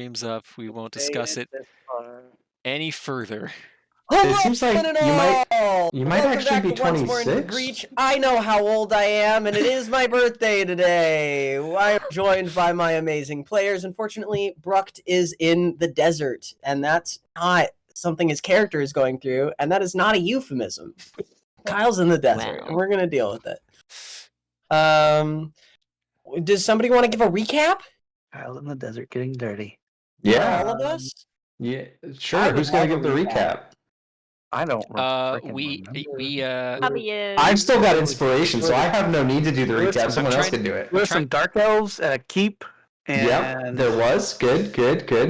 time's up. We won't discuss it any further. It seems like you might Welcome actually back be to Once More into the 26. Breach. I know how old I am, and it is my birthday today. I am joined by my amazing players. Unfortunately, Brucht is in the desert, and that's not something his character is going through, and that is not a euphemism. Kyle's in the desert, and we're going to deal with it. Does somebody want to give a recap? Kyle's in the desert getting dirty. Yeah. All of us? Yeah, sure. I would Who's going to love give a the recap. recap? I don't We I've still got inspiration, so I have no need to do the recap. Someone else can do it. There were some dark elves at a keep. And Yep, there was. Good.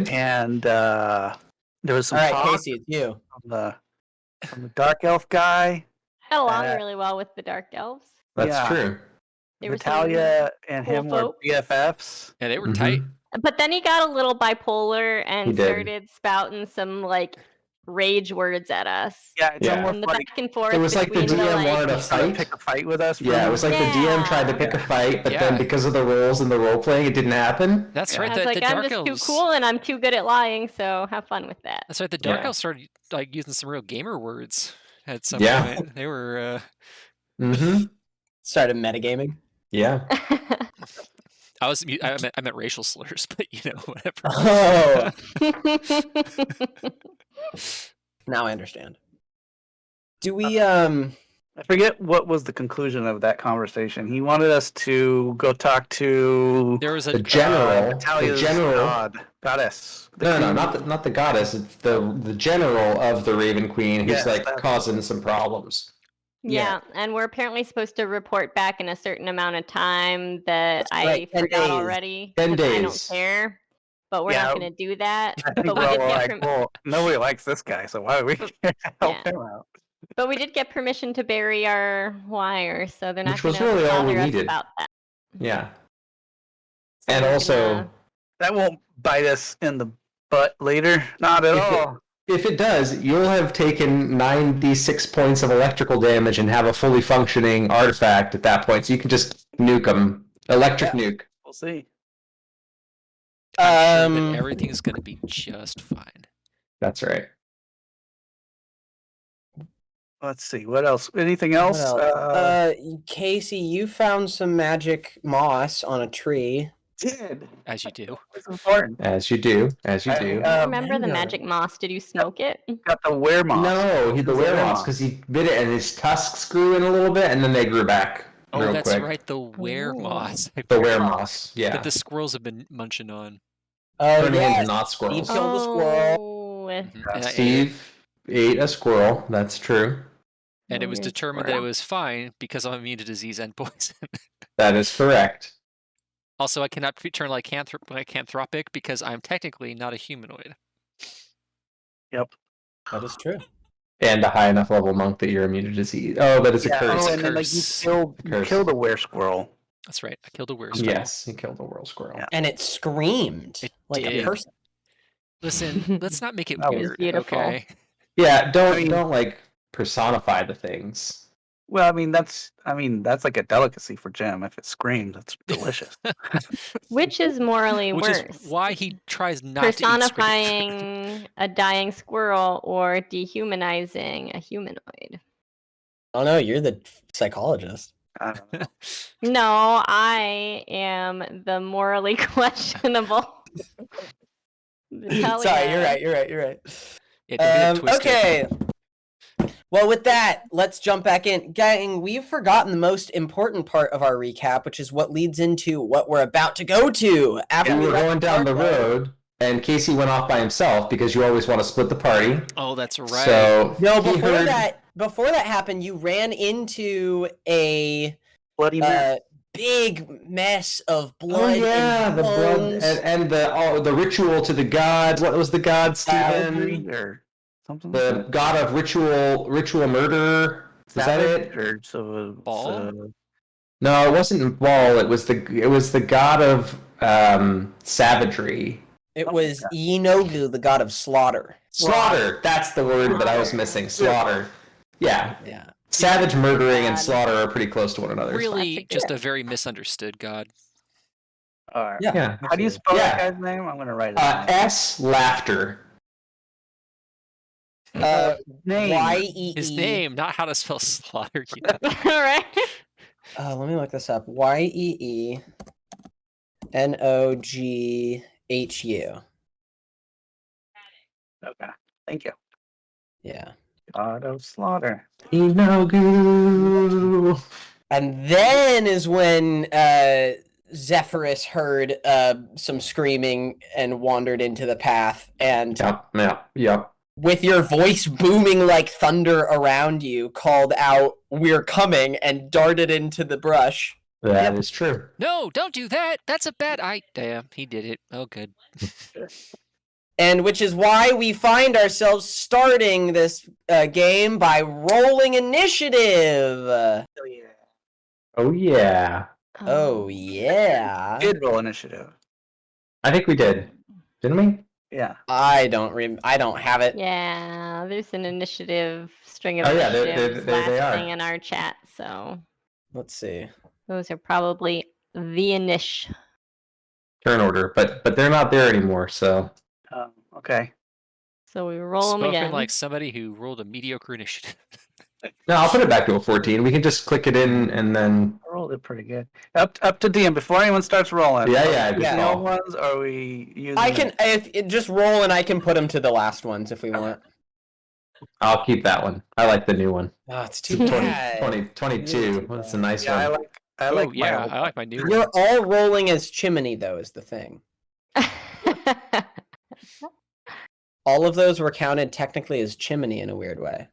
And there was some All right, talk Casey, it's you. from the dark elf guy. Got along really well with the dark elves. That's true. They were Natalia and cool him were folks. BFFs. Yeah, they were tight. But then he got a little bipolar He and did. started spouting some like rage words at us. Yeah, it's Yeah. almost And the like back and forth. It was like the between DM wanted to he's trying to fight. pick a fight with us. Yeah, it was like the DM tried to pick a fight, but then because of the roles and the role playing, it didn't happen. That's I right. was like, The I'm dark just elves. too cool and I'm too good at lying, so have fun with that. That's right. The dark Yeah. elves started like using some real gamer words at some Yeah. point. They were. Started metagaming. Yeah. I meant racial slurs, but whatever. Oh. Now I understand. Do we I forget what was the conclusion of that conversation. He wanted us to go talk to There was The general. Natalia's The general. goddess. No, not the goddess. It's the general of the Raven Queen who's Yes, like that's- causing some problems. Yeah, and we're apparently supposed to report back in a certain amount of time that That's right, 10 forgot days. already. 10 'cause I don't days. care. But we're Yeah. not going to do that. I think But we we're did all get like, well, nobody likes this guy, so why do we help him out? But we did get permission to bury our wire, so they're not Which going was to really all we bother us needed. about that. Yeah. So And we're also, gonna- That won't bite us in the butt later. Not at all. if it does, you'll have taken 96 points of electrical damage and have a fully functioning artifact at that point, so you can just nuke them. Electric nuke. We'll see. I'm sure that everything's going to be just fine. That's right. Let's see. What else? Anything else? Casey, you found some magic moss on a tree. Did. As you do. It's important. As you do. As you do. I remember the magic moss. Did you smoke it? Got the weremoth. No, the werewolves, because he bit it and his tusks grew in a little bit and then they grew back Oh, real that's quick. right. The weremoss. The weremoss, yeah. That the squirrels have been munching on. Turning yes. into not Steve squirrels. killed a squirrel. Oh, And I ate it. Steve ate a squirrel, that's true. And it was Weird determined that it squirrel. was fine because I'm immune to disease and poison. That is correct. Also, I cannot turn lycanthropic because I'm technically not a humanoid. Yep. That is true. And a high enough level monk that you're immune to disease. Oh, that is a curse. Oh, and then like you Curse. killed a were squirrel. That's right. I killed a weresquirrel. Yes, he killed a world squirrel. Yeah. And it screamed It like did. a person. Listen, let's not make it That was weird, beautiful. okay? Yeah, don't I mean- don't like personify the things. Well, I mean that's like a delicacy for Jim. If it screams, it's delicious. Which is morally Which worse? is why he tries not to eat scream. Personifying a dying squirrel or dehumanizing a humanoid? Oh no, you're the psychologist. I don't know. No, I am the morally questionable. Sorry, you're right. Yeah, don't get it twisted. Okay. Well, with that, let's jump back in. Gang, we've forgotten the most important part of our recap, which is what leads into what we're about to go to. After We we were left going down the park. road, and Casey went off by himself because you always want to split the party. Oh, that's right. So No, he before heard- that happened, you ran into a Bloody mess. big mess of Oh blood. yeah, and the blood bones. and the ritual to the gods. What was the god, Savagery Stephen? or something. The god of ritual murder. Is that it? Or so it's, Ball? No, it wasn't Baal. It was the god of savagery. It was Enogu, the god of slaughter. Slaughter. That's the word that I was missing. Slaughter. Yeah. Yeah. Savage murdering and God. slaughter are pretty close to one another. Really, Classic just god. a very misunderstood god. All right. Yeah. Yeah. How do you absolutely. spell that Yeah. guy's name? I'm gonna write it down. S laughter. YEE. His name, not how to spell slaughter. Keenan. All right. Let me look this up. YEENOGHU. Okay. Thank you. Yeah. God of Slaughter. Inogu. And then is when Zephyrus heard some screaming and wandered into the path. And Yep. with your voice booming like thunder around you, called out, "We're coming," and darted into the brush. That is true. No, don't do that. That's a bad. Damn, he did it. Oh, good. And which is why we find ourselves starting this game by rolling initiative. Oh yeah. Oh yeah. Oh yeah. Did roll initiative. I think we did. Didn't we? Yeah. I don't have it. Yeah, there's an initiative string of Oh, yeah, initiatives there they last are. thing in our chat, so Let's see. those are probably the initial. Turn order, but they're not there anymore. So Okay. So we roll them Spoken again. like somebody who rolled a mediocre initiative. no, I'll put it back to a 14. We can just click it in and then. I rolled it pretty good. Up to DM before anyone starts rolling. Yeah, good Yeah. The call. old ones, or are we using? I can just roll and I can put them to the last ones if we want. I'll keep that one. I like the new one. Oh, it's It's too a bad. 22. That's a nice Yeah, one. I like Oh yeah, my old I like my new You're one. all rolling as Chimney though, is the thing. All of those were counted technically as Chimney in a weird way.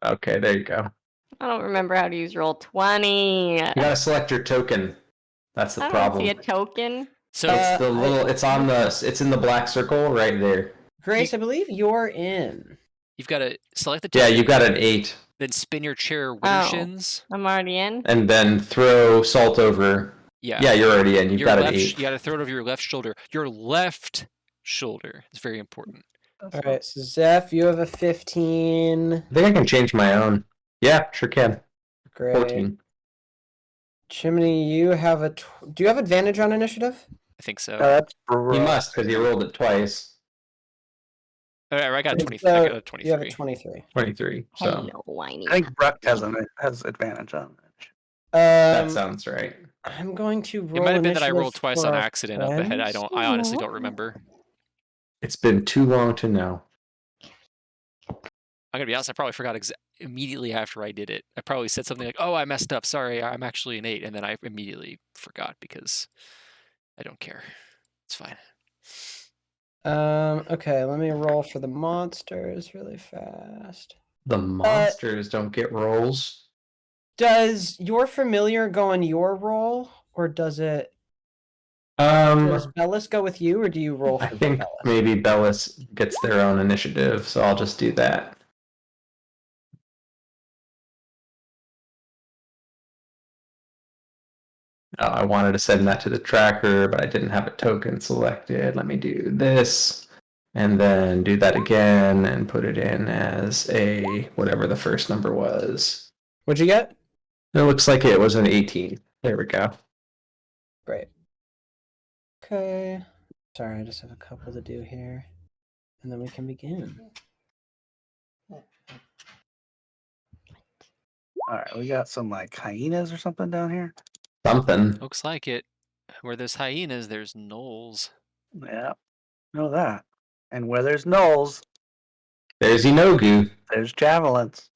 Okay, there you go. I don't remember how to use roll 20. You gotta select your token. That's the I don't problem. see a token. So It's the little. It's on the. It's in the black circle right there. Grace, I believe you're in. you've got to select the Yeah, token, you got an 8, then spin your chair winter Oh. shins. I'm already in. and then throw salt over. Yeah. Yeah, you're already in. You've Your got an left, 8. you got to throw it over your left shoulder. Your left shoulder. It's very important. All right, so Zeph, you have a 15. I think I can change my own. Yeah, sure can. Great. 14. Chimney, you have a. Do you have advantage on initiative? I think so. That's You must, because you rolled it twice. All right, I got a 20. So, I got a 23. You have a 23. 23. So Hello, I need. I think Bruck has advantage on it. that sounds right. I'm going to roll. It might have been that I initiative rolled twice for on our accident up ahead. I honestly don't friends. remember. It's been too long to know. I'm gonna be honest. I probably forgot immediately after I did it. I probably said something like, "Oh, I messed up. Sorry, I'm actually an 8," and then I immediately forgot because I don't care. It's fine. Okay, let me roll for the monsters really fast. The monsters don't get rolls. Does your familiar go on your roll, or does Bellis go with you, or do you roll for I think Bellis? maybe Bellis gets their own initiative, so I'll just do that. Oh, I wanted to send that to the tracker, but I didn't have a token selected. Let me do this, and then do that again, and put it in as a whatever the first number was. What'd you get? It looks like it was an 18. There we go. Great. Okay. Sorry, I just have a couple to do here, and then we can begin. All right, we got some like hyenas or something down here. Something. Looks like it. Where there's hyenas, there's gnolls. Yeah, know that. And where there's gnolls, There's Inogu. there's javelins.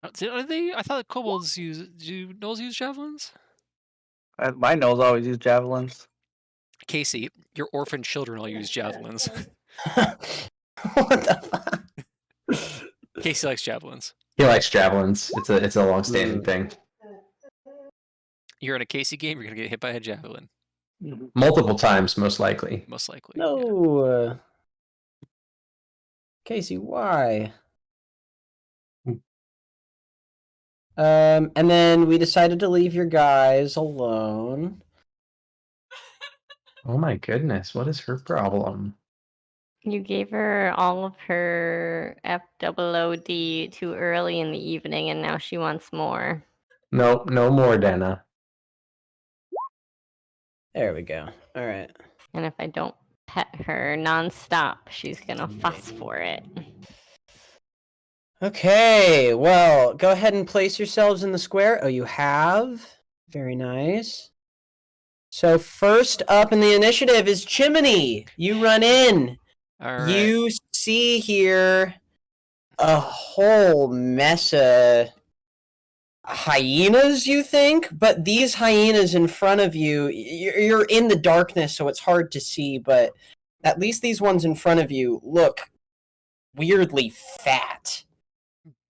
Are they? I thought kobolds use. Do gnolls use javelins? My gnolls always use javelins. Casey, your orphan children all use javelins. What the fuck? Casey likes javelins. He likes javelins. It's a long-standing thing. You're in a Casey game, you're gonna get hit by a javelin. Multiple times, most likely. Most likely. Yeah. No. Casey, why? And then we decided to leave your guys alone. Oh my goodness, what is her problem? You gave her all of her FOOD too early in the evening, and now she wants more. Nope, no more, Dana. There we go. All right. And if I don't pet her nonstop, she's gonna fuss for it. Okay, well, go ahead and place yourselves in the square. Oh, you have? Very nice. So first up in the initiative is Chimney. You run in. All right. You see here a whole mess of hyenas, you think? But these hyenas in front of you, you're in the darkness, so it's hard to see, but at least these ones in front of you look weirdly fat.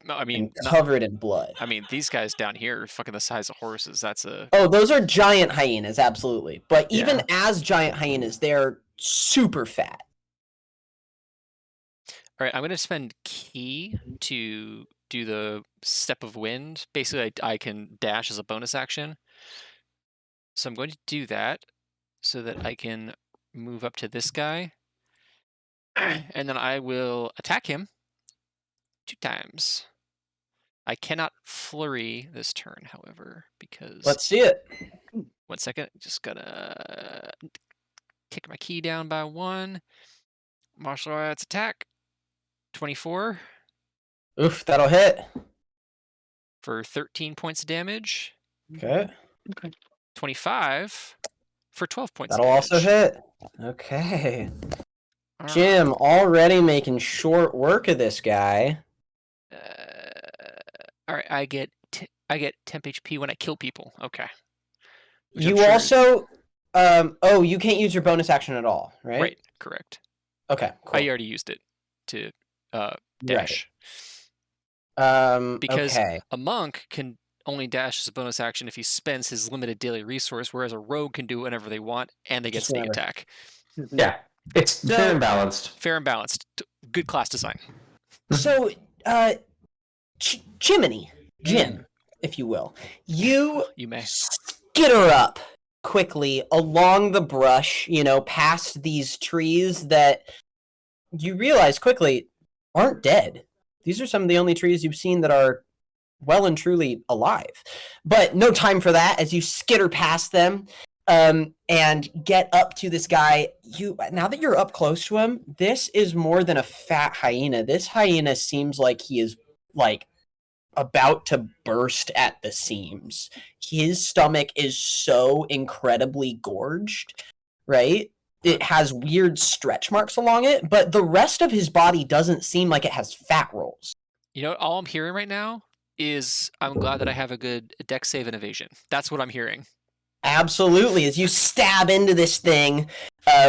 No, I mean, And covered in blood. I mean, these guys down here are fucking the size of horses. That's a. Oh, those are giant hyenas, absolutely. But even Yeah. as giant hyenas, they're super fat. All right, I'm gonna spend key to do the step of wind. Basically, I can dash as a bonus action. So I'm going to do that so that I can move up to this guy, and then I will attack him 2 times. I cannot flurry this turn, however, because Let's see it. 1 second, just gotta kick my key down by 1. Martial arts attack, 24 Oof, that'll hit. for 13 points of damage. Okay. 25 for 12 points That'll of also damage. hit. Okay. All Jim already making short work of this guy. all right, I get temp HP when I kill people. Okay. Which I'm You sure- also oh, you can't use your bonus action at all, right? Right, correct. Okay, cool. I already used it to Right. dash. Because okay. a monk can only dash as a bonus action if he spends his limited daily resource, whereas a rogue can do it whenever they want, and they get Just sneak whenever. attack. Yeah, it's fair and balanced. Fair and balanced. Good class design. So, Jiminy, Jim, if you will, you You may. skitter up quickly along the brush, past these trees that you realize quickly aren't dead. These are some of the only trees you've seen that are well and truly alive. But no time for that as you skitter past them and get up to this guy. Now that you're up close to him, this is more than a fat hyena. This hyena seems like he is about to burst at the seams. His stomach is so incredibly gorged, right? It has weird stretch marks along it, but the rest of his body doesn't seem like it has fat rolls. You know, all I'm hearing right now is I'm glad that I have a good dex save and evasion. That's what I'm hearing. Absolutely. As you stab into this thing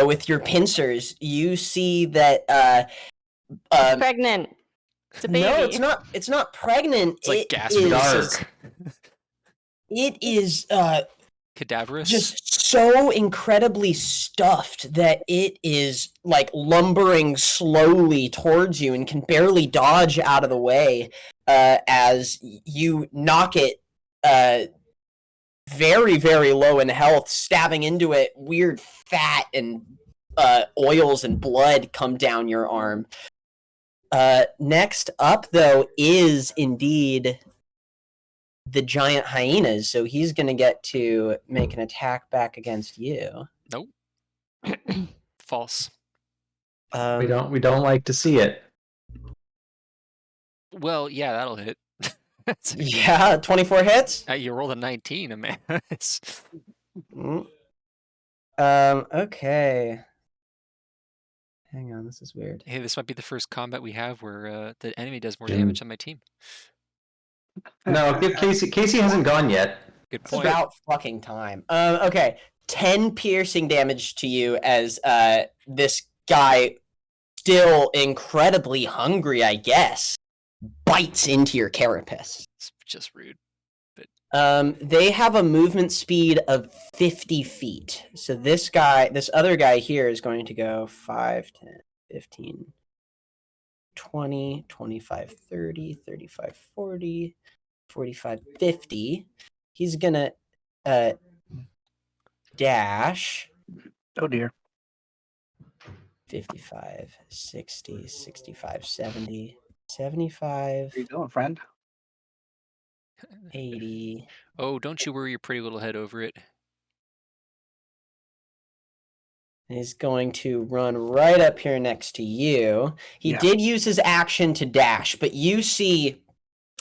with your pincers, you see that It's pregnant. It's a baby. no, it's not pregnant. It's like It gas is- Dark. It is Cadaverous. just so incredibly stuffed that it is like lumbering slowly towards you and can barely dodge out of the way as you knock it very, very low in health, stabbing into it. Weird fat and oils and blood come down your arm. Next up, though, is indeed the giant hyenas, so he's going to get to make an attack back against you. Nope. False. We don't like to see it. Well, yeah, that'll hit. Yeah, 24 hits. You rolled a 19, man. Mm. Okay. Hang on, this is weird. Hey, this might be the first combat we have where the enemy does more damage on my team. No, give Casey. Casey hasn't gone yet. Good It's point. about fucking time. Okay. 10 piercing damage to you as this guy, still incredibly hungry, I guess, bites into your carapace. It's just rude. They have a movement speed of 50 feet. So this other guy here is going to go 5, 10, 15, 20, 25, 30, 35, 40, 45, 50. He's going to dash Oh dear. 55, 60, 65, 70, 75, Where you going, friend? 80. Oh, don't you worry your pretty little head over it. He's going to run right up here next to you. He Yeah. did use his action to dash, but you see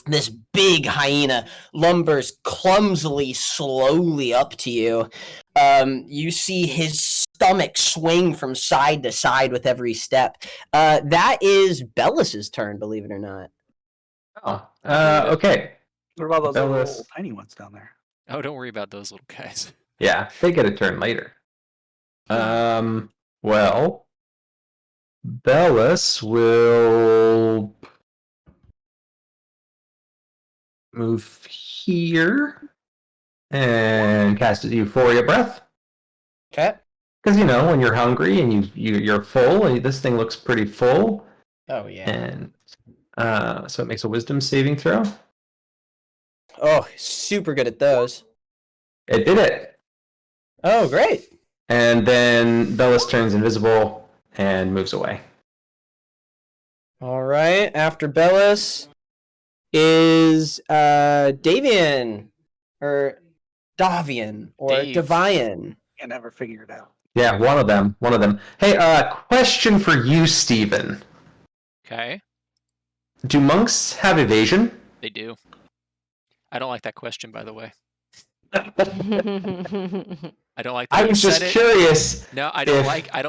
this big hyena lumbers clumsily, slowly up to you. You see his stomach swing from side to side with every step. That is Bellis's turn, believe it or not. Oh, Believe it. okay. What about those Bellis. little tiny ones down there? Oh, don't worry about those little guys. Yeah, they get a turn later. Well, Bellis will move here and cast a Euphoria Breath. Okay. Because when you're hungry and you're full, and this thing looks pretty full, Oh, yeah. and so it makes a Wisdom saving throw. Oh, super good at those. It did it, Oh, great. and then Bellis turns invisible and moves away. All right. After Bellis is Davian or Davian or Dave. Devian. I never figure it out. Yeah, one of them. Hey, question for you, Steven. Okay, Do monks have evasion? they do. I don't like that question, by the way. I don't like the way I you was just said it. curious. No, I don't if-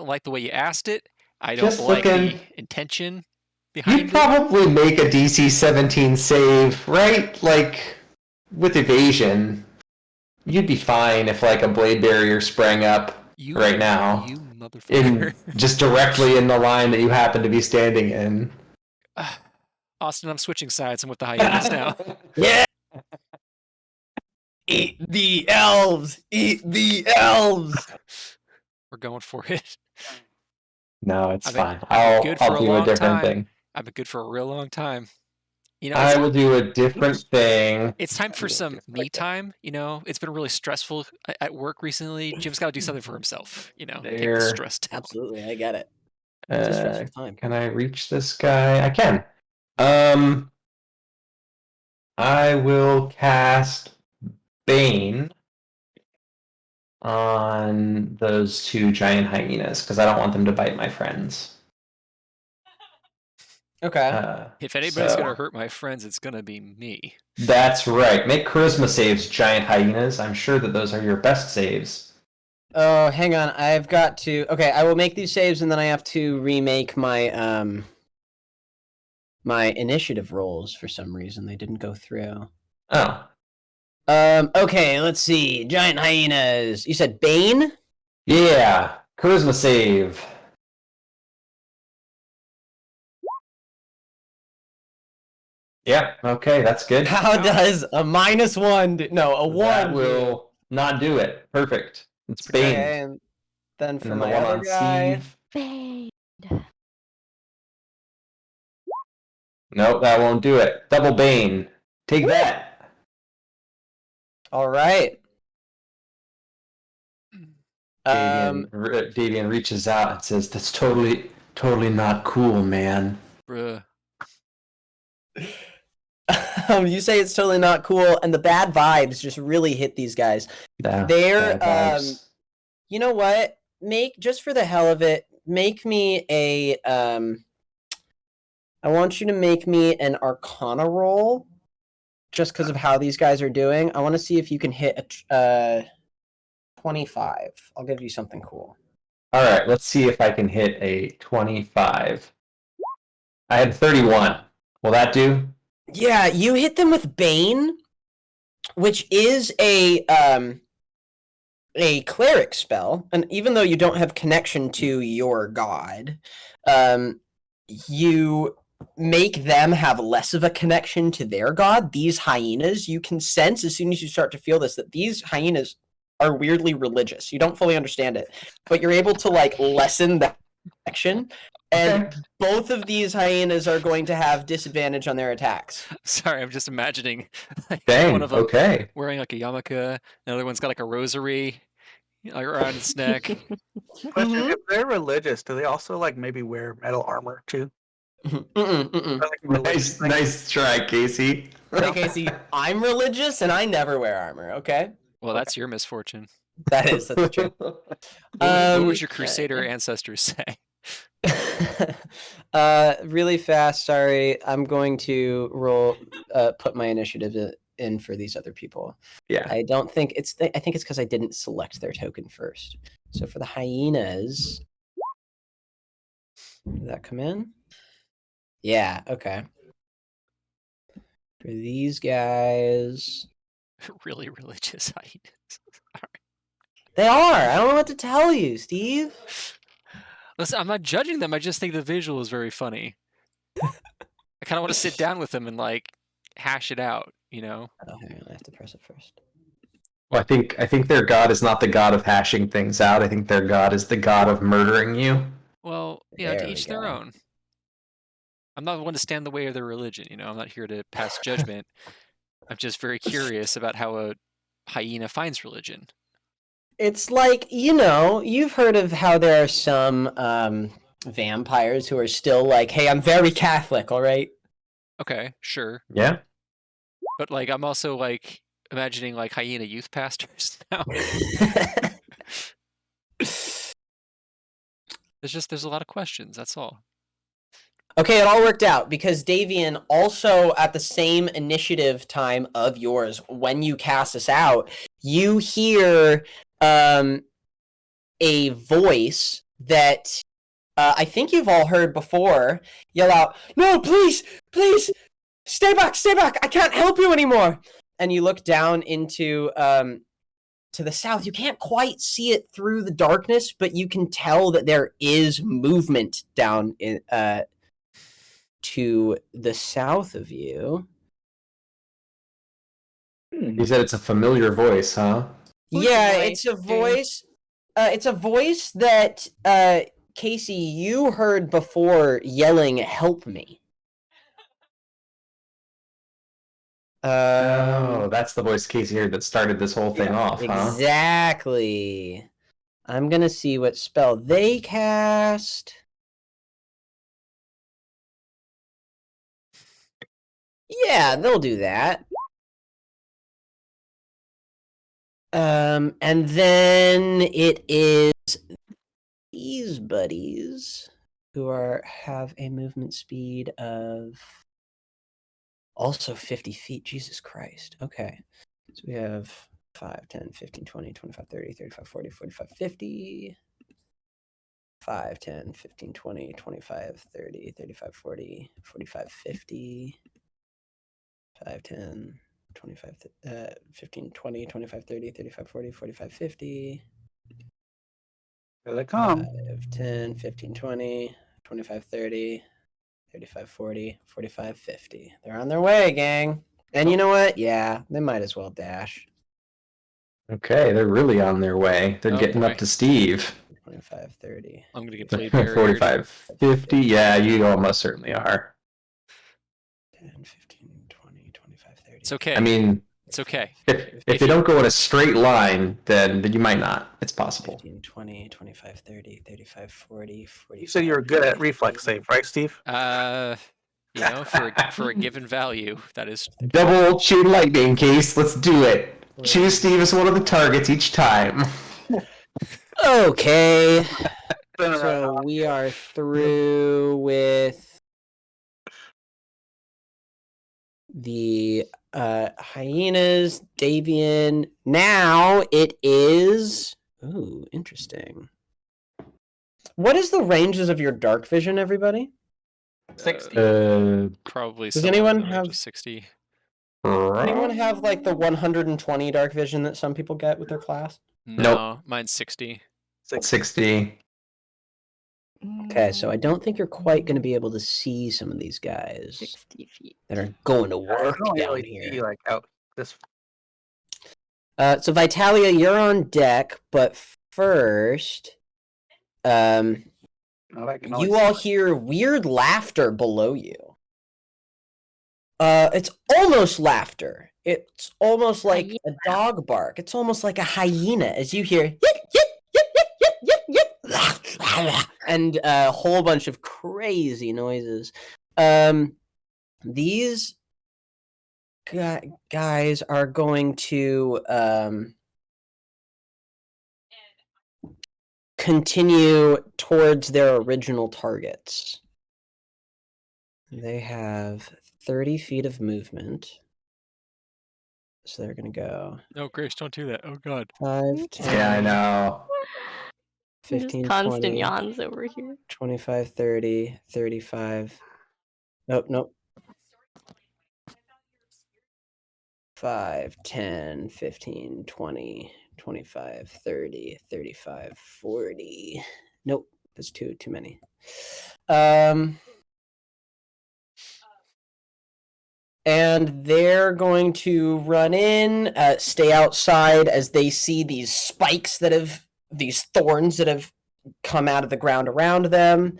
like the way you asked it. I don't Just like looking- the intention behind You'd it. probably make a DC 17 save, right? Like, with evasion, you'd be fine if, like, a blade barrier sprang up right now. You motherfucker. just directly in the line that you happen to be standing in. Austin, I'm switching sides. I'm with the hyenas now. Yeah. Eat the elves. Eat the elves. We're going for it. No, it's I've been- fine. I've been good for I'll a do a long different time. thing. I've been good for a real long time. I will do a different thing. It's time for do a some different me thing. time. It's been really stressful at work recently. Jim's got to do something for himself. Take the There. stress down. Absolutely, I get it. It's a stressful time. Can I reach this guy? I can. I will cast Bane on those two giant hyenas because I don't want them to bite my friends. Okay. If anybody's so- gonna hurt my friends, it's gonna be me. That's right. Make charisma saves, giant hyenas. I'm sure that those are your best saves. Oh, hang on. I've got to. Okay, I will make these saves, and then I have to remake my my initiative rolls for some reason. They didn't go through. Oh. Okay, let's see. Giant hyenas. You said Bane? Yeah. Charisma save. Yeah, okay, that's good. How does a -1 do? No, a 1 That do? will not do it. Perfect. It's Bane. Okay, and then for And then the my one other on guy. Steve. Bang. Nope, that won't do it. Double Bane. Take that. All right. Davian reaches out and says, "That's totally not cool, man." Bruh. You say it's totally not cool, and the bad vibes just really hit these guys. They're bad vibes. you know what? Just for the hell of it, make me a I want you to make me an Arcana roll, just because of how these guys are doing. I want to see if you can hit a 25. I'll give you something cool. All right, let's see if I can hit a 25. I had 31. Will that do? Yeah, you hit them with Bane, which is a cleric spell, and even though you don't have connection to your god, you make them have less of a connection to their god. These hyenas, you can sense as soon as you start to feel this that these hyenas are weirdly religious. You don't fully understand it, but you're able to lessen that connection. And both of these hyenas are going to have disadvantage on their attacks. Sorry, I'm just imagining Dang, one of them okay. wearing a yarmulke, another one's got a rosary around his neck. Question: If they're religious, do they also maybe wear metal armor too? Mm-mm. Or, Nice try, Casey. Hey, Casey, I'm religious and I never wear armor, okay? Well, that's your misfortune. That's true. What would your Okay. Crusader ancestors say? Really fast. Sorry, I'm going to put my initiative in for these other people. Yeah. I don't think it's. I think it's because I didn't select their token first. So for the hyenas, did that come in? Yeah. Okay. For these guys, Really religious hyenas. they are. I don't know what to tell you, Steve. Listen, I'm not judging them. I just think the visual is very funny. I kind of want to sit down with them and like hash it out, you know? Oh, hang on. I have to press it first. Well, I think their god is not the god of hashing things out. I think their god is the god of murdering you. Well, to There we each their go. own. I'm not one to stand in the way of their religion, you know? I'm not here to pass judgment. I'm just very curious about how a hyena finds religion. It's like, you've heard of how there are some vampires who are still like, hey, I'm very Catholic, all right? Okay, sure. Yeah. But like I'm also like imagining like hyena youth pastors now. There's a lot of questions, that's all. Okay, it all worked out because Davian also at the same initiative time of yours, when you cast this out, you hear a voice that I think you've all heard before yell out, "No, please, please, stay back, stay back! I can't help you anymore!" And you look down into to the south. You can't quite see it through the darkness, but you can tell that there is movement down in to the south of you. You said it's a familiar voice, huh? Whose Yeah, voice, it's a dude? voice. It's a voice that Casey, you heard before yelling, "Help me." Oh, that's the voice Casey heard that started this whole thing off, huh? Exactly. I'm gonna see what spell they cast. Yeah, they'll do that. And then it is these buddies who have a movement speed of also 50 feet. Jesus Christ. Okay. So we have 5, 10, 15, 20, 25, 30, 35, 40, 45, 50. 5, 10, 15, 20, 25, 30, 35, 40, 45, 50. 5, 10, 25, 15, 20, 25, 30, 35, 40, 45, 50. Here they come. 5, 10, 15, 20, 25, 30, 35, 40, 45, 50. They're on their way, gang. And you know what? Yeah, they might as well dash. Okay, they're really on their way. They're Oh, getting boy. up to Steve. 25, 30. I'm gonna get blade barriered. 45, 50. Yeah, you almost certainly are. 10, 15, 20, 25, 30. It's okay. I mean, It's okay. if they don't go in a straight line, then you might not. It's possible. 15, 20, 25, 30, 35, 40, 45. You said you were good at reflex save, right, Steve? For a given value, that is Double chain lightning case. Let's do it. Choose Steve as one of the targets each time. Okay. So we are through with the hyenas, Davian. Now it is. Ooh, interesting. What is the ranges of your dark vision, everybody? 60. probably Does somewhere anyone in the range have- of 60. Anyone have like the 120 dark vision that some people get with their class? No, mine's 60. 60. Okay, so I don't think you're quite going to be able to see some of these guys 60 feet. that are going to I work can only down really see here. like out this. So Vitalia, you're on deck, but first, I can only you see, all like, hear weird laughter below you. It's almost laughter. It's almost like a dog bark. It's almost like a hyena as you hear yip, yip, yip, yip, yip, yip, yip, and a whole bunch of crazy noises. These guys are going to continue towards their original targets. They have 30 feet of movement. So they're going to go No, Grace, don't do that. Oh, God. 5, 10, Yeah, I know. Just 15, constant 20, yawns over here. 25, 30, 35. Nope. 5, 10, 15, 20, 25, 30, 35, 40. Nope, that's too many. And they're going to run in, stay outside as they see these spikes these thorns that have come out of the ground around them.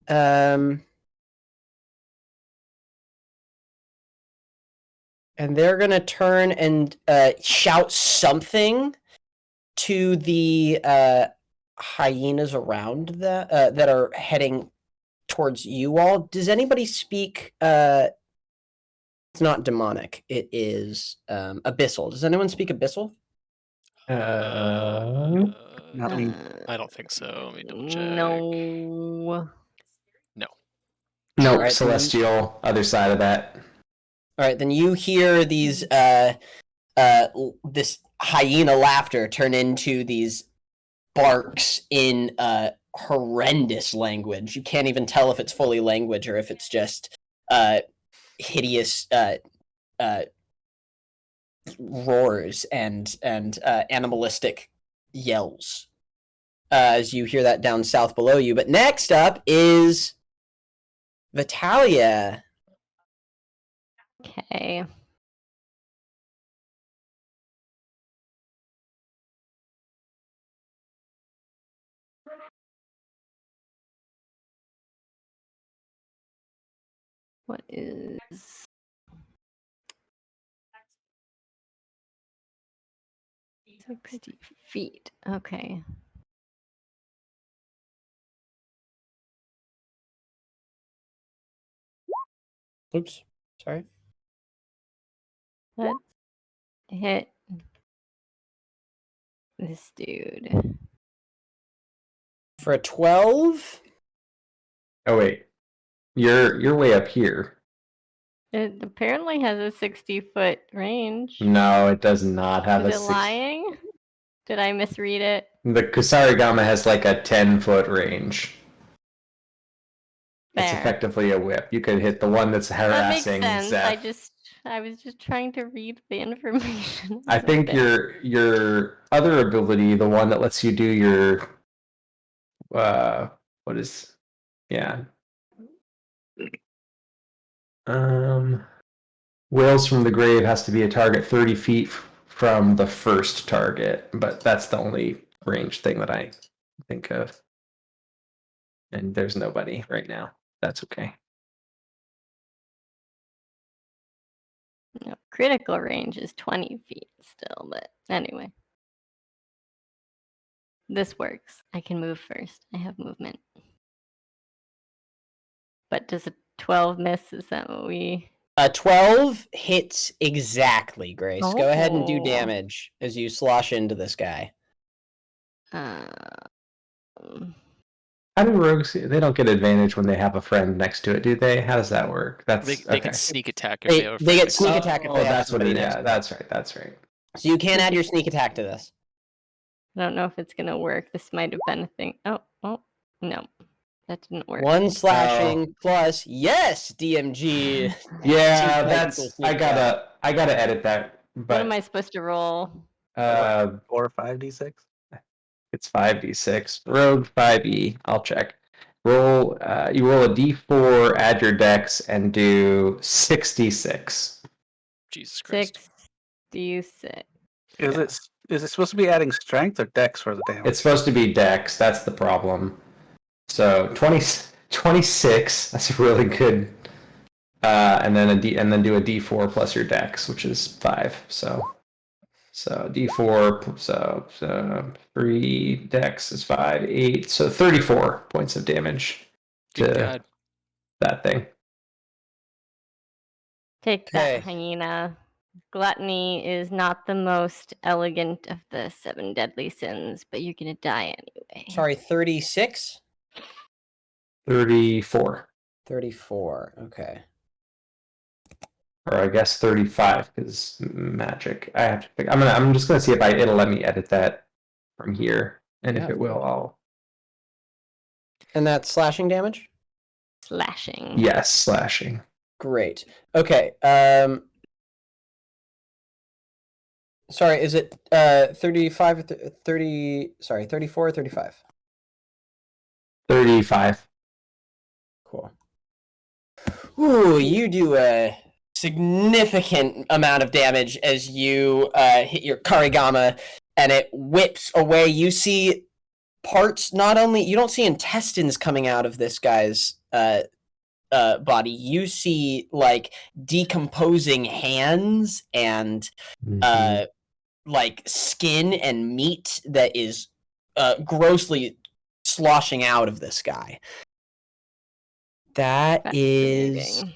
And they're going to turn and shout something to the hyenas around that are heading towards you all. Does anybody speak? It's not demonic. It is abyssal. Does anyone speak abyssal? Not me. I don't think so. Let me double check. No. Nope, Right. celestial, other side of that. All right, then you hear these this hyena laughter turn into these barks in horrendous language. You can't even tell if it's fully language or if it's just hideous roars and animalistic yells as you hear that down south below you. But next up is Vitalia. Okay. What is 60 feet? Okay. Oops, sorry. Let's hit this dude. For a 12. Oh wait, you're way up here. It apparently has a 60-foot range. No, it does not have Was a it lying? Did I misread it? The Kusarigama has like a 10-foot range. It's Fair. effectively a whip. You could hit the one that's That makes harassing sense. Zeph. I was just trying to read the information. I think Okay. your other ability, the one that lets you do your what is yeah. Whales from the grave has to be a target 30 feet from the first target, but that's the only range thing that I think of. And there's nobody right now. That's okay. No, critical range is 20 feet still, but anyway. This works. I can move first. I have movement. But does a 12 miss? Is that what we... A 12 hits exactly, Grace. Go ahead and do Oh. damage as you slosh into this guy. How do rogues? They don't get advantage when they have a friend next to it, do they? How does that work? That's They okay. can sneak attack if they have a They friend get next sneak to attack if Oh, they have that's what somebody it. next Yeah, to them. that's right. That's right. So you can add your sneak attack to this. I don't know if it's gonna work. This might have been a thing. Oh, no. That didn't work. 1 slashing plus yes, DMG. Yeah, Two that's. technical I sneak attack. gotta edit that. What am But I supposed to roll? 4 or 5d6. it's 5d6. Rogue 5e. I'll check. Roll. You roll a d4, add your dex, and do 66. Jesus Christ. 6d6. Is it supposed to be adding strength or dex for the damage? It's supposed to be dex. That's the problem. So 26. That's a really good. And then do a d4 plus your dex, which is 5. So d4. So 3 dex is 5, 8. So 34 points of damage Good to God. that thing. Take Okay. that, hyena. Gluttony is not the most elegant of the 7 deadly sins, but you're gonna die anyway. Sorry, 36? 34. 34. Okay. Or I guess 35 because magic. I have to pick. I'm just gonna see if it'll let me edit that from here, and Yeah. if it will, I'll And that's slashing damage? Slashing. yes slashing. Great. Okay. Sorry, is it 35 or 30? Sorry, 34 or 35? 35. Cool. Ooh, you do a significant amount of damage as you hit your Karigama, and it whips away. You see parts. Not only you don't see intestines coming out of this guy's body. You see like decomposing hands and Mhm. like skin and meat that is grossly sloshing out of this guy. That is Fascinating.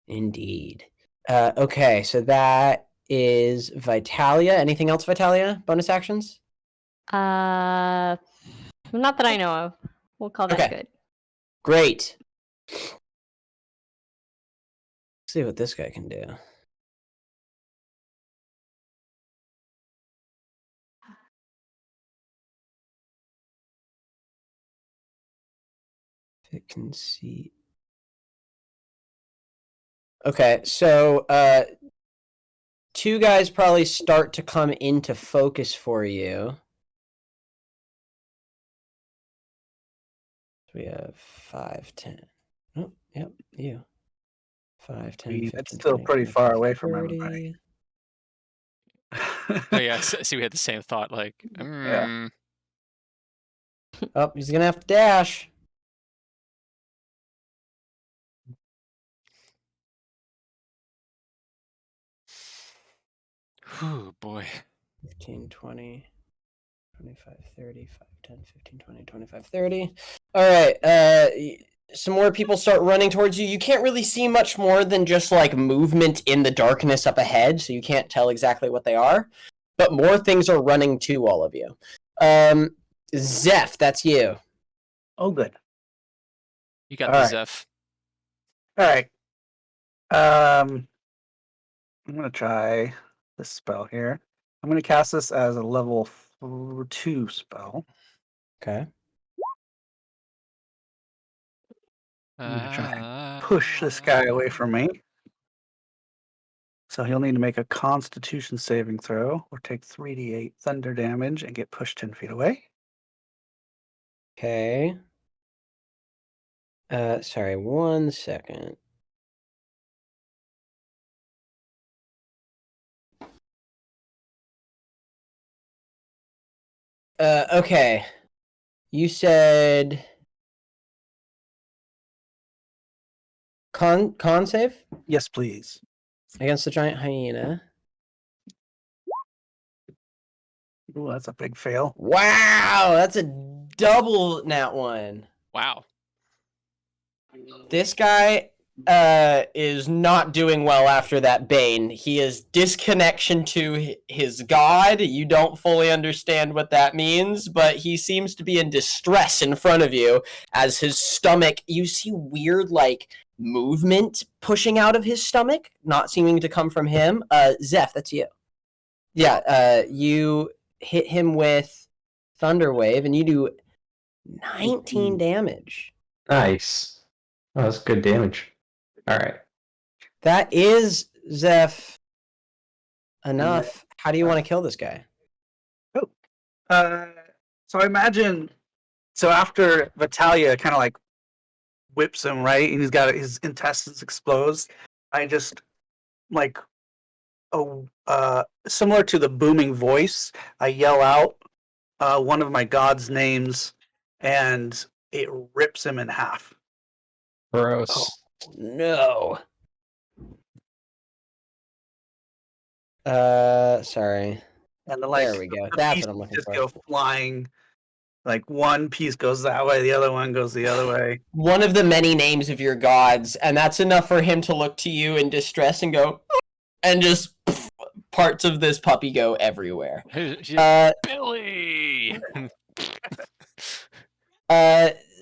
indeed. Okay, so that is Vitalia. Anything else, Vitalia? Bonus actions? Not that I know of. We'll call that Okay. good. Great. Let's see what this guy can do. If it can see. Okay, so two guys probably start to come into focus for you. We have 5, 10. Oh, yep, you. 5, 10, 15, It's still 20, pretty 25, far away from 30. Oh yeah, see, we had the same thought. Like, Yeah. Oh, he's gonna have to dash. oh boy. 15, 20, 25, 30, 5, 10, 15, 20, 25, 30. All right, some more people start running towards you. You can't really see much more than just like movement in the darkness up ahead, so you can't tell exactly what they are. But more things are running to all of you. Zeph, that's you. Oh, good. You got All the right. Zeph. All right. I'm gonna try this spell here. I'm gonna cast this as a level 2 spell. Okay. I'm gonna try and push this guy away from me. So he'll need to make a Constitution saving throw or take 3d8 thunder damage and get pushed 10 feet away. Okay. Sorry, 1 second. Okay. You said con save Yes, please. against the giant hyena. Ooh, that's a big fail. Wow, that's a double nat 1. Wow. This guy is not doing well after that bane. He is disconnection to his god. You don't fully understand what that means, but he seems to be in distress in front of you as his stomach, you see weird like movement pushing out of his stomach, not seeming to come from him. Zeph, that's you. Yeah, you hit him with Thunder Wave and you do 19 damage. Nice. Oh, that's good damage. All right. That is, Zeph, enough. How do you want to kill this guy? So I imagine, so after Vitalia kind of like whips him, right? And he's got his intestines exposed. I just like, similar to the booming voice, I yell out one of my god's names and it rips him in half. Gross. No. Sorry. And There we go. That's what I'm looking just for. go flying. Like one piece goes that way, the other one goes the other way. One of the many names of your gods, and that's enough for him to look to you in distress and go, and just parts of this puppy go everywhere. Billy.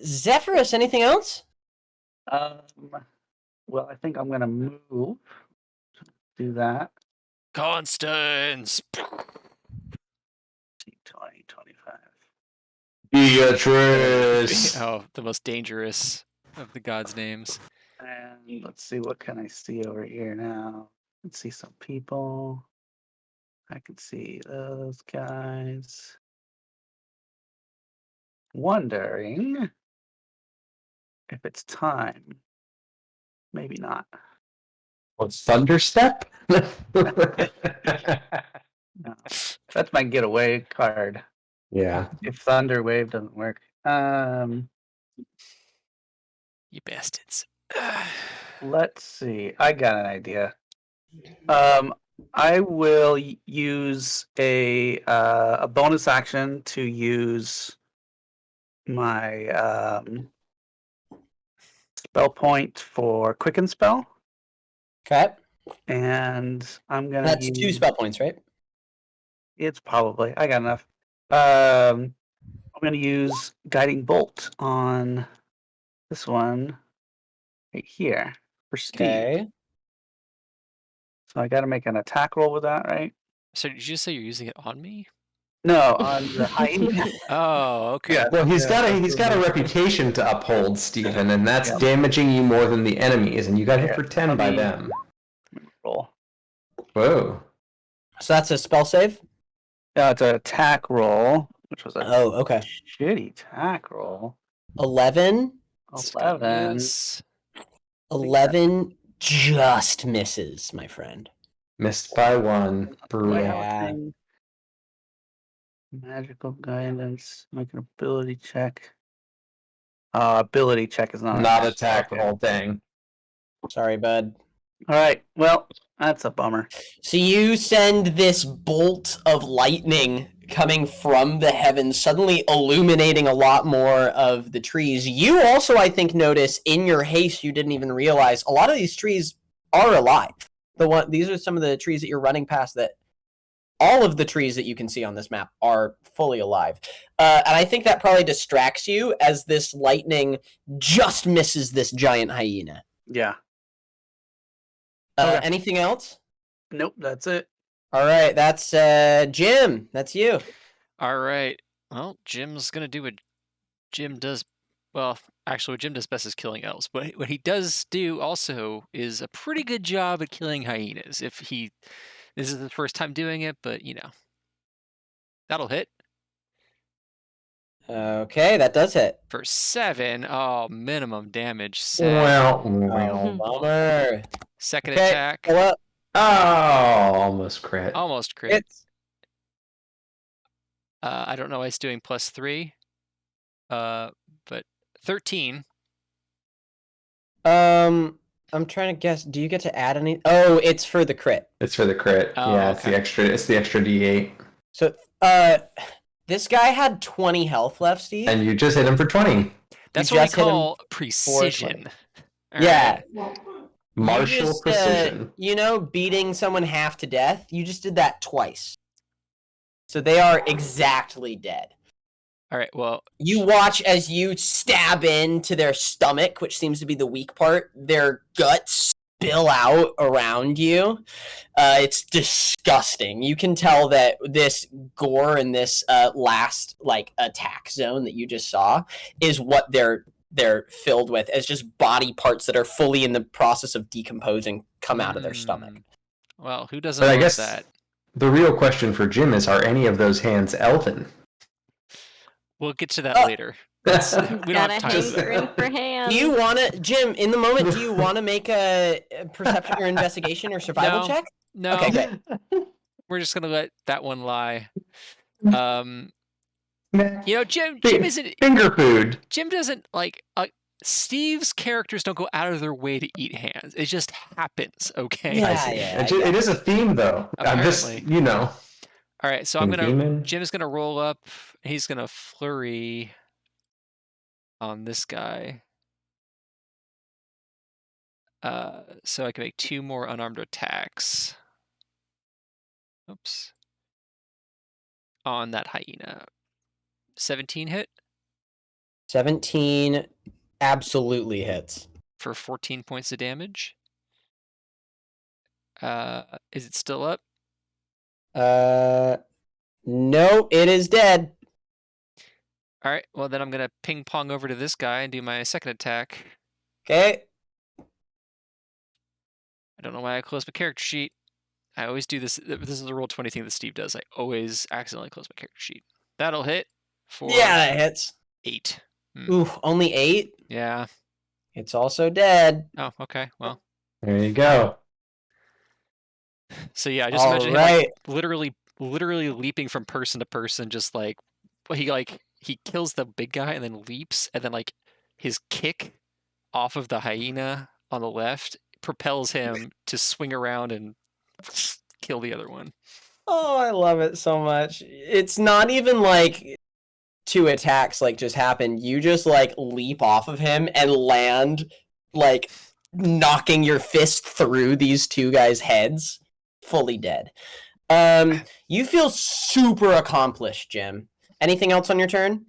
Zephyrus, anything else? Well, I think I'm gonna move. Do that. Constance. 20, 25. Beatrice. Oh, the most dangerous of the gods' names. And let's see, what can I see over here now? Let's see some people. I can see those guys. Wondering if it's time. Maybe not. What's Thunderstep? No. That's my getaway card. Yeah. If Thunder Wave doesn't work. You bastards. Let's see. I got an idea. I will use a bonus action to use my spell point for Quicken Spell, Okay. and I'm gonna That's use. 2 spell points, right? It's probably I got enough. I'm gonna use Guiding Bolt on this one right here for Steve. Okay. So I got to make an attack roll with that, right? So did you just say you're using it on me? No, on the hyena. Oh, okay. Yeah. Well, he's Yeah, got a reputation to uphold, Stephen, and that's Yeah. damaging you more than the enemies, and you got hit Yeah, for 10 by them. Roll. Whoa. So that's a spell save? It's an attack roll, which was a Oh, okay. shitty attack roll. 11. 11. Yes. 11 just misses, my friend. Missed by 1. Do I Brutal. have a Yeah. thing? Magical guidance, make an ability check. Ability check is not Not an attack okay. roll, dang. Sorry, bud. All right. Well, that's a bummer. So you send this bolt of lightning coming from the heavens, suddenly illuminating a lot more of the trees. You also, I think, notice in your haste, you didn't even realize a lot of these trees are alive. These are some of the trees that you're running past that all of the trees that you can see on this map are fully alive. And I think that probably distracts you as this lightning just misses this giant hyena. Yeah. Okay. Anything else? Nope, that's it. All right, that's Jim. That's you. All right. Well, Jim's gonna do what Jim does. Well, actually, what Jim does best is killing elves. But what he does do also is a pretty good job at killing hyenas. This is the first time doing it, but that'll hit Okay, that does hit. for 7. Oh, minimum damage. Sad. Well. Bummer. Second Okay, attack. pull up. Oh, almost crit. Almost crit. Hits. I don't know why it's doing +3. But 13. I'm trying to guess. Do you get to add any? Oh, it's for the crit. It's for the crit. Oh, yeah, okay. it's the extra D8. So, this guy had 20 health left, Steve. And you just hit him for 20. That's what we just hit him call precision. All Yeah. right. Martial You just, precision. beating someone half to death. You just did that twice. So they are exactly dead. All right. Well, You watch as you stab into their stomach, which seems to be the weak part. Their guts spill out around you. It's disgusting. You can tell that this gore in this last attack zone that you just saw is what they're filled with, as just body parts that are fully in the process of decomposing come out of their stomach. Well, who doesn't But I love guess that? the real question for Jim is, are any of those hands elven? We'll get to that later. We don't Got have a time for that. hankering for hands. Do you want to, Jim, in the moment, do you want to make a perception or investigation or survival No. check? No, Okay, great. we're just gonna let that one lie. Jim Fi- isn't. Finger food. Jim doesn't like. Steve's characters don't go out of their way to eat hands. It just happens. Okay. Yeah, I see. yeah, It is a theme, though. I'm just, Apparently. All right. So Demon. Jim's gonna roll up. He's gonna flurry on this guy. So I can make 2 more unarmed attacks. Oops. On that hyena. 17 hit 17 absolutely hits. for 14 points of damage. Is it still up? No, it is dead. All right. Well, then I'm gonna ping pong over to this guy and do my second attack. Okay. I don't know why I closed my character sheet. I always do this. This is the Roll20 thing that Steve does. I always accidentally close my character sheet. That'll hit for Yeah, that hits. 8. Ooh, only 8? Yeah. It's also dead. Oh, okay. Well, There you go. so yeah, I just All imagine him right. like literally leaping from person to person, just like he kills the big guy and then leaps, and then like his kick off of the hyena on the left propels him to swing around and kill the other one. Oh, I love it so much. It's not even like 2 attacks like just happened. You just like leap off of him and land like knocking your fist through these 2 guys' heads, fully dead. You feel super accomplished, Jim. Anything else on your turn?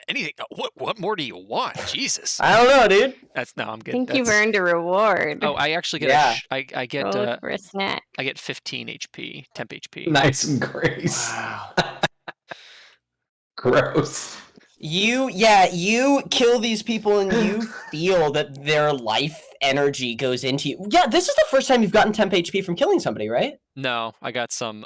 Anything? What more do you want? Jesus. I don't know, dude. I'm I good. think you've earned a reward. Oh, I actually get Yeah. I get Go look for a snack. I get 15 HP, temp HP. Nice and Grace. Wow. Gross. You kill these people and you feel that their life energy goes into you. Yeah, this is the first time you've gotten temp HP from killing somebody, right? No, I got some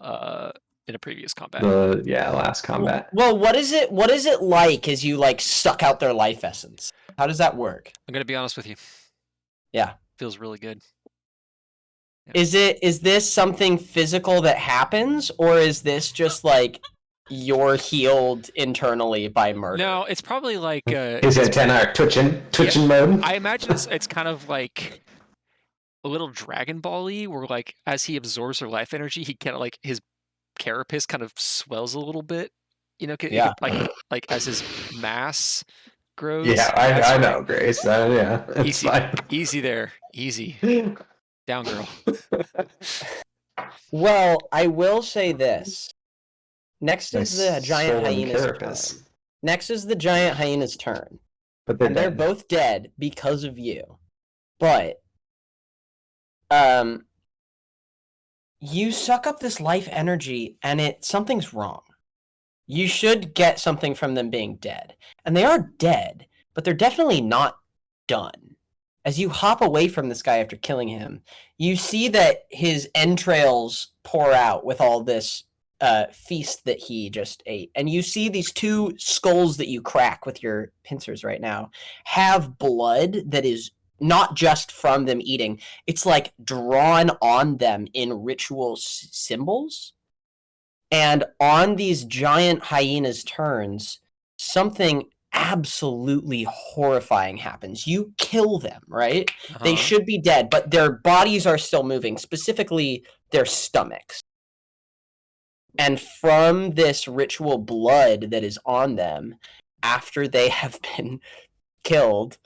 in a previous combat. Last combat. Well, what is it like as you like suck out their life essence? How does that work? I'm gonna be honest with you. Yeah. Feels really good. Is this something physical that happens, or is this just like you're healed internally by murder? No, it's probably like His antenna are twitching mode. I imagine it's kind of like a little Dragon Ball-y, where like as he absorbs her life energy, he kind of like his carapace kind of swells a little bit. You know, Yeah. like as his mass grows. Yeah, That's I right. know, Grace. Yeah, it's Easy, fine. easy there, easy. Down, girl. Well, I will say this. Next My is the giant swollen hyena's carapace. turn. Next is the giant hyena's turn. But they're And they're dead. both dead because of you. But you suck up this life energy and something's wrong. You should get something from them being dead. And they are dead, but they're definitely not done. As you hop away from this guy after killing him, you see that his entrails pour out with all this feast that he just ate. And you see these 2 skulls that you crack with your pincers right now have blood that is not just from them eating. It's like drawn on them in ritual symbols. And on these giant hyenas' turns, something absolutely horrifying happens. You kill them, right? They Uh-huh. should be dead, but their bodies are still moving, specifically their stomachs. And from this ritual blood that is on them after they have been killed,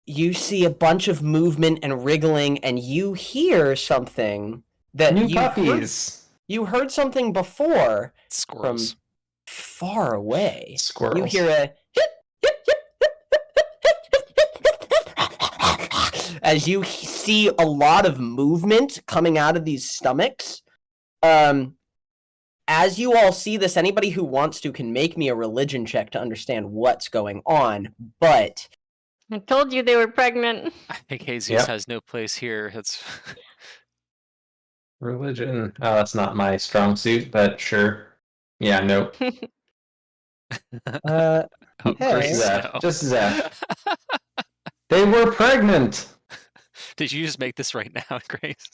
you see a bunch of movement and wriggling, and you hear something that New you puppies. you heard something before Squirrels. from far away. Squirrels. You hear a hip, hip, hip, as you see a lot of movement coming out of these stomachs. As you all see this, anybody who wants to can make me a religion check to understand what's going on, but I told you they were pregnant. I think Jesus Yep. has no place here. That's Religion. Oh, that's not my strong suit, but sure. Yeah, nope. oh, Hey. Grace, Zeph, no. just Zeph. They were pregnant. Did you just make this right now, Grace?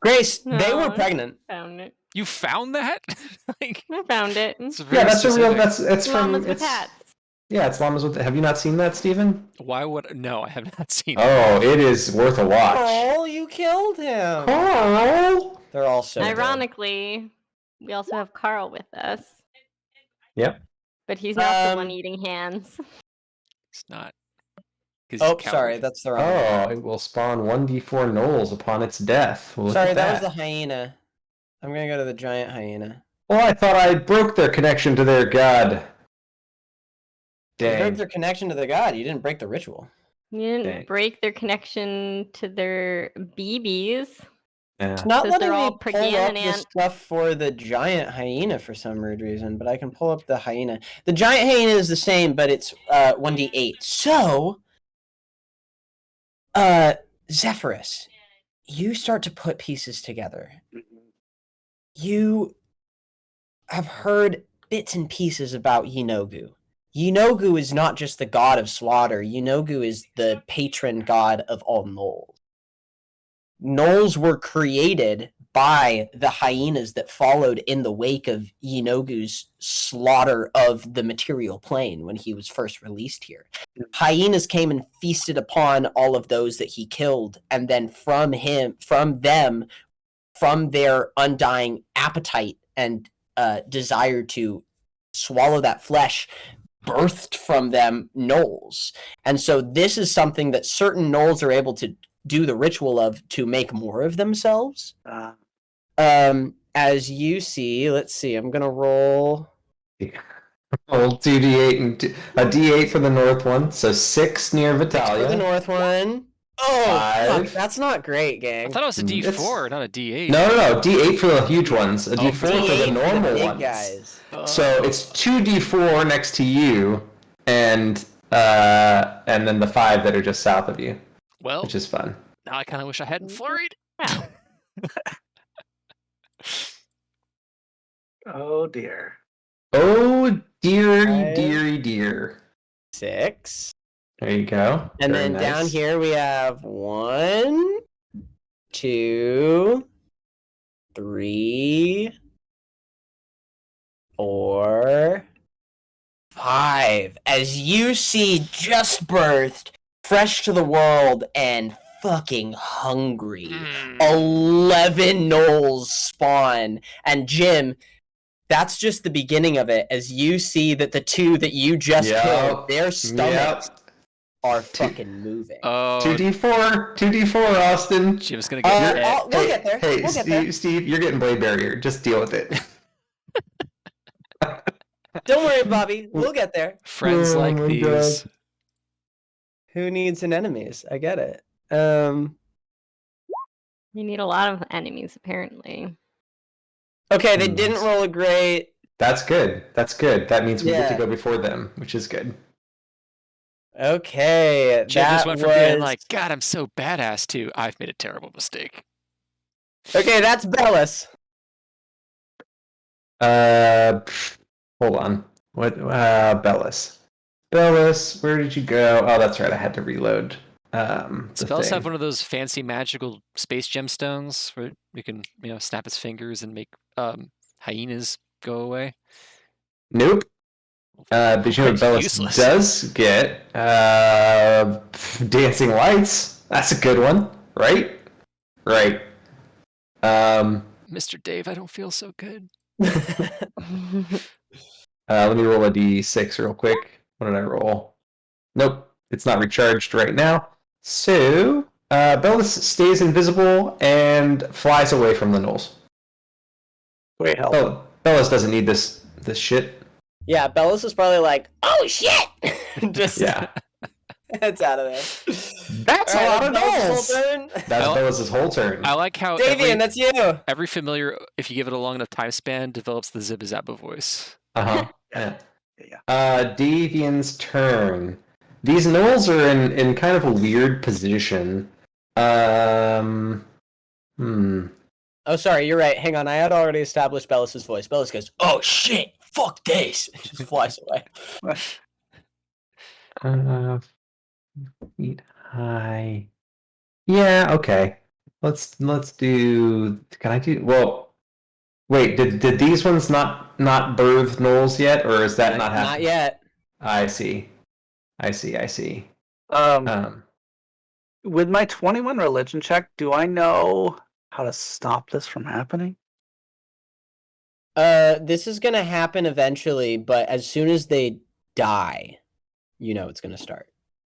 Grace, they were No. pregnant. Found it. You found that? Like, I found it. it's Yeah, very that's a real. specific. It's from. Llamas with It's hats. yeah, it's llamas with. Have you not seen that, Steven? Why would no? I have not seen. Oh, it is worth a watch. Oh, you killed him. Carl. They're all so dead. Ironically, we also have Carl with us, Yep. but he's not the one Um, eating hands. It's not. because he's a Oh, sorry, coward. that's the wrong one. Oh, it will spawn 1d4 gnolls upon its death. Well, look Sorry, at that was the hyena. I'm gonna go to the giant hyena. Well, I thought I broke their connection to their god. You broke Dang. their connection to the god. You didn't break the ritual. You didn't Dang. break their connection to their BBs. Yeah. It's not Because letting they're me all pull up the pregnant. stuff for the giant hyena for some weird reason, but I can pull up the hyena. The giant hyena is the same, but it's 1d8. So, Zephyrus, you start to put pieces together. You have heard bits and pieces about Yinogu. Yinogu is not just the god of slaughter. Yinogu is the patron god of all gnolls. Gnolls were created by the hyenas that followed in the wake of Yinogu's slaughter of the material plane when he was first released here. Hyenas came and feasted upon all of those that he killed, and then from their undying appetite and desire to swallow that flesh, birthed from them gnolls. And so this is something that certain gnolls are able to do the ritual of to make more of themselves. As you see, let's see, I'm gonna roll. Roll 2d8 and a d8 for the north one, so 6 near Vitalia. For the north one. Oh, fuck, 5. that's not great, I gang. thought it was a D4, It's- not a D8. No, d8 for the huge ones, a d4 for the D8 normal big ones. guys. So it's 2d4 next to you, and then the 5 that are just south of you, Well, which is fun. now I kind of wish I hadn't flurried. Yeah. Oh dear. Oh dearie, 5. dearie, dear. 6. There you go. And Very then down nice. here we have 1, 2, 3, 4, 5. As you see, just birthed, fresh to the world, and fucking hungry. Hmm. 11 gnolls spawn. And Jim, that's just the beginning of it. As you see that the 2 that you just Yep. killed, their stomachs Yep. are fucking moving. Oh, 2d4, Austin. Jim's gonna get it. We'll get there. Hey, We'll get there. Steve, you're getting blade barrier. Just deal with it. Don't worry, Bobby. We'll get there. Friends Oh like my these. God. Who needs an enemies? I get it. You need a lot of enemies, apparently. Okay, they didn't Nice. roll a great. That's good. That's good. That means we get to Yeah. go before them, which is good. Okay, Jim that just went from being was- like, God, I'm so badass to I've made a terrible mistake. Okay, that's Bellis. Hold on. What? Bellis. Bellis, where did you go? Oh, that's right. I had to reload. The Spells have thing. one of those fancy magical space gemstones where you can, snap its fingers and make hyenas go away. Nope. But you know what Quite Bellis useless. does get? Dancing lights. That's a good one, right? Right. Mr. Dave, I don't feel so good. Let me roll a d6 real quick. What did I roll? Nope, it's not recharged right now. So, Bellis stays invisible and flies away from the gnolls. Great help. Oh, Bellis doesn't need this shit. Yeah, Bellis is probably like, oh shit! Just Yeah, it's out of there. that's a lot of Bellis' whole gnolls. turn. That's Well, Bellis' whole turn. I like how Davian, that's you. every familiar, if you give it a long enough time span, develops the Zibba Zabba voice. Uh-huh. Yeah. Davian's turn. These gnolls are in kind of a weird position. Oh, sorry, you're right. Hang on, I had already established Bellis' voice. Bellis goes, oh shit, fuck this. And just flies away. Feet high. Yeah, okay. Let's do. Can I do? Well, wait. Did these ones not birth gnolls yet, or is that not happening? Not yet. I see. With my 21 religion check, do I know how to stop this from happening? This is gonna happen eventually, but as soon as they die, you know it's gonna start.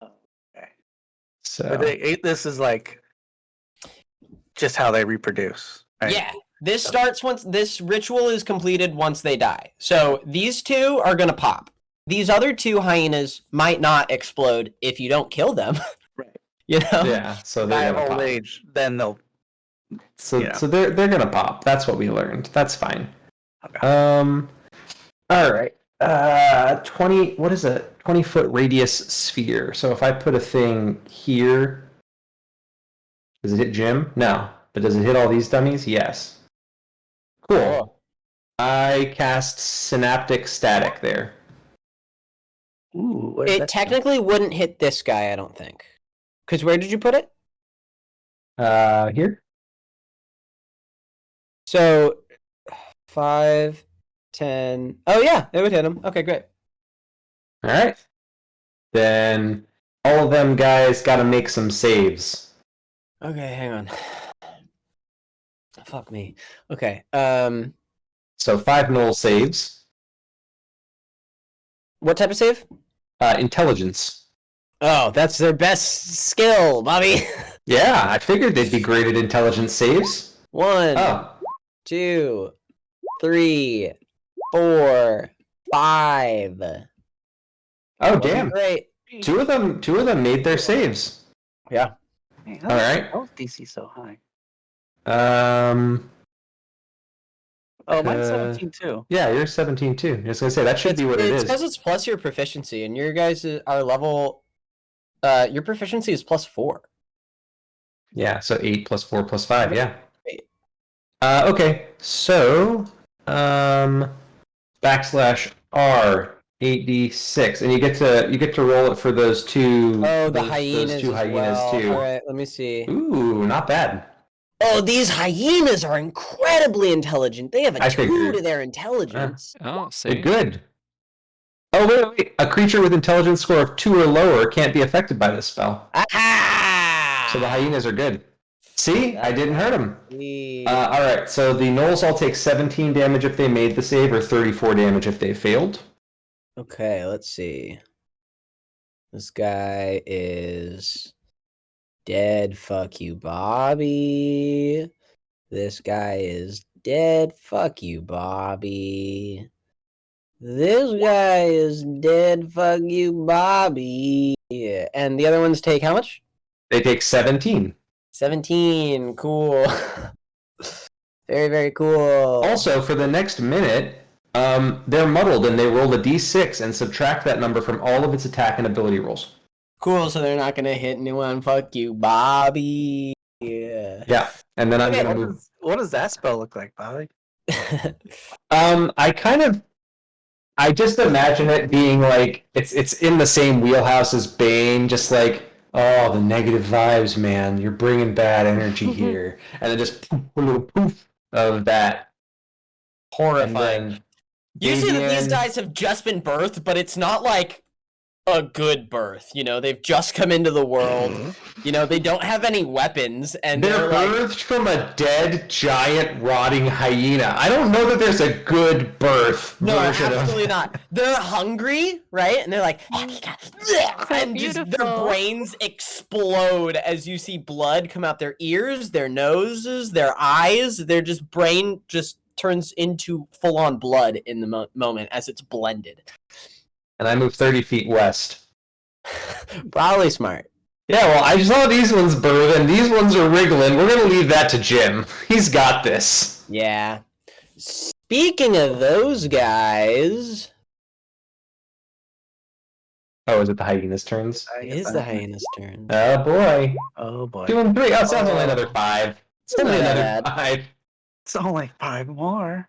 Okay. So This is like just how they reproduce. Right? Yeah. This starts once this ritual is completed once they die. So these two are gonna pop. These other two hyenas might not explode if you don't kill them. Right. You know? yeah, so Die they're of gonna old pop. age, then they'll. So you know. so they're gonna pop. That's what we learned. That's fine. Okay. All right. 20. What is a 20-foot radius sphere? So if I put a thing here, does it hit Jim? No. But does it hit all these dummies? Yes. Cool. Cool. I cast synaptic static there. Ooh, what is It that? technically wouldn't hit this guy, I don't think. Because where did you put it? Here. So 5, 10. Oh yeah, it would hit him. Okay, great. All right. Then all of them guys got to make some saves. Okay, hang on. Fuck me. Okay. So 5 null saves. What type of save? Intelligence. Oh, that's their best skill, Bobby. Yeah, I figured they'd be great at intelligence saves. 1, Oh, 2, 3, 4, 5. oh, Wasn't damn! great. Two of them made their saves. Yeah. Hey, All right. How is DC so high? Oh, mine's 17 too. Yeah, you're 17 too. I was gonna say that should be what it It's is. because it's plus your proficiency, and your guys are level. Your proficiency is +4. Yeah, so 8 plus 4 plus 5. Yeah. Great. Okay, so /R 8d6, and you get to roll it for those two. Oh, the those hyenas two as hyenas well. too. All right, let me see. Ooh, not bad. Oh, these hyenas are incredibly intelligent. They have a I 2 figured. to their intelligence. Oh, see. Good. Oh wait! A creature with intelligence score of 2 or lower can't be affected by this spell. Ah! So the hyenas are good. See, I didn't hurt them. See. All right, so the gnolls all take 17 damage if they made the save, or 34 damage if they failed. Okay, let's see. This guy is dead. Fuck you, Bobby. This guy is dead. Fuck you, Bobby. This guy is dead. Fuck you, Bobby. Yeah. And the other ones take how much? They take 17. 17. Cool. Very, very cool. Also, for the next minute, they're muddled and they roll a d6 and subtract that number from all of its attack and ability rolls. Cool, so they're not gonna hit anyone. Fuck you, Bobby. Yeah. Yeah, and then I'm Okay. gonna move. What does that spell look like, Bobby? I just imagine it being like it's in the same wheelhouse as Bane, just like, oh, the negative vibes, man. You're bringing bad energy here, and then just poof, a little poof of that. Horrifying. You see that these Davian- guys have just been birthed, but it's not like a good birth. You know, they've just come into the world. You know, they don't have any weapons, and They're they're like, birthed from a dead, giant, rotting hyena. I don't know that there's a good birth no, version absolutely of not. They're hungry, right? And they're like, and just their beautiful. brains explode as you see blood come out their ears, their noses, their eyes. Their just brain just turns into full-on blood in the moment as it's blended. And I move 30 feet west. Probably smart. Yeah, well, I saw these ones birth, and these ones are wriggling. We're gonna leave that to Jim. He's got this. Yeah. Speaking of those guys, Oh, is it the hyena's turns? it is the hyena's turn. Oh boy. Oh boy. 2 and 3. Oh, so that's only another 5. It's only Not another bad. 5. It's only 5 more.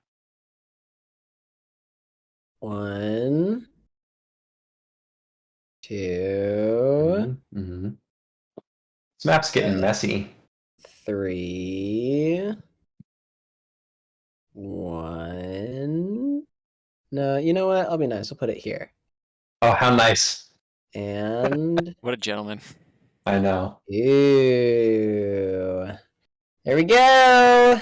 1, 2, Mm-hmm. This map's getting messy. 3, 1. No, you know what? I'll be nice. I'll put it here. Oh, how nice. And What a gentleman. I know. ew. There we go.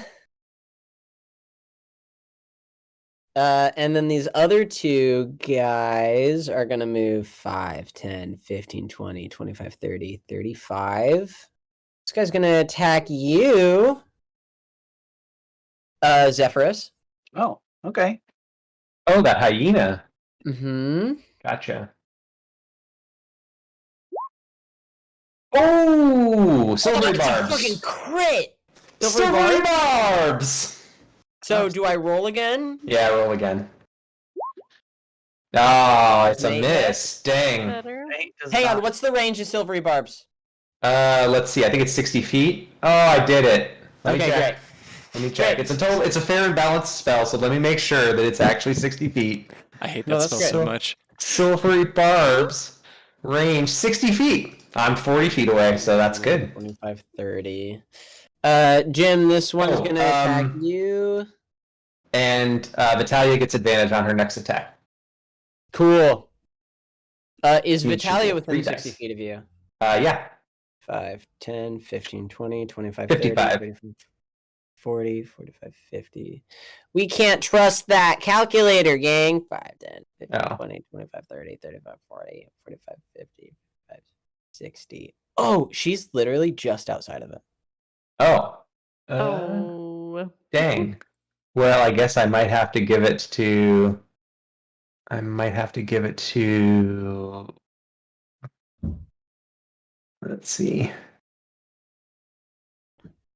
And then these other two guys are going to move 5, 10, 15, 20, 25, 30, 35. This guy's going to attack you, Zephyrus. Oh, okay. Oh, that hyena. Mm-hmm. Gotcha. Oh, silvery that's a barbs. fucking crit! Silvery barbs. So, do I roll again? Yeah, roll again. Oh, it's a Make miss. Dang. Better. Hang on, what's the range of silvery barbs? Let's see. I think it's 60 feet. Oh, I did it. Let me Okay, check. Let me check. Great. It's a fair and balanced spell, so let me make sure that it's actually 60 feet. I hate No, that that's spell good. so much. Silvery barbs, range 60 feet. I'm 40 feet away, so that's good. 25, 30. Jim, this one's Oh, gonna attack you. And Vitalia gets advantage on her next attack. Cool. Is You should Vitalia roll within 3 60 dice. feet of you? Yeah. 5, 10, 15, 20, 25, 55. 30, 35, 40, 45, 50. We can't trust that calculator, gang. 5, 10, 15, Oh. 20, 25, 30, 35, 40, 45, 50, 55, 60. Oh, she's literally just outside of it. Oh. Oh. Dang. Well, I guess I might have to give it to. Let's see.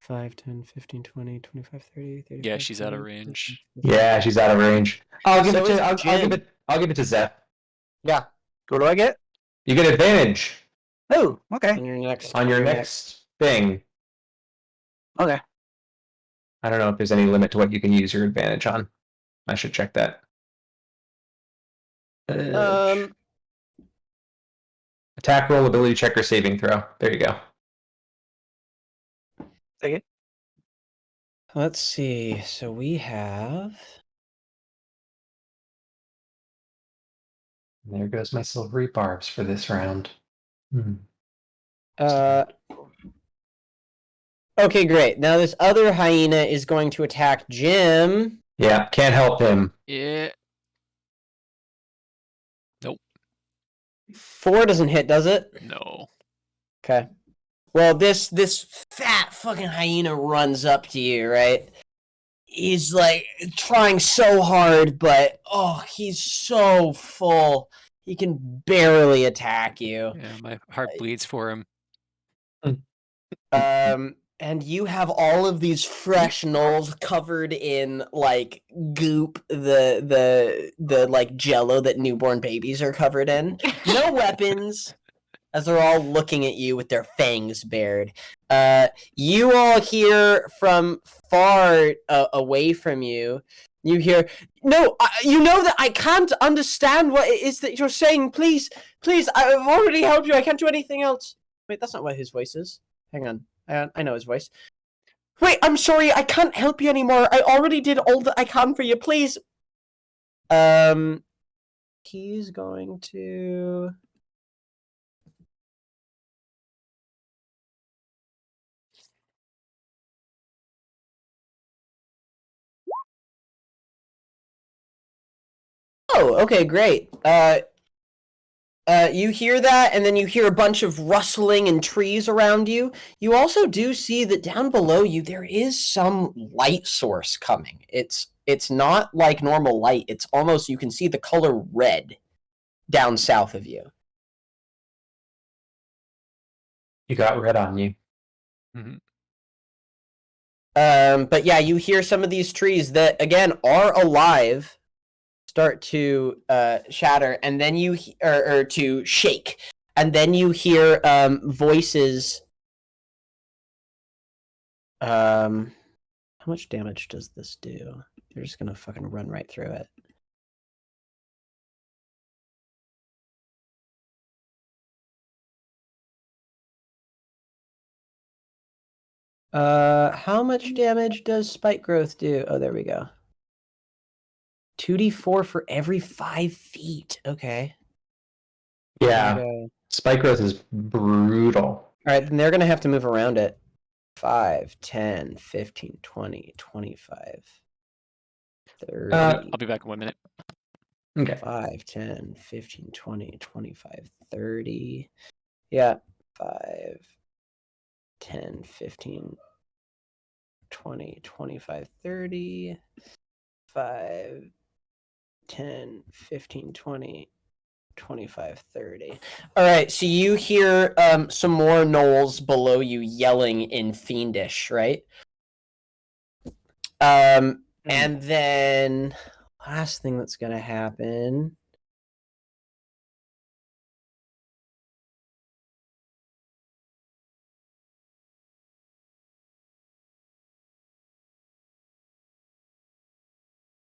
5, 10, 15, 20, 25, 30, 35. Yeah, she's out of 40, range. 50. Yeah, she's out of range. I'll give So it is to. Jin. I'll give it to Zeph. Yeah. What do I get? You get advantage Oh, okay. On your next. on your next thing. Okay. I don't know if there's any limit to what you can use your advantage on. I should check that. Attack roll, ability check, or saving throw. There you go. Take it. Let's see. So we have. And there goes my silvery barbs for this round. Okay, great. Now this other hyena is going to attack Jim. Yeah, can't help him. Yeah. 4 doesn't hit, does it? No. Okay. Well, this fat fucking hyena runs up to you, right? He's like trying so hard, but he's so full. He can barely attack you. Yeah, my heart bleeds for him. And you have all of these fresh gnolls covered in like goop, the like jello that newborn babies are covered in. No weapons, as they're all looking at you with their fangs bared. You all hear from far away from you. You hear, no, you know that I can't understand what it is that you're saying. Please, I've already helped you. I can't do anything else. Wait, that's not what his voice is. Hang on. I know his voice. Wait, I'm sorry. I can't help you anymore. I already did all that I can for you. Please. He's going to. Oh, okay, great. You hear that, and then you hear a bunch of rustling and trees around you. You also do see that down below you there is some light source coming. It's not like normal light. It's almost, you can see the color red down south of you. You got red on you. Mm-hmm. But yeah, you hear some of these trees that again are alive start to shatter, and then you or to shake, and then you hear voices. How much damage does this do? You're just gonna fucking run right through it. How much damage does spike growth do? Oh, there we go. 2d4 for every 5 feet. Okay. Yeah. Okay. Spike growth is brutal. All right, then they're going to have to move around it. 5, 10, 15, 20, 25. 30, I'll be back in 1 minute. Okay. 5, 10, 15, 20, 25, 30. Yeah. 5, 10, 15, 20, 25, 30. 5, 10, 15, 20, 25, 30. All right, so you hear some more gnolls below you yelling in Fiendish, right? And then last thing that's gonna happen.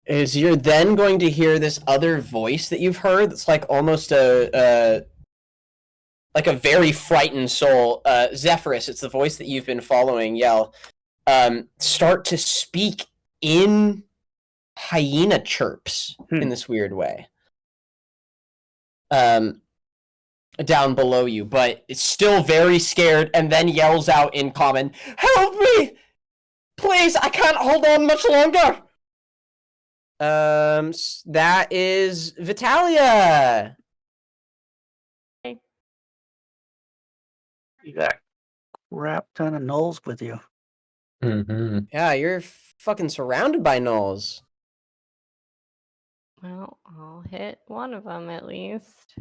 Is you're then going to hear this other voice that you've heard that's like almost a like a very frightened soul. Zephyrus, it's the voice that you've been following, yell. Start to speak in hyena chirps in this weird way. Down below you, but it's still very scared and then yells out in common, "Help me! Please, I can't hold on much longer!" That is Vitalia. You got a crap ton of gnolls with you. Mm-hmm. Yeah, you're fucking surrounded by gnolls. Well, I'll hit one of them at least.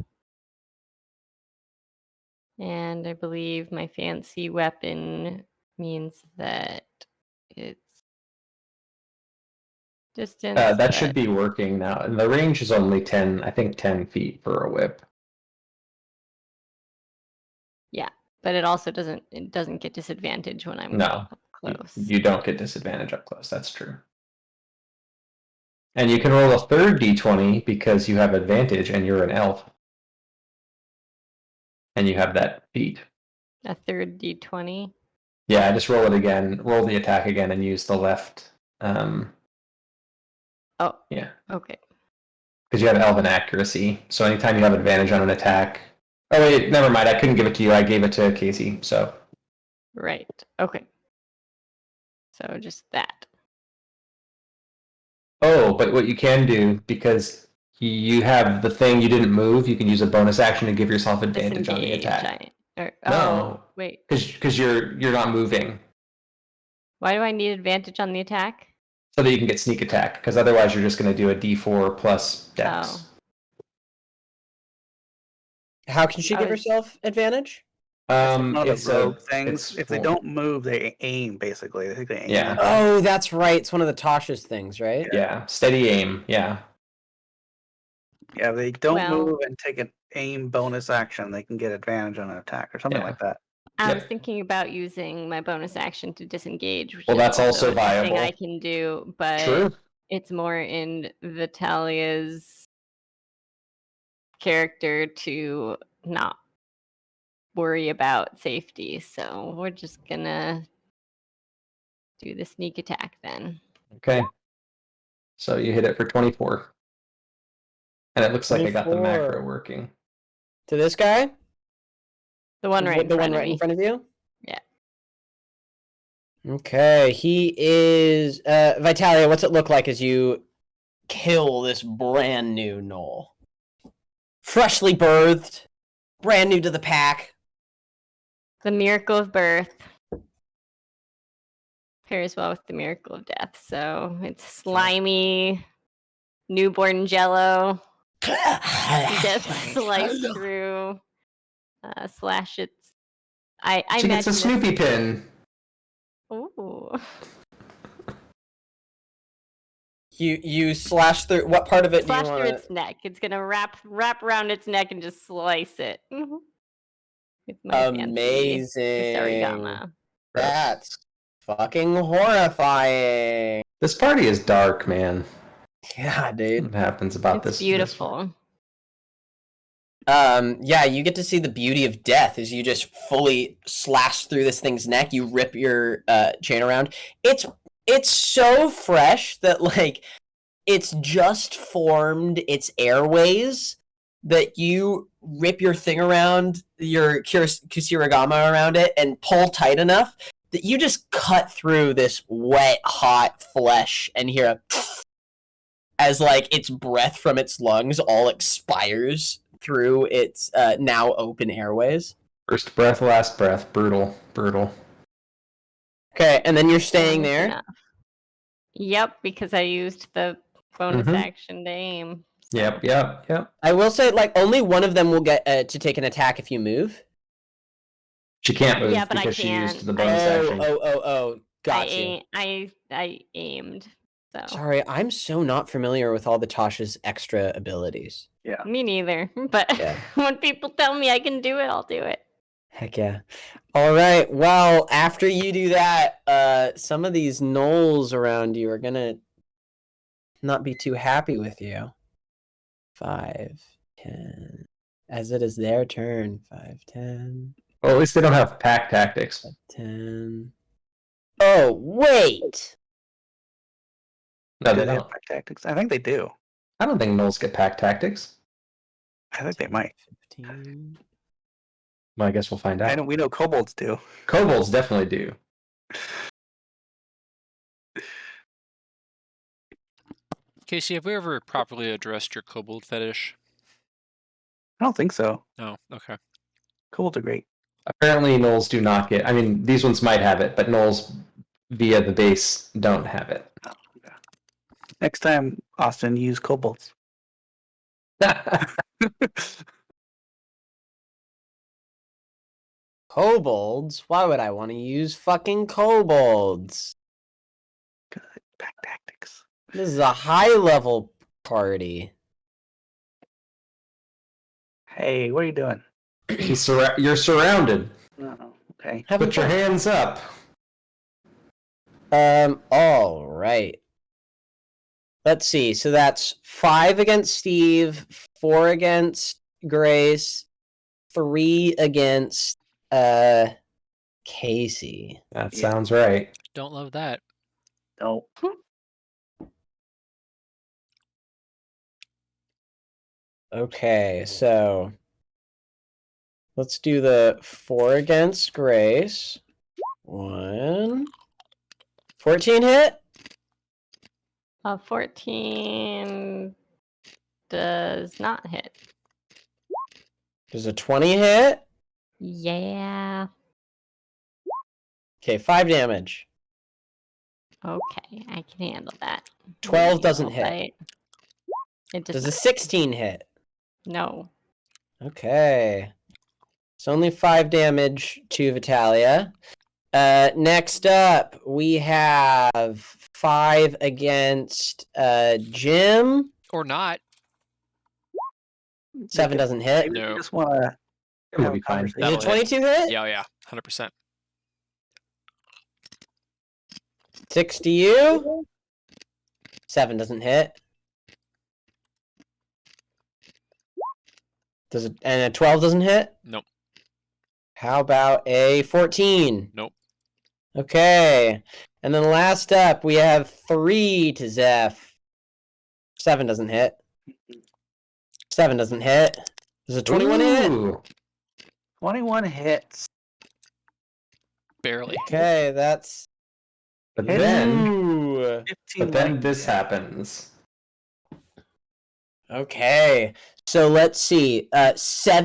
And I believe my fancy weapon means that it's distance. That should be working now. And the range is only 10, I think 10 feet for a whip. Yeah, but it also doesn't get disadvantage when I'm No, up close. You don't get disadvantage up close. That's true. And you can roll a third d20 because you have advantage and you're an elf. And you have that feat. A third d20. Yeah, just roll it again. Roll the attack again and use the left. Oh, Yeah. okay. Because you have elven accuracy. So anytime you have advantage on an attack. Oh, wait, never mind. I couldn't give it to you. I gave it to Casey. So. Right. Okay. So just that. Oh, but what you can do, because you have the thing you didn't move, you can use a bonus action to give yourself advantage on the attack. No, wait. Because you're not moving. Why do I need advantage on the attack? So that you can get sneak attack, because otherwise you're just going to do a d4 plus dex. Oh. How can she give herself advantage? One of It's the rogue a, things. If they for- don't move, they aim, basically. I think they aim. Yeah. Oh, that's right. It's one of the Tasha's things, right? Yeah, steady aim, yeah. Yeah, they don't Well- move and take an aim bonus action, they can get advantage on an attack or something Yeah. like that. I Yep. was thinking about using my bonus action to disengage, which Well, is that's also a thing viable. I can do, but True. it's more in Vitalia's character to not worry about safety. So we're just gonna do the sneak attack then. Okay. So you hit it for 24. And it looks like I got the 24. macro working. To this guy? The one right in the front one of right me. in front of you? Yeah. Okay, he is Vitalia, what's it look like as you kill this brand new gnoll? Freshly birthed, brand new to the pack. The miracle of birth pairs well with the miracle of death. So it's slimy, newborn jello. Get sliced through, slash its. I She gets a imagine Snoopy pin. Ooh. You slash through what part of it Slash do you through want? its neck. It's gonna wrap around its neck and just slice it. With my Amazing. Sarigama. That's fucking horrifying. This party is dark, man. Yeah, dude. What happens about It's this? beautiful. Yeah, you get to see the beauty of death as you just fully slash through this thing's neck. You rip your chain around. It's so fresh that like it's just formed its airways that you rip your thing around your kusarigama around it and pull tight enough that you just cut through this wet, hot flesh and hear a as like its breath from its lungs all expires through its now open airways. First breath, last breath. Brutal, brutal. Okay, and then you're staying Close there. enough. Yep, because I used the bonus Mhm. action to aim. so- Yep. I will say, like, only one of them will get to take an attack if you move. She can't move Yeah, but I because she used can't. the bonus action. Oh. Got you. I aimed. So Sorry, I'm so not familiar with all the Tasha's extra abilities. Yeah. me neither. But Yeah. when people tell me I can do it, I'll do it. Heck yeah. All right. Well, after you do that, some of these gnolls around you are gonna not be too happy with you. 5, 10. As it is their turn. 5, 10, Well, at least they don't have pack tactics. 10. Oh, wait. No, Do they they have don't. pack tactics? I think they do. I don't think gnolls get pack tactics. I think they might. 15. Well, I guess we'll find out. We know kobolds do. Kobolds definitely do. Casey, have we ever properly addressed your kobold fetish? I don't think so. No. Okay. Kobolds are great. Apparently, gnolls do not get. I mean, these ones might have it, but gnolls via the base don't have it. Oh, okay. Next time, Austin, use kobolds. Kobolds? Why would I want to use fucking kobolds? Good pack tactics. This is a high level party. Hey, what are you doing? You're surrounded. Oh, okay. Having Put your fun. hands up. All right. Let's see. So that's 5 against Steve, 4 against Grace, 3 against Casey. That Yeah. sounds right. Don't love that. No. Okay, so let's do the 4 against Grace. 1. 14 hit? 14 does not hit. Does a 20 hit? Yeah. Okay, 5 damage. Okay, I can handle that. 12 Maybe doesn't I'll hit. bite. It does Does a not. 16 hit? No. Okay. It's only 5 damage to Vitalia. Next up, we have 5 against Jim. Or not. 7 doesn't hit. Maybe No. we just want to It will have a be fine. Is conversation. it 22 hit? Yeah. 100%. 6 to you. 7 doesn't hit. Does it, and a 12 doesn't hit? Nope. How about a 14? Nope. Okay. And then last up, we have 3 to Zeph. 7 doesn't hit. 7 doesn't hit. Does a 21 hit? Ooh. 21 hits. Barely. Okay, that's... But Hit. then, Ooh. 15 this happens. Okay. So let's see. 6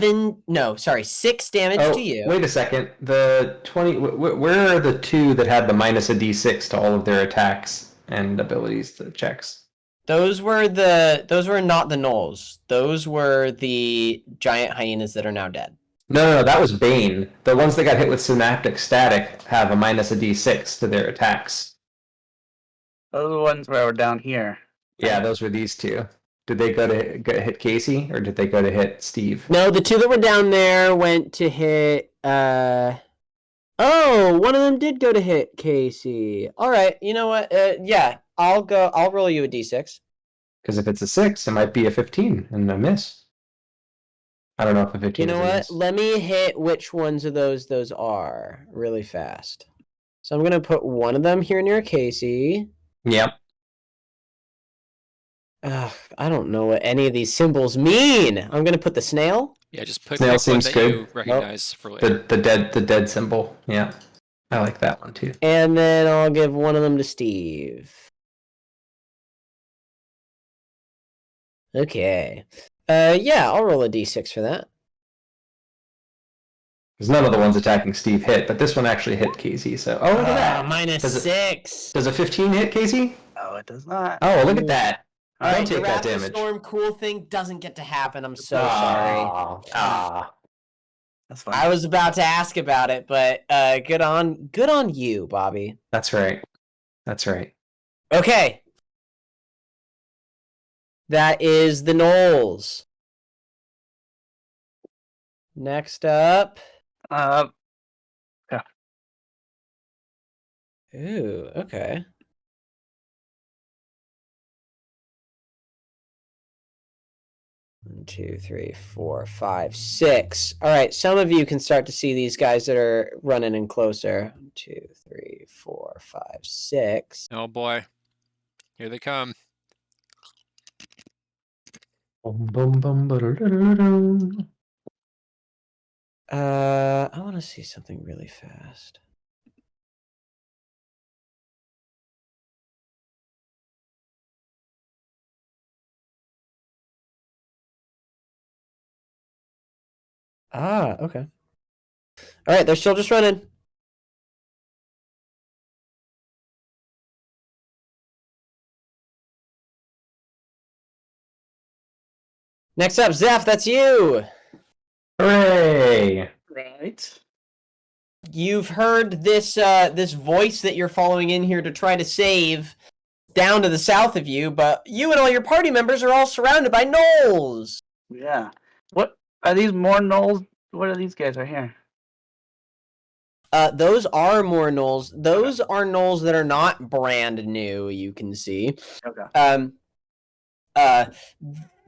damage Oh, to you. wait a second. The 20. Where are the 2 that had the minus a d6 to all of their attacks and abilities to checks? Those were not the gnolls. Those were the giant hyenas that are now dead. No, that was Bane. The ones that got hit with synaptic static have a minus a d6 to their attacks. Those are the ones where we're down here. Yeah, those were these 2. Did they go to hit Casey or did they go to hit Steve? No, the 2 that were down there went to hit one of them did go to hit Casey. All right, you know what? Yeah, I'll roll you a d6. Because if it's a 6, it might be a 15 and a miss. I don't know if a 15 You know is a what? miss. Let me hit which ones of those are really fast. So I'm going to put one of them here near Casey. Yep. I don't know what any of these symbols mean. I'm going to put the snail. Yeah, just pick Snail one seems that good. you recognize for later. The dead symbol. Yeah. I like that one too. And then I'll give one of them to Steve. Okay. Yeah, I'll roll a d6 for that. Because none of the ones attacking Steve hit, but this one actually hit Casey. So, oh, look at that. Minus Does it- 6. Does a 15 hit Casey? No, it does not. Oh, look at that. All Don't right, the take that Wrath of damage. Storm cool thing doesn't get to happen. I'm so sorry. Ah. That's fine. I was about to ask about it, but good on you, Bobby. That's right. That's right. Okay. That is the gnolls. Next up. Uh, Ooh, okay. One, 2, 3, 4, 5, 6. All right, some of you can start to see these guys that are running in closer. 1, 2, 3, 4, 5, 6. Oh boy. Here they come. Bum, bum, bum, ba-da-da-da-da. I want to see something really fast. Ah, okay. All right, they're still just running. Next up, Zeph, that's you. Hooray! right. You've heard this this voice that you're following in here to try to save down to the south of you, but you and all your party members are all surrounded by gnolls. Yeah. What are these more gnolls? What are these guys right here? Those are more gnolls. Those are gnolls that are not brand new, you can see. Okay.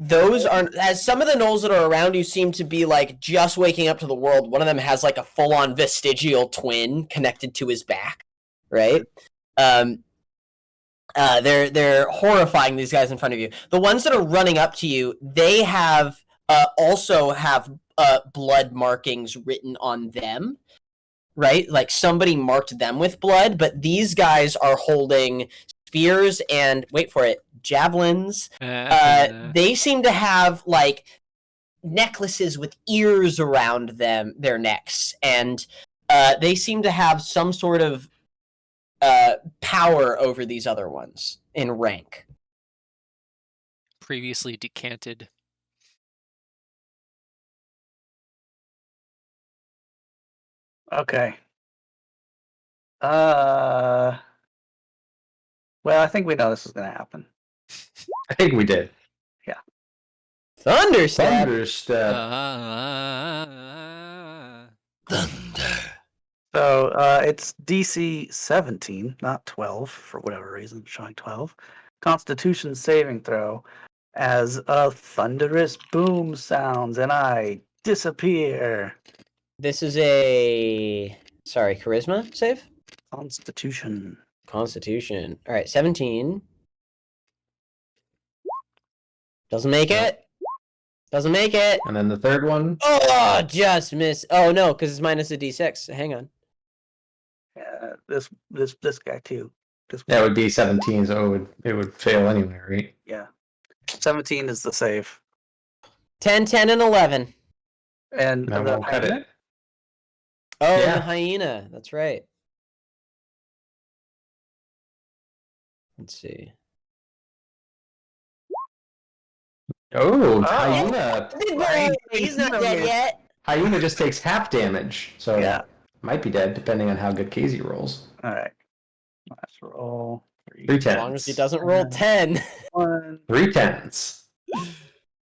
Those are, as some of the gnolls that are around you seem to be like just waking up to the world. One of them has like a full-on vestigial twin connected to his back, right? They're horrifying, these guys in front of you. The ones that are running up to you, they have also have blood markings written on them, right? Like somebody marked them with blood, but these guys are holding spears and, wait for it, javelins. They seem to have like necklaces with ears around them, their necks, and they seem to have some sort of power over these other ones in rank. Previously decanted. Okay. Well, I think we know this is gonna happen. I think we did. Thunderstep. Thunderstep. So it's DC 17, not 12, for whatever reason, showing 12. Constitution saving throw as a thunderous boom sounds, and I disappear. This is a charisma save. Constitution. Constitution. All right, 17. Doesn't make it. Doesn't make it. And then the third one. Oh, just miss. Oh no, because it's minus a d6. Hang on. This guy too. That would be 17, so it would fail anyway, right? Yeah. 17 is the save. 10, 10, and 11. And That the won't cut it. Oh, Yeah. the hyena. That's right. Let's see. Oh, Oh. hyena. He's not dead yet. Hyena just takes half damage, so Yeah. might be dead depending on how good Casey rolls. All right. Let's roll 3 As long as he doesn't roll 10. 1. 3 10s.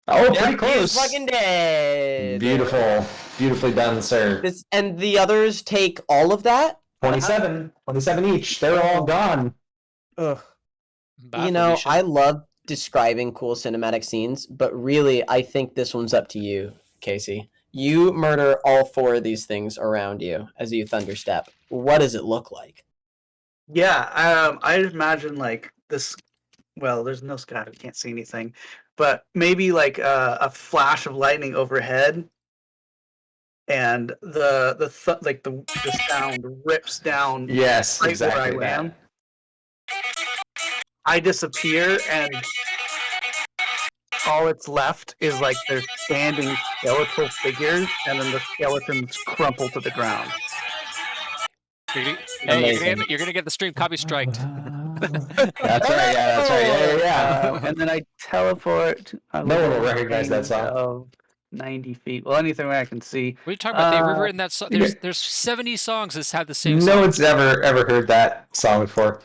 Oh, pretty Yep, close. he's fucking dead. Beautiful. Beautifully done, sir. And the others take all of that? 27. 27 each. They're all gone. Ugh. Bye, You know, Felicia. I love describing cool cinematic scenes, but really, I think this one's up to you, Casey. You murder all 4 of these things around you as you thunderstep. What does it look like? Yeah, I imagine like this. Well, there's no sky, we can't see anything, but maybe like a flash of lightning overhead, and the sound rips down. Yes, Right exactly where I that. am. I disappear, and all it's left is like their standing skeletal figures, and then the skeletons crumple to the ground. Amazing. You're gonna get the stream copy striked. That's right. Yeah, that's right. Yeah. And then I teleport. No one will recognize that song. Of 90 feet. Well, anything I can see. What are you talking about? They've rewritten that song. There's 70 songs that have the same No song. one's ever heard that song before.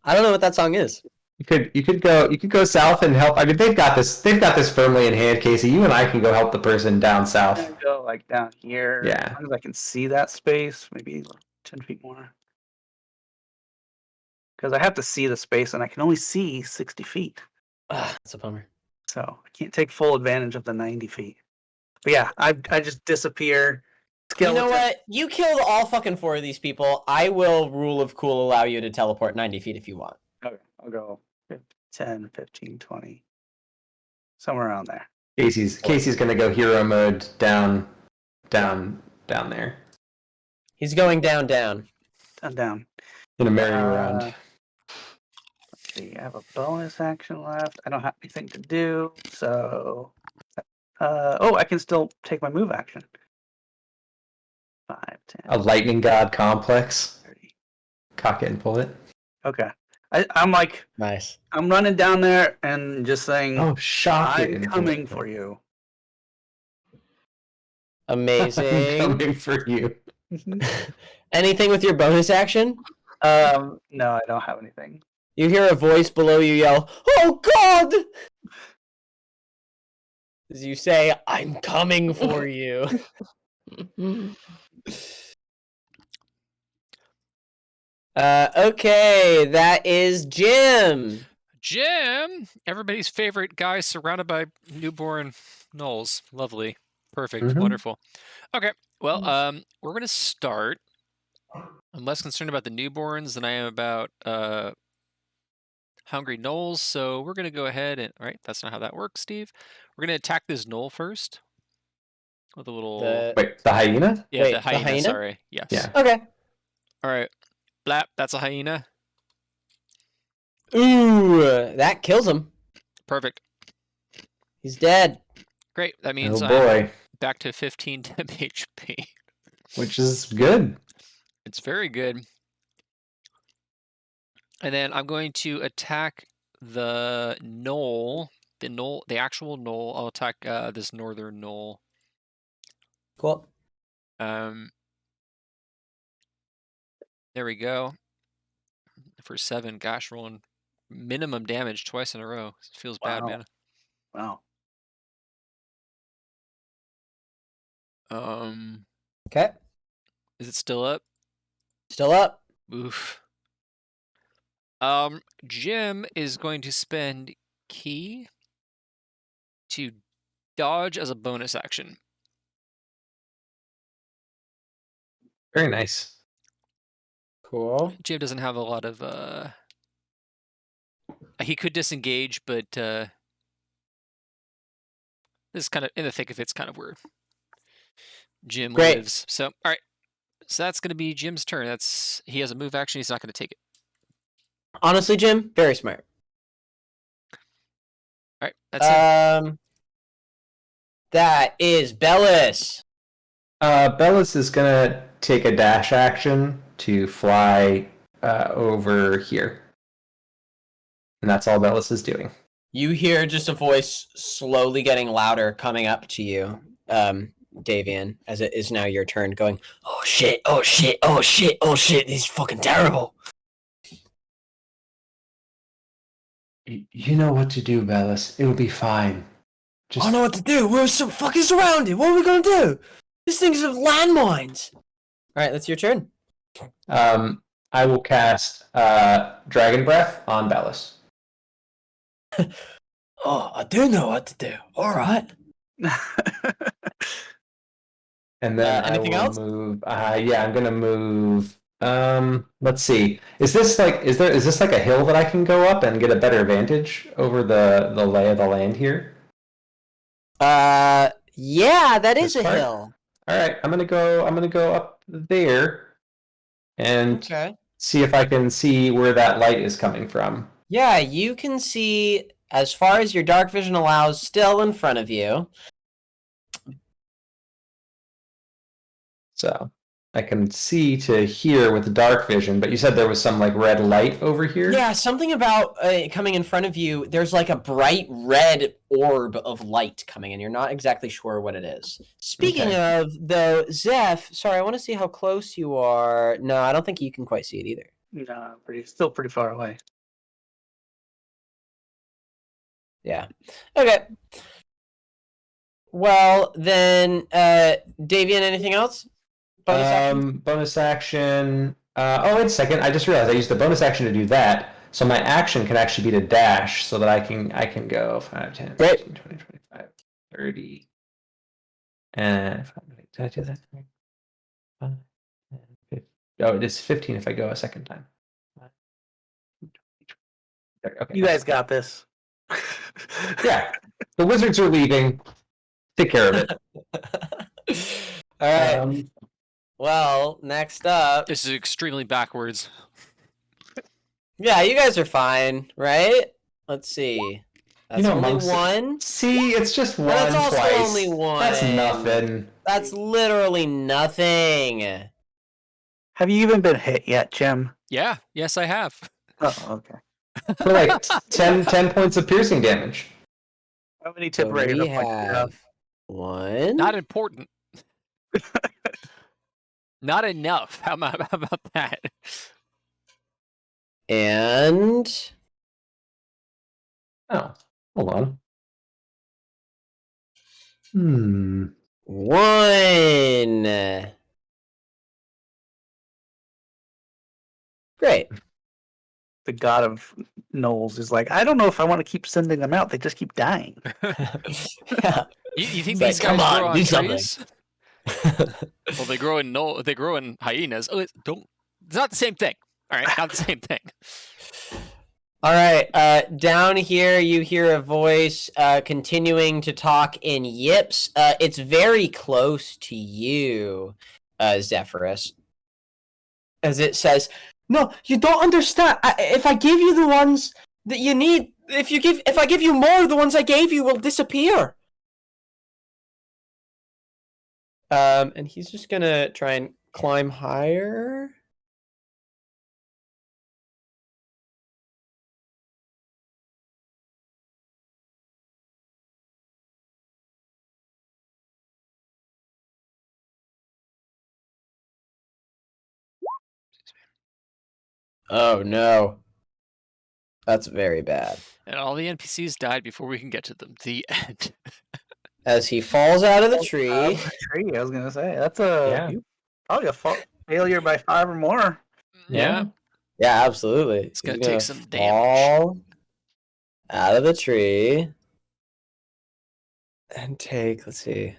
I don't know what that song is. You could go south and help. I mean, they've got this firmly in hand, Casey. You and I can go help the person down I'm south. gonna go like down here. Yeah. As long as I can see that space, maybe 10 feet more. Because I have to see the space, and I can only see 60 feet. That's a bummer. So I can't take full advantage of the 90 feet. But yeah, I just disappear. Skeleton. You know what? You killed all fucking 4 of these people. I will, rule of cool, allow you to teleport 90 feet if you want. Okay, I'll go 10, 15, 20. Somewhere around there. Casey's gonna go hero mode down there He's going down. Down. in a merry-go-round. Let's see, I have a bonus action left. I don't have anything to do, so... I can still take my move action. 5, 10, A lightning god complex. 30. Cock it and pull it. Okay. I'm like, Nice. I'm running down there and just saying, Oh, shock it I'm and pull coming it. for you. I'm Amazing. coming for you. Anything with your bonus action? No, I don't have anything. You hear a voice below you yell, "Oh God!" As you say, "I'm coming for you." Okay, that is Jim. Jim, everybody's favorite guy surrounded by newborn gnolls. Lovely. Perfect. Mhm. Wonderful. Okay. Well, we're going to start. I'm less concerned about the newborns than I am about hungry gnolls. So we're going to go ahead and... All right, that's not how that works, Steve. We're going to attack this gnoll first. With a little... Wait, the hyena? yeah, wait, the hyena, hyena? sorry. Yes. Yeah. Okay. All right. Blap, that's a hyena. Ooh, that kills him. Perfect. He's dead. Great. That means Oh I'm boy, back to 15 temp HP. which is good. It's very good. And then I'm going to attack the gnoll. The actual gnoll. I'll attack this northern gnoll. Cool. There we go. For 7, gosh, rolling minimum damage twice in a row. It feels bad, Wow. man. Wow. Okay. Is it still up? Still up. Oof. Jim is going to spend key to dodge as a bonus action. Very nice. Cool. Jim doesn't have a lot of he could disengage, but this is kind of in the thick of it's kind of weird. Jim Great. lives. So all right. So that's gonna be Jim's turn. He has a move action, he's not gonna take it. Honestly, Jim, very smart. All right, that's it. That is Bellis. Bellis is gonna take a dash action to fly over here, and that's all Bellis is doing. You hear just a voice slowly getting louder coming up to you, Davian, as it is now your turn, going, "Oh shit, oh shit, oh shit, oh shit, this is fucking terrible." You know what to do, Bellis. It'll be fine. I don't know what to do. We're so fucking surrounded. What are we gonna do? These things are landmines. All right, that's your turn. I will cast Dragon Breath on Bellis. Oh, I do know what to do. All right. And then anything I will else? move. Yeah, I'm gonna move. Let's see. Is this like a hill that I can go up and get a better advantage over the lay of the land here? Yeah, that is This a part? hill. All right, I'm gonna go up there and Okay. see if I can see where that light is coming from. Yeah, you can see as far as your dark vision allows, still in front of you. So I can see to here with the dark vision, but you said there was some like red light over here? Yeah, something about coming in front of you. There's like a bright red orb of light coming in. You're not exactly sure what it is. Speaking of, though, Zeph, sorry, I want to see how close you are. No, I don't think you can quite see it either. No, still pretty far away. Yeah. Okay. Well, then, Davian, anything else? Bonus action? Bonus action. Oh, wait a second. I just realized I used the bonus action to do that. So my action can actually be to dash so that I can go 5, 10, Great. 15, 20, 25, 30. And did I do that? 5, 10, 15. Oh, it is 15 if I go a second time. 5, 20, 30. Okay. You guys got this. Yeah. The wizards are leaving. Take care of it. All right. Well, next up. This is extremely backwards. Yeah, you guys are fine, right? Let's see. That's only monks- one. See, it's just one That's also twice. only one. That's nothing. That's literally nothing. Have you even been hit yet, Jim? Yeah, yes, I have. Oh, okay. For like 10 points of piercing damage. How many So tip rate we points do you have one. Not important. Not enough. How about that? And Oh, hold on. one. Great. The god of gnolls is like, I don't know if I want to keep sending them out. They just keep dying. Yeah. You think It's these like, guys come grow on, on do trees? Well, they grow in hyenas. Oh, it's not the same thing. All right, not the same thing. All right. Down here, you hear a voice continuing to talk in yips. It's very close to you, Zephyrus. As it says, "No, you don't understand. If I give you the ones that you need, if I give you more, the ones I gave you will disappear." And he's just gonna try and climb higher. Oh no. That's very bad. And all the NPCs died before we can get to them. The end. As he falls out of the tree. I was gonna say that's probably a failure by 5 or more. Yeah. Yeah, absolutely. It's gonna He's take some fall out of the tree and take, let's see.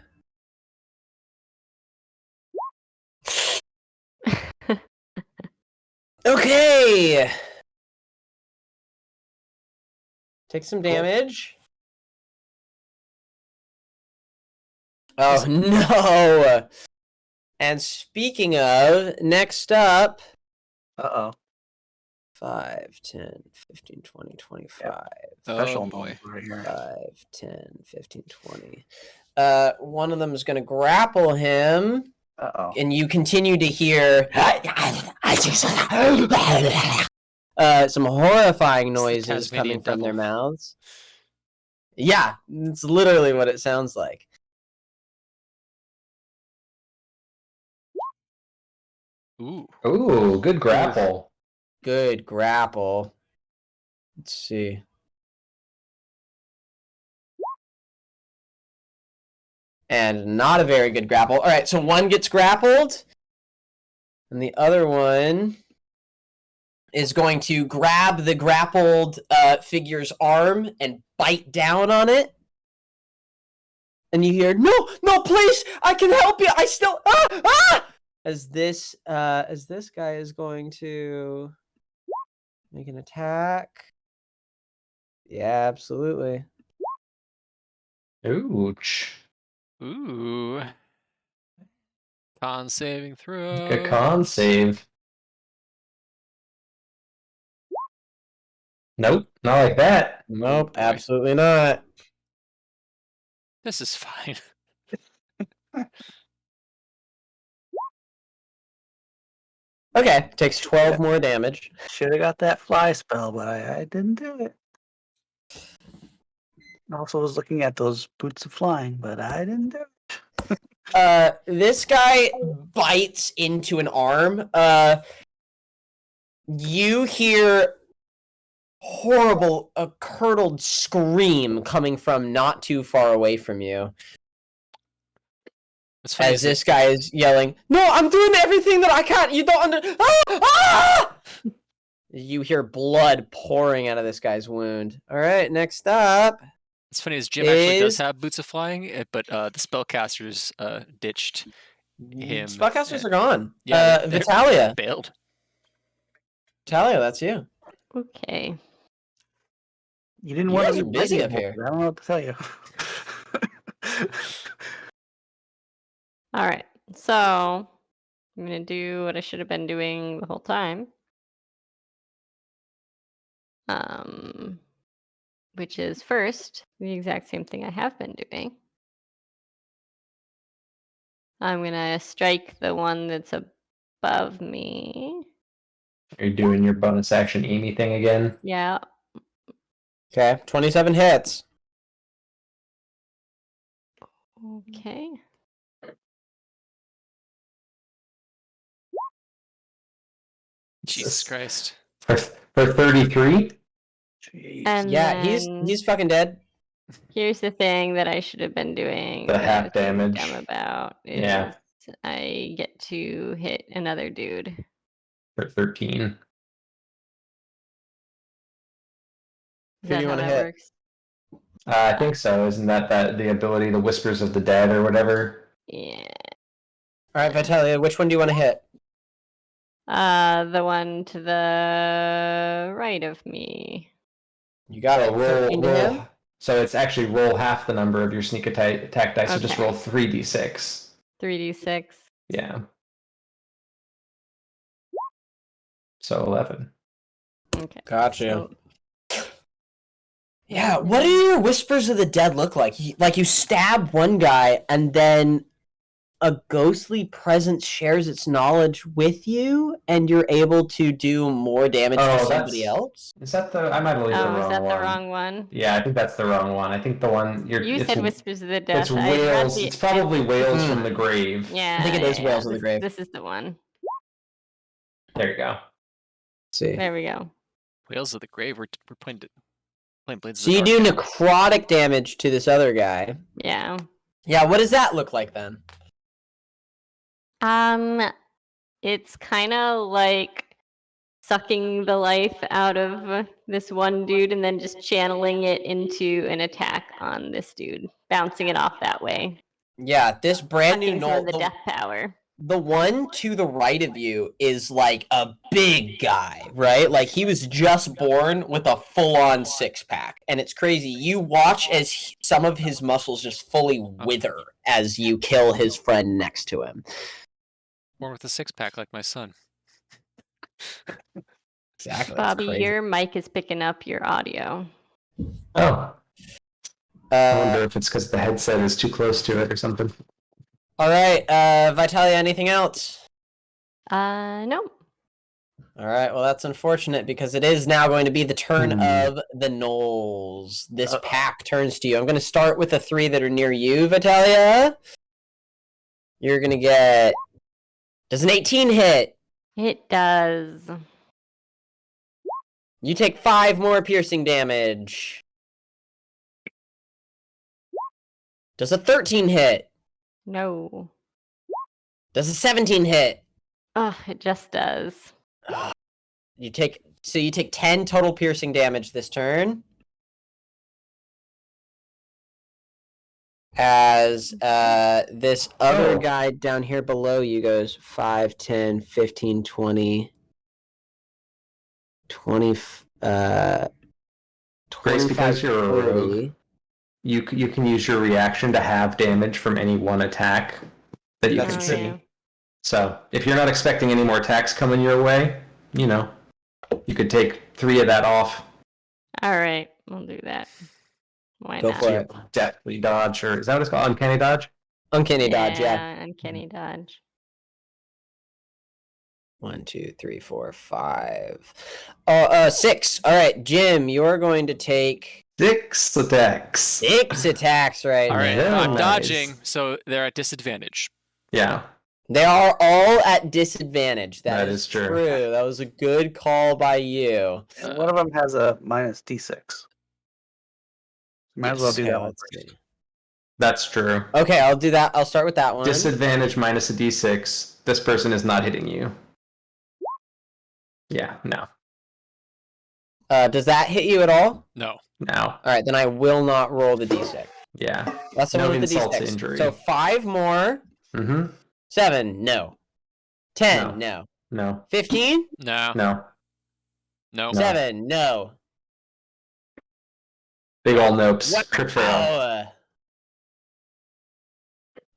Okay. Take some damage. Oh no. And speaking of, next up, Uh-oh. 5, 10, 15, 20, 25. Special Oh boy. gnolls right here. 5, 10, 15, 20. One of them is going to grapple him, Uh-oh. and you continue to hear some horrifying noises coming Tasmanian from their devil. mouths. Yeah, it's literally what it sounds like. Ooh. Ooh, good grapple. Good grapple. Let's see. And not a very good grapple. All right, so one gets grappled, and the other one is going to grab the grappled figure's arm and bite down on it. And you hear, no, please, I can help you. I still, As this guy is going to make an attack. Yeah, absolutely. Ouch. Ooh. Con saving throw. Good con save. Nope, not like that. Nope, boy. absolutely not. This is fine. Okay, takes 12 more damage. Should have got that fly spell, but I didn't do it. I also was looking at those boots of flying, but I didn't do it. This guy bites into an arm. You hear horrible, a curdled scream coming from not too far away from you. What's funny As is this guy is yelling, "No, I'm doing everything that I can. You don't under." Ah! You hear blood pouring out of this guy's wound. All right, next up. It's funny as Jim actually does is- have boots of flying, but the spellcasters ditched him. Spellcasters are gone. Yeah, they're Vitalia. bailed. Vitalia, that's you. Okay. You didn't You want guys to are be busy biting up here. more. I don't know what to tell you. All right. So I'm gonna do what I should have been doing the whole time. Which is first the exact same thing I have been doing. I'm gonna strike the one that's above me. Are you doing your bonus action Amy thing again? Yeah. Okay, 27 hits. Okay. Jesus Christ. For 33? Jeez. And Yeah, then he's fucking dead. here's the thing that I should have been doing. The that I half was being damage. Dumb about is Yeah. I get to hit another dude. For 13. Is Who do that you how wanna that hit? works? I think so. Isn't that the ability, the Whispers of the Dead or whatever? Yeah. All right, Vitalia, which one do you want to hit? The one to the right of me. You got it. So 13 to him. So it's actually roll half the number of your sneak attack dice. So just Okay. roll 3d6. 3d6. Yeah. So 11. Okay. Gotcha. So, Yeah, what do your Whispers of the Dead look like? Like you stab one guy and then a ghostly presence shares its knowledge with you and you're able to do more damage Oh, to somebody that's- else? Is that the? I might have believed the oh, wrong is that one. the wrong one? Yeah, I think that's the wrong one. I think the one you're. You it's, said Whispers of the Death. It's I read Whales. the- It's probably Whales Hmm. from the Grave. Yeah. I think it is Whales of the this- Grave. This is the one. There you go. Let's see. There we go. Whales of the Grave. We're playing Blades of So the you do Dark now. necrotic damage to this other guy. Yeah. Yeah, what does that look like then? It's kind of like sucking the life out of this one dude and then just channeling it into an attack on this dude, bouncing it off that way. Yeah, this brand new Sucking some of the gnoll. death power. The one to the right of you is like a big guy, right? Like he was just born with a full-on six-pack, and it's crazy. You watch as some of his muscles just fully wither as you kill his friend next to him. Born with a six-pack like my son. Exactly. Bobby, crazy. your mic is picking up your audio. Oh, I wonder if it's because the headset is too close to it or something. All right, Vitalia, anything else? No. All right, well, that's unfortunate because it is now going to be the turn Hmm. of the gnolls. This pack turns to you. I'm going to start with the three that are near you, Vitalia. You're going to get... Does an 18 hit? It does. You take 5 more piercing damage. Does a 13 hit? No. Does a 17 hit? Oh, it just does. You take 10 total piercing damage this turn. As this other Oh. guy down here below you goes 5, 10, 15, 20, 20, Grace, 25, because you're a rogue, 30. you can use your reaction to have damage from any one attack that you That's can Oh, true. see. yeah. So if you're not expecting any more attacks coming your way, you could take 3 of that off. All right, we'll do that. Why Go not? for it. Deathly dodge, or is that what it's called? Uncanny dodge? Uncanny dodge, yeah. Uncanny dodge. 1, 2, 3, 4, 5. 6. All right, Jim, you're going to take 6 attacks. 6 attacks right All right, now. Very I'm nice. dodging, so they're at disadvantage. Yeah. They are all at disadvantage. That is is true. That was a good call by you. And one of them has a minus D6. Might as well do Okay, that one let's first. see. That's true. Okay, I'll do that. I'll start with that one. Disadvantage minus a d6. This person is not hitting you. Yeah, no. Does that hit you at all? No. No. All right, then I will not roll the d6. Yeah. That's No with the insult to d6. injury. So 5 more. Mm-hmm. 7, no. 10, no. No. 15, No. No. No. 7, no. Big ol' nopes. Crit fail. Wow.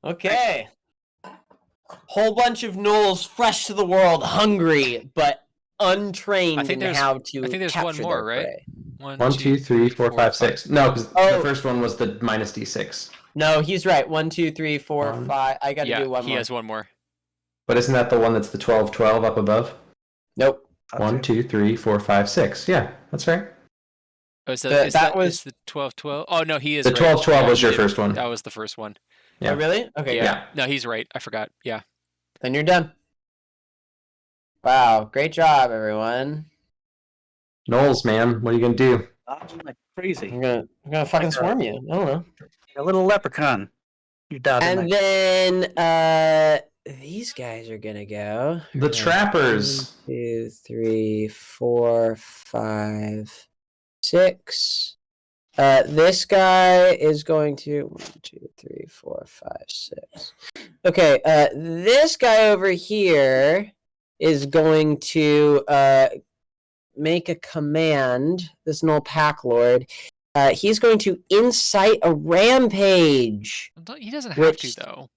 Okay. Whole bunch of gnolls fresh to the world, hungry, but untrained I think in there's- how to I think there's one capture more, their right? prey. 1, 2, 3, 4, 5, 6. No, because Oh. the first one was the minus d6. No, he's right. 1, 2, 3, 4, One. 5. I got to Yeah, do one he more. has one more. But isn't that the one that's the 12, 12 up above? Nope. 1, 2, 3, 4, 5, 6. Yeah, that's right. Oh, so That is that was- is the 12-12? Oh no, he is The right. 12, 12 Yeah, was he your did- first one. That was the first one. Yeah. Oh, really? Okay, Yeah. Yeah. No, he's right. I forgot. Yeah. then you're done. Wow, great job, everyone. Knowles, man, what are you going to do? Dodging like crazy. I'm gonna fucking swarm you. I don't know. A little leprechaun. You dodging And like then these guys are gonna go. The trappers. 1, 2, 3, 4, 5, 6. This guy is going to 1, 2, 3, 4, 5, 6. Okay, this guy over here is going to make a command. This null pack lord. He's going to incite a rampage. He doesn't have to Which- though.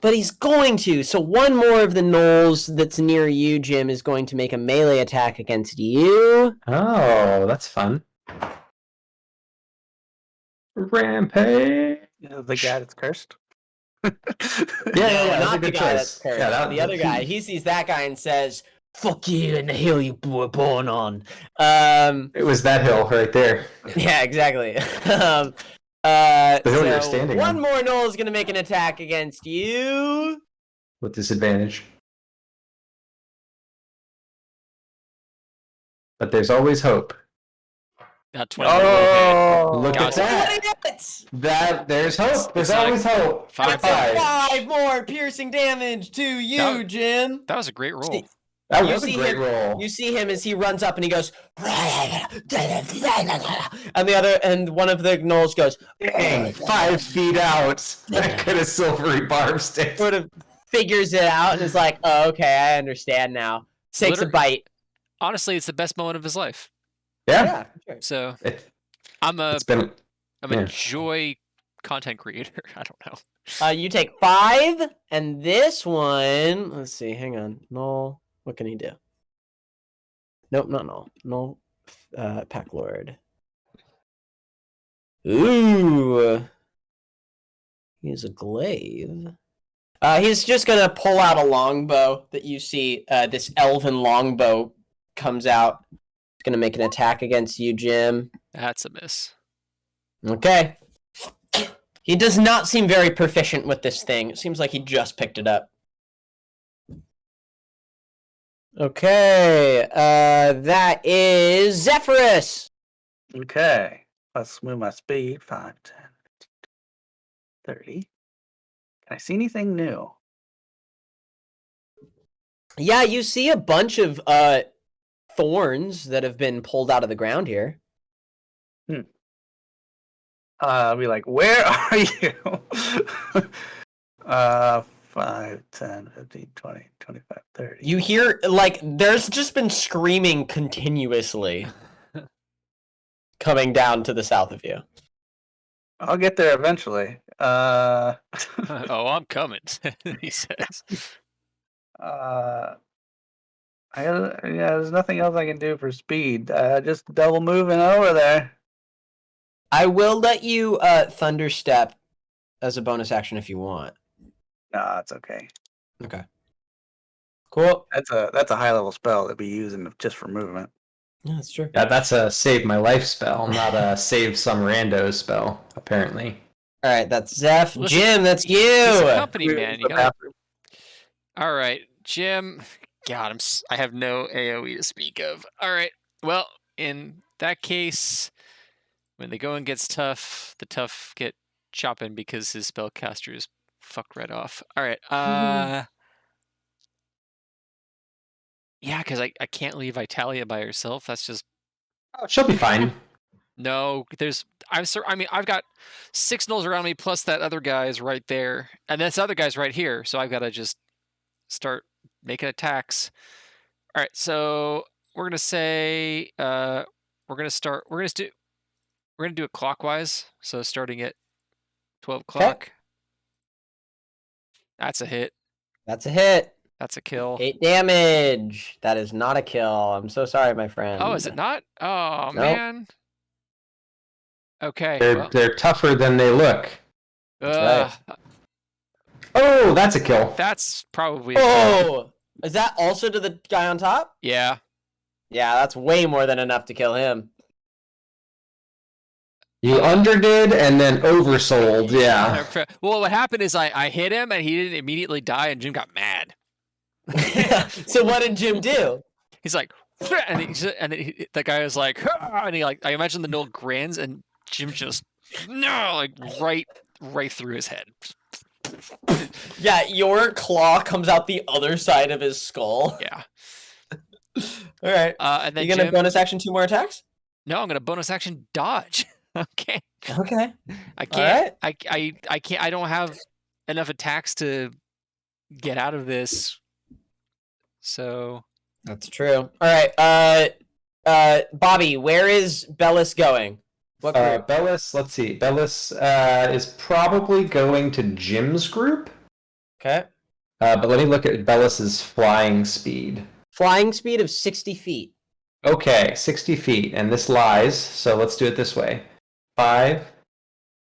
But he's going to. So one more of the gnolls that's near you, Jim, is going to make a melee attack against you. Oh, that's fun. Rampage. the guy that's cursed. Yeah, No, that's not a the good guy choice. that's cursed. Yeah, the other guy. He sees that guy and says, "Fuck you and the hill you were born on." It was that hill right there. Yeah, exactly. hill you're standing one on. more gnoll is going to make an attack against you. With disadvantage. But there's always hope. That 20 will hit. Look Guys, at that. There's hope. There's not- always hope. Five. Five more piercing damage to you, That- Jim. That was a great roll. That You was a see great him- roll. You see him as he runs up and he goes, and one of the gnolls goes, Dang, 5 feet out. That could have silvery barb stick. sort of figures it out and is like, "Oh, okay, I understand now." Takes a Liter- bite. Honestly, it's the best moment of his life. Yeah. for sure. So It, I'm a it's been. I'm yeah. a joy content creator. I don't know. You take 5, and this one. Let's see. Hang on. Null. What can he do? Nope, not null. Null. Pack Lord. Ooh. He's a glaive. He's just gonna pull out a longbow that you see. This elven longbow comes out. He's gonna make an attack against you, Jim. That's a miss. Okay. He does not seem very proficient with this thing. It seems like he just picked it up. Okay. That is Zephyrus. Okay. Let's move my speed. 5, 10, 30. Can I see anything new? Yeah, you see a bunch of thorns that have been pulled out of the ground here. I'll be like, where are you? 5, 10, 15, 20, 25, 30. You hear, like, there's just been screaming continuously coming down to the south of you. I'll get there eventually. Oh, I'm coming. He says. There's nothing else I can do for speed. Just double moving over there. I will let you thunder step as a bonus action if you want. Nah, it's okay. Okay. Cool. That's a high level spell to be using just for movement. Yeah, that's true. Yeah, that's a save my life spell, not a save some rando spell, apparently. All right, that's Zeph. Listen, Jim, that's He's a you. company man. You gotta. All right, Jim. God, I have no AOE to speak of. All right. Well, in that case, when the going gets tough, the tough get chopping because his spellcasters fuck right off. All right. Yeah, because I can't leave Italia by herself. That's just Oh, she'll be fine. no. I mean, I've got 6 gnolls around me plus that other guy's right there, and this other guy's right here. So I've got to just start making attacks. All right. So we're gonna say we're gonna do it clockwise. So starting at 12 o'clock. That's a hit. That's a hit. That's a kill. 8 damage. That is not a kill. I'm so sorry, my friend. Oh, is it not? Oh Nope. man. Okay. They're tougher than they look. That's Oh, that's a kill. That's probably a kill. Oh, is that also to the guy on top? Yeah. Yeah, that's way more than enough to kill him. You underdid and then oversold, yeah. Well, what happened is I hit him and he didn't immediately die, and Jim got mad. So what did Jim do? He's like, the guy was like, and he I imagine the gnoll grins, and Jim just right through his head. Yeah, your claw comes out the other side of his skull. Yeah. All right. And then you gonna Jim, bonus action 2 more attacks? No, I'm gonna bonus action dodge. Okay. Okay. I can't. All right. I can't. I don't have enough attacks to get out of this. So that's true. All right. Bobby, where is Bellis going? What group? Bellis, let's see. Bellis is probably going to Jim's group. Okay. But let me look at Bellis's flying speed. Flying speed of 60 feet. Okay, 60 feet, and this lies, so let's do it this way. 5,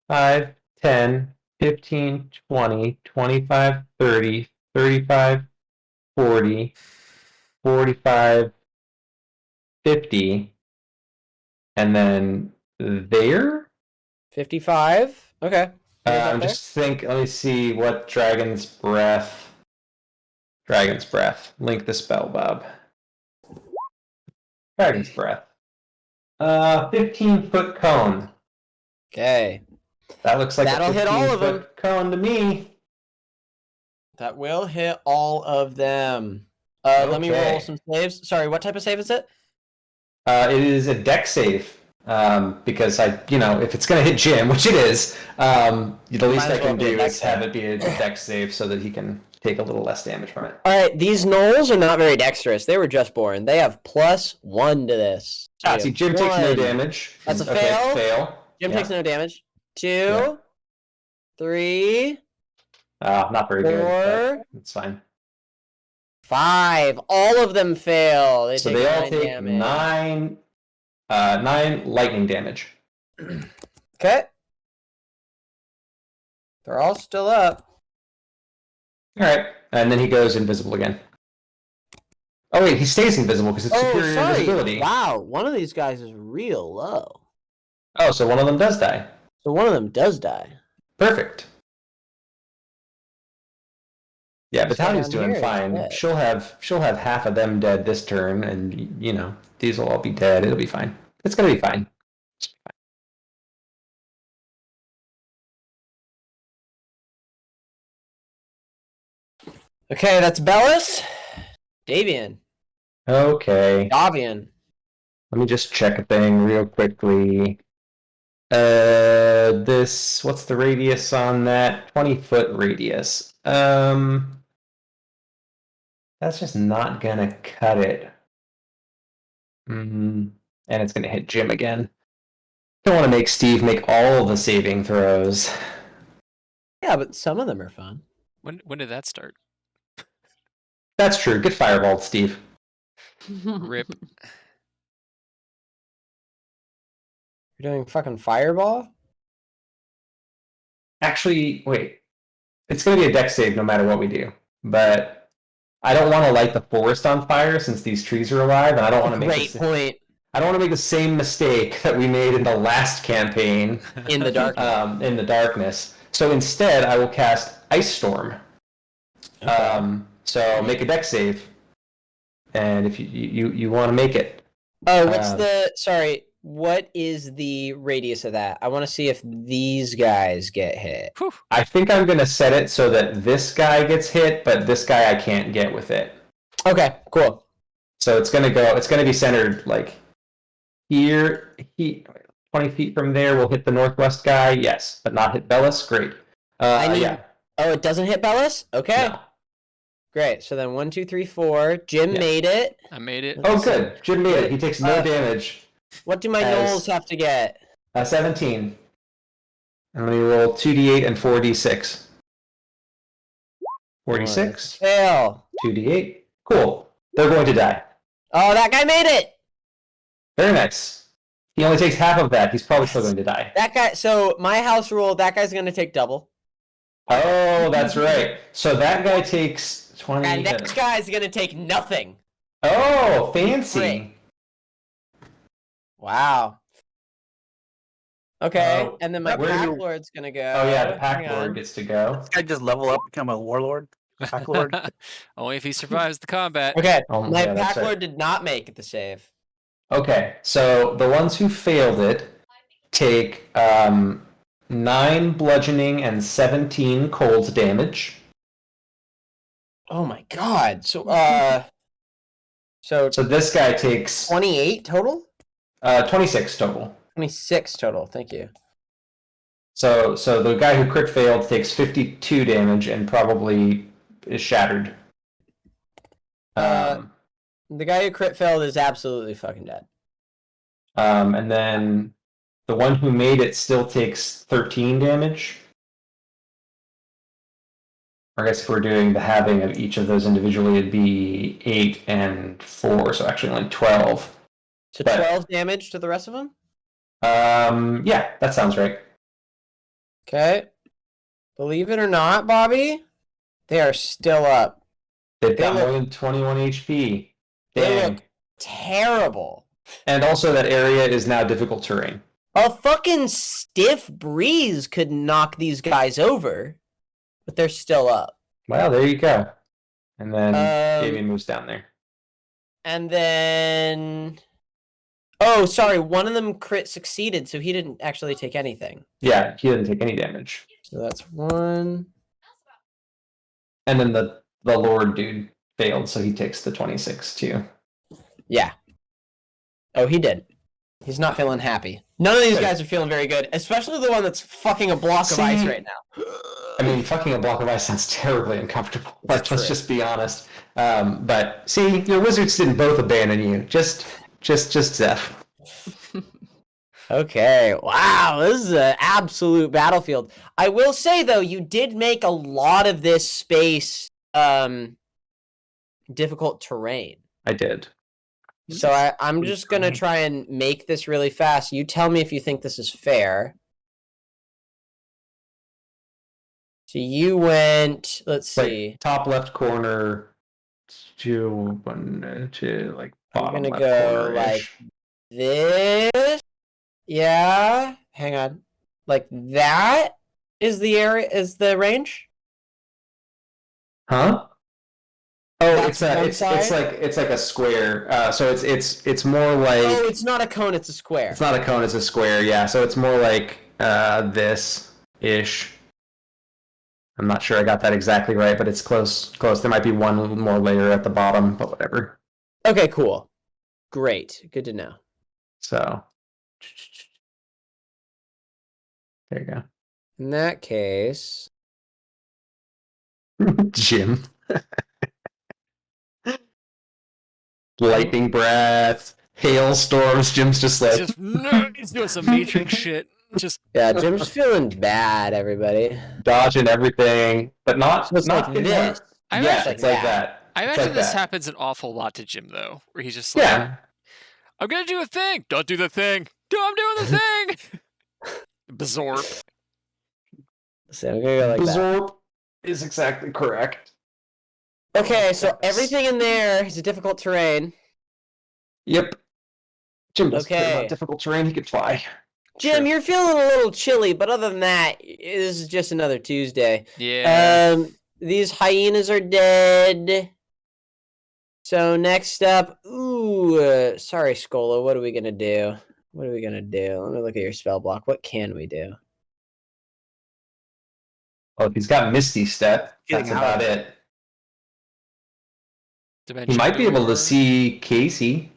10, 15, 20, 25, 30, 35, 40, 45, 50, and then there? 55. Okay. Let me see what Dragon's Breath. Link the spell, Bob. Dragon's Breath. 15-foot cone. Okay. That looks like that'll a hit all of them. Cone to me. That will hit all of them. Let me roll some saves. Sorry, what type of save is it? It is a dex save. Because if it's gonna hit Jim, which it is, the least I can do is have it be a dex save so that he can take a little less damage from it. All right, these gnolls are not very dexterous. They were just born. They have +1 to this. So see, Jim takes no damage. That's a fail. Fail. Jim takes no damage. 2, 3. Not very 4, good. It's fine. 5. All of them fail. So they all take damage. 9 lightning damage. Okay. They're all still up. All right, and then he goes invisible again. Oh wait, he stays invisible because it's superior invisibility. Wow, one of these guys is real low. Oh, so one of them does die. So one of them does die. Perfect. Yeah, Batalia's doing fine. She'll have half of them dead this turn, and these will all be dead. It'll be fine. It's gonna be fine. Okay, that's Bellis. Davian. Okay. Davian. Let me just check a thing real quickly. What's the radius on that? 20-foot radius. That's just not gonna cut it. And it's gonna hit Jim again. Don't want to make Steve make all the saving throws. Yeah, but some of them are fun. When did that start? That's true. Get fireballed, Steve. Rip. You're doing fucking fireball? Actually, wait. It's going to be a deck save no matter what we do. But I don't want to light the forest on fire since these trees are alive, and I don't want to make Great point. I don't want to make the same mistake that we made in the last campaign In the dark. in the darkness. So instead, I will cast Ice Storm. So make a deck save, and if you want to make it. Oh, what is the radius of that? I want to see if these guys get hit. Whew. I think I'm going to set it so that this guy gets hit, but this guy I can't get with it. Okay, cool. So it's going to be centered like here, 20 feet from there. We'll hit the northwest guy, yes, but not hit Bellis. Great. Yeah. Oh, it doesn't hit Bellis? Okay. No. Great. So then 1, 2, 3, 4. Jim made it. I made it. Oh, good. Jim made it. He takes no damage. What do my gnolls have to get? 17. And let me roll 2d8 and 4d6. 46. Fail. 2d8. Cool. They're going to die. Oh, that guy made it. Very nice. He only takes half of that. He's probably still going to die. That guy. So my house rule. That guy's going to take double. Oh, that's right. So that guy takes 20. And that guy's going to take nothing. Oh, fancy. Great. Wow. Okay, Oh, and then my where pack you- lord's gonna go. Oh yeah, the pack Hang on. lord gets to go. This guy just level up, become a warlord, pack lord. Only if he survives the combat. Okay, Oh, my yeah, that's pack right. lord did not make the save. Okay, so the ones who failed it take 9 bludgeoning and 17 cold damage. Oh my god. So So this guy takes 28 total? 26 total. 26 total. Thank you. So the guy who crit failed takes 52 damage and probably is shattered. The guy who crit failed is absolutely fucking dead. And then the one who made it still takes 13 damage. Or I guess if we're doing the halving of each of those individually, it'd be 8 and 4, so actually only 12. So But- 12 damage to the rest of them? Yeah, that sounds right. Okay. Believe it or not, Bobby, they are still up. They've They got look- more than 21 HP. They Dang. look terrible. And also that area is now difficult terrain. A fucking stiff breeze could knock these guys over, but they're still up. Well, there you go. And then Um, Damien moves down there. And then... Oh, sorry, one of them crit succeeded, so he didn't actually take anything. Yeah, he didn't take any damage. So that's 1. And then the Lord dude failed, so he takes the 26 too. Yeah. Oh, he did. He's not feeling happy. None of these Good. guys are feeling very good, especially the one that's fucking a block of ice right now. I mean, fucking a block of ice sounds terribly uncomfortable. That's Let's true. just be honest. But see, your wizards didn't both abandon you. Just Zeph. Okay, wow, this is an absolute battlefield. I will say though, you did make a lot of this space difficult terrain. I did. So I'm just gonna try and make this really fast. You tell me if you think this is fair. So you went, let's see. Like top left corner to like I'm bottom gonna left go corner-ish. like this. Yeah, hang on. Like that is the area, is the range? Huh? Oh, That's one it's side? like a square. So it's more like Oh, it's not a cone, it's a square. it's not a cone, it's a square. Yeah, so it's more like this ish. I'm not sure I got that exactly right, but it's close. Close. There might be one more layer at the bottom, but whatever. Okay, cool. Great. Good to know. So there you In that case, go, Jim. Lightning breath, hailstorms. Jim's just like Just, no, he's doing some Matrix shit. Just yeah, Jim's feeling bad, everybody. dodging everything, but not So it's not like getting this. hurt. I Yeah, actually- it's like that. I It's imagine like this that. happens an awful lot to Jim, though, where he's just like, Yeah. I'm gonna do a thing. Don't do the thing. I'm doing the thing. Bazorp. So I'm gonna go like that. Absorb is exactly correct. Okay, so Yes. everything in there is a difficult terrain. Yep. Jim doesn't care Okay. about difficult terrain. He could fly. Jim, Sure. you're feeling a little chilly, but other than that, this is just another Tuesday. Yeah. These hyenas are dead. So next up, sorry, Skola, what are we gonna do? What are we gonna do? Let me look at your spell block. What can we do? Well, if he's got Misty Step, Getting that's out about of it. He Dimension might be able to door. see Casey.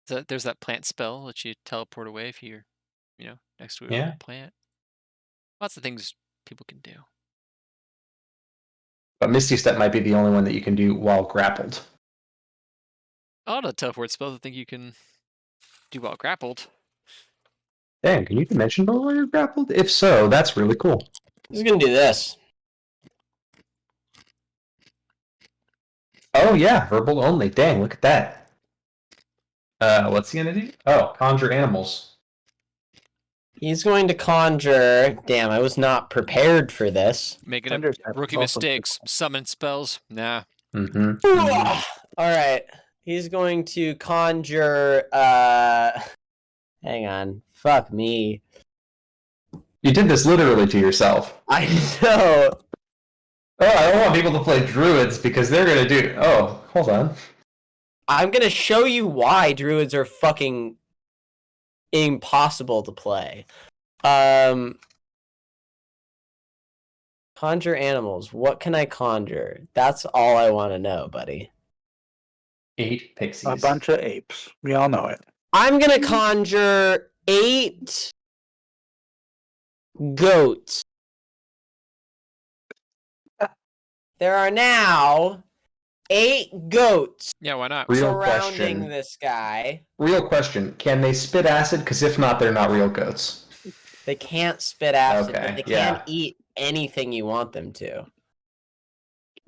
There's that plant spell that you teleport away if you're, next to a Yeah. plant. Lots of things people can do. But Misty Step might be the only one that you can do while grappled. A lot of teleport spells I think you can do while grappled. Dang, can you dimension door while you're grappled? If so, that's really cool. I'm just gonna do this. Oh yeah, verbal only. Dang, look at that. What's he gonna do? Oh, conjure animals. He's going to conjure. Damn, I was not prepared for this. Making Thunder up Step rookie is also mistakes. Summon spells. Nah. Mm-hmm. All right, he's going to conjure. Hang on. Fuck me. You did this literally to yourself. I know. Oh, I don't want people to play druids because they're gonna do. Oh, hold on. I'm gonna show you why druids are fucking impossible to play. Conjure animals. What can I conjure? That's all I want to know, buddy. 8 pixies. A bunch of apes. We all know it. I'm gonna conjure 8 goats. There are now 8 goats Yeah, why not? Real surrounding question. this guy. Real question. Can they spit acid? Because if not, they're not real goats. They can't spit acid, Okay, but they yeah. can't eat anything you want them to.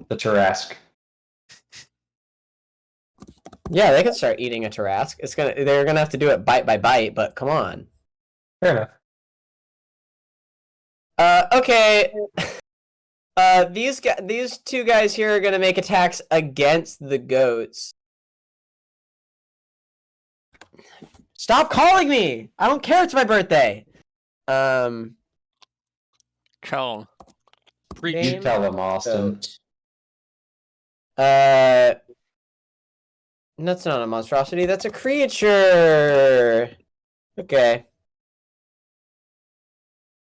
The Tarask. Yeah, they can start eating a Tarask. They're gonna have to do it bite by bite, but come on. Fair enough. Okay. These two guys here are gonna make attacks against the goats. Stop calling me! I don't care. It's my birthday. Tell 'em. You Game tell them, Austin. goat. That's not a monstrosity. That's a creature. Okay.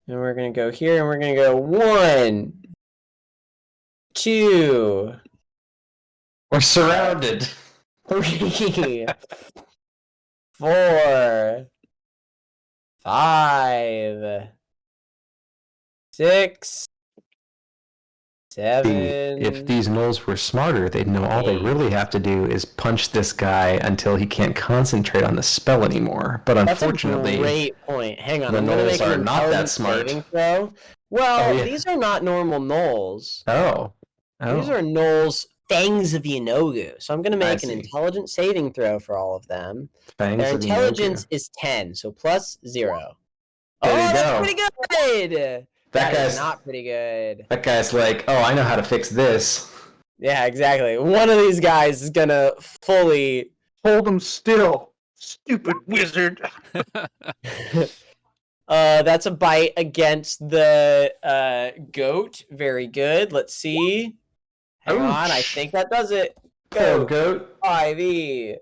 And we're gonna go here, and we're gonna go 1, 2, We're surrounded. 3, 4, 5, 6, 7. If these gnolls were smarter, they'd know all they really have to do is punch this guy until he can't concentrate on the spell anymore. But That's unfortunately, a great point. Hang on, the I'm gonna gnolls make an are not that intelligence smart. saving throw. Well, Oh, yeah. these are not normal gnolls. Oh. These are gnolls, fangs of Yanogu. So I'm gonna make an see. intelligence saving throw for all of them. Fangs Their of the intelligence Yanogu. is 10, so plus 0. There you that's go. pretty good. That That is guy's not pretty good. That guy's like, oh, I know how to fix this. Yeah, exactly. One of these guys is gonna fully. Hold them still, stupid wizard. That's a bite against the goat. Very good. Let's see. Hang on, I Ouch. think that does it. Go, Go, goat. Ivy.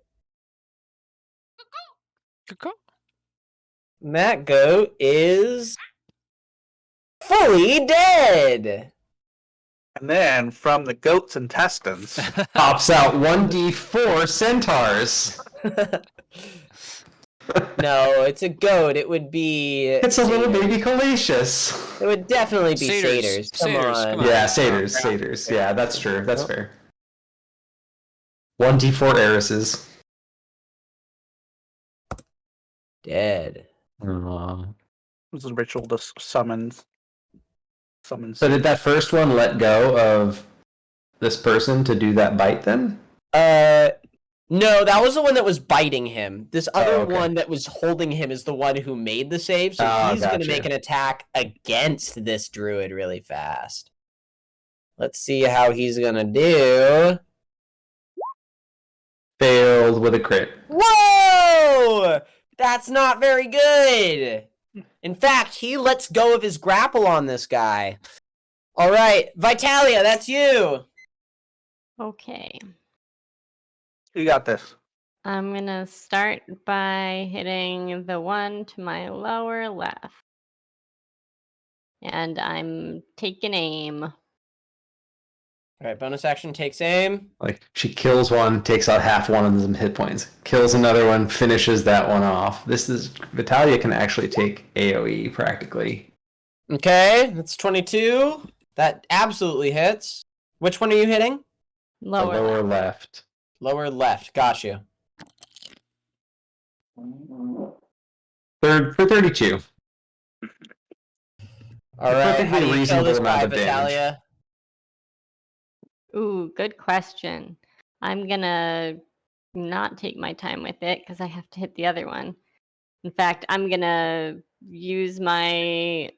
Cuckoo. And that goat is fully dead. And then from the goat's intestines, Pops out 1d4 centaurs. No, it's a goat. It would be. It's a little satyrs. baby Calacious. It would definitely be Satyrs. satyrs. Satyrs, on. come on. Yeah, satyrs. Yeah, that's true. That's fair. 1d4 heiresses. Dead. Aww. this is a ritual to summon. So did that first one let go of this person to do that bite then? No, that was the one that was biting him. This other okay. one that was holding him is the one who made the save, so he's going to gotcha. make an attack against this druid really fast. Let's see how he's going to do. Failed with a crit. Whoa! That's not very good. In fact, he lets go of his grapple on this guy. All right, Vitalia, that's you. Okay. You got this. I'm gonna start by hitting the one to my lower left. And I'm taking aim. All right, bonus action takes aim. Like, she kills one, takes out half one of them hit points. Kills another one, finishes that one off. Vitalia can actually take AoE practically. Okay, that's 22. That absolutely hits. Which one are you hitting? The Lower, lower left. left. Lower left. Got you. Third for 32. All right, Perfectly how do you kill reasonable this amount guy, of damage. Vitalia? Ooh, good question. I'm gonna not take my time with it because I have to hit the other one. In fact, I'm gonna use my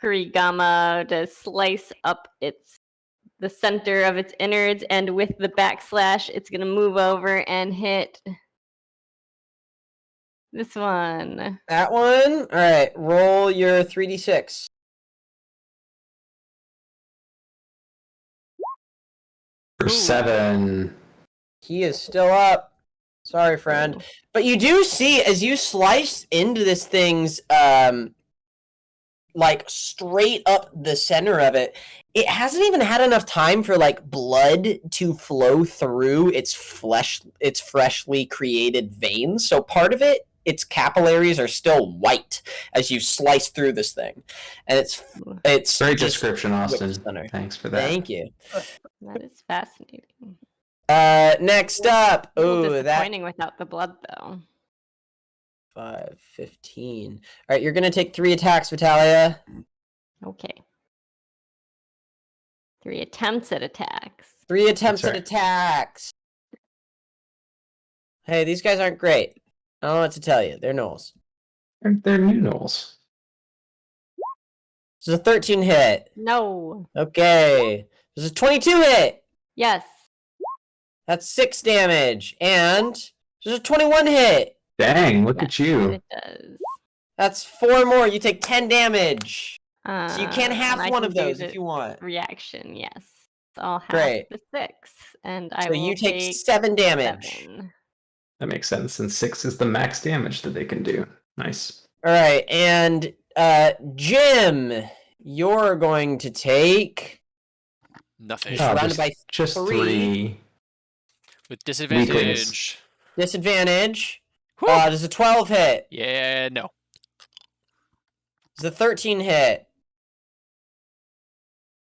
Kurigama to slice up the center of its innards, and with the backslash, it's gonna move over and hit this one. That one? All right, roll your 3d6. For Ooh. 7. He is still up. Sorry, friend. Ooh. But you do see, as you slice into this thing's, like, straight up the center of it, it hasn't even had enough time for, like, blood to flow through its freshly created veins. So part of it, its capillaries are still white as you slice through this thing. And it's Great just description, Austin. center. Thanks for that. Thank you. That is fascinating. Next up. A little Ooh, that disappointing without the blood, though. 5, 15. All right, you're going to take 3 attacks, Vitalia. Okay. 3 attempts at attacks. 3 attempts That's at right. attacks. Hey, these guys aren't great. I don't know what to tell you. They're gnolls. They're new gnolls. This is a 13 hit. No. Okay. This is a 22 hit. Yes. That's 6 damage. And this is a 21 hit. Dang, look Yes, at you. It does. That's 4 more. You take 10 damage. So you can And have I one can of do those the if you want. reaction, yes. So I'll have Great. the 6, and I So will you take take 7 damage. 7. That makes sense, since 6 is the max damage that they can do. Nice. All right, and Jim, you're going to take. Nothing. You're surrounded just, by just 3. 3. With disadvantage. Disadvantage. Whew. Does a 12 hit? Yeah, no. Does a 13 hit?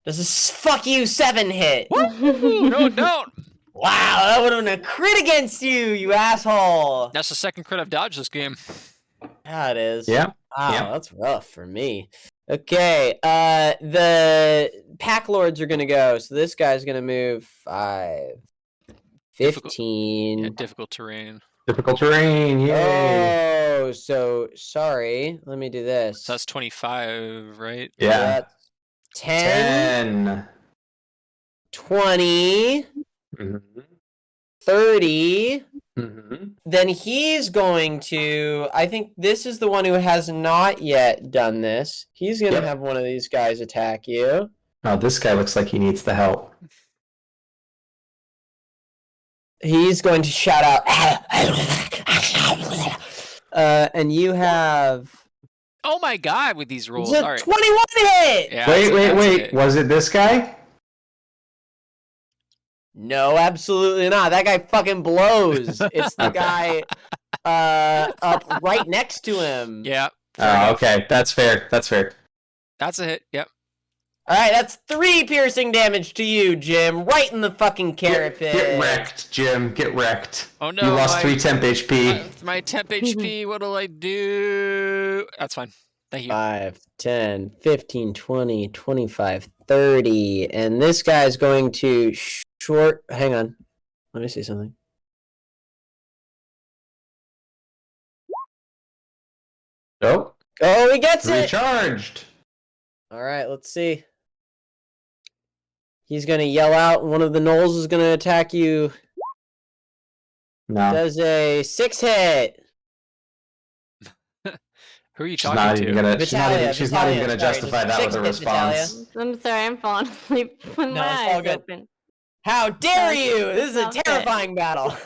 Does a fuck you 7 hit? Ooh, no, don't. Wow, that would have been a crit against you, you asshole. That's the second crit I've dodged this game. Yeah, it is. Yeah. Wow, yeah. that's rough for me. Okay, the pack lords are gonna go. So this guy's gonna move 5, 15. Yeah, difficult terrain. Difficult terrain, yay! Oh, so sorry. Let me do this. So that's 25, right? Yeah. That's 10, 10. 20, Mm-hmm. 30. Mm-hmm. Then he's going to. I think this is the one who has not yet done this. He's going to Yep. have one of these guys attack you. Oh, this guy looks like he needs the help. He's going to shout out. And you have. Oh my god, with these rolls. It's a All right. 21 hit! Yeah, wait. that's it. Was it this guy? No, absolutely not. That guy fucking blows. It's the guy up right next to him. Yeah. Oh, okay. That's fair. That's fair. That's a hit. Yep. All right, that's 3 piercing damage to you, Jim. Right in the fucking carrot pit. Get wrecked, Jim. Get wrecked. Oh no. You lost 3 temp HP. My temp HP, what'll I do? That's fine. Thank you. 5, 10, 15, 20, 25, 30. And this guy's going to short. Hang on. Let me see something. Oh, Oh, he gets it! recharged. All right, let's see. He's going to yell out. One of the gnolls is going to attack you. No, Does a 6 hit. Who are you she's talking not to? even gonna. Vitalia, She's not even Vitalia, gonna sorry, justify just that with 6 a hit, Vitalia. response. I'm sorry, I'm falling asleep with No, my it's all eyes good. open. How dare Sounds- you! This is a sounds good. terrifying battle.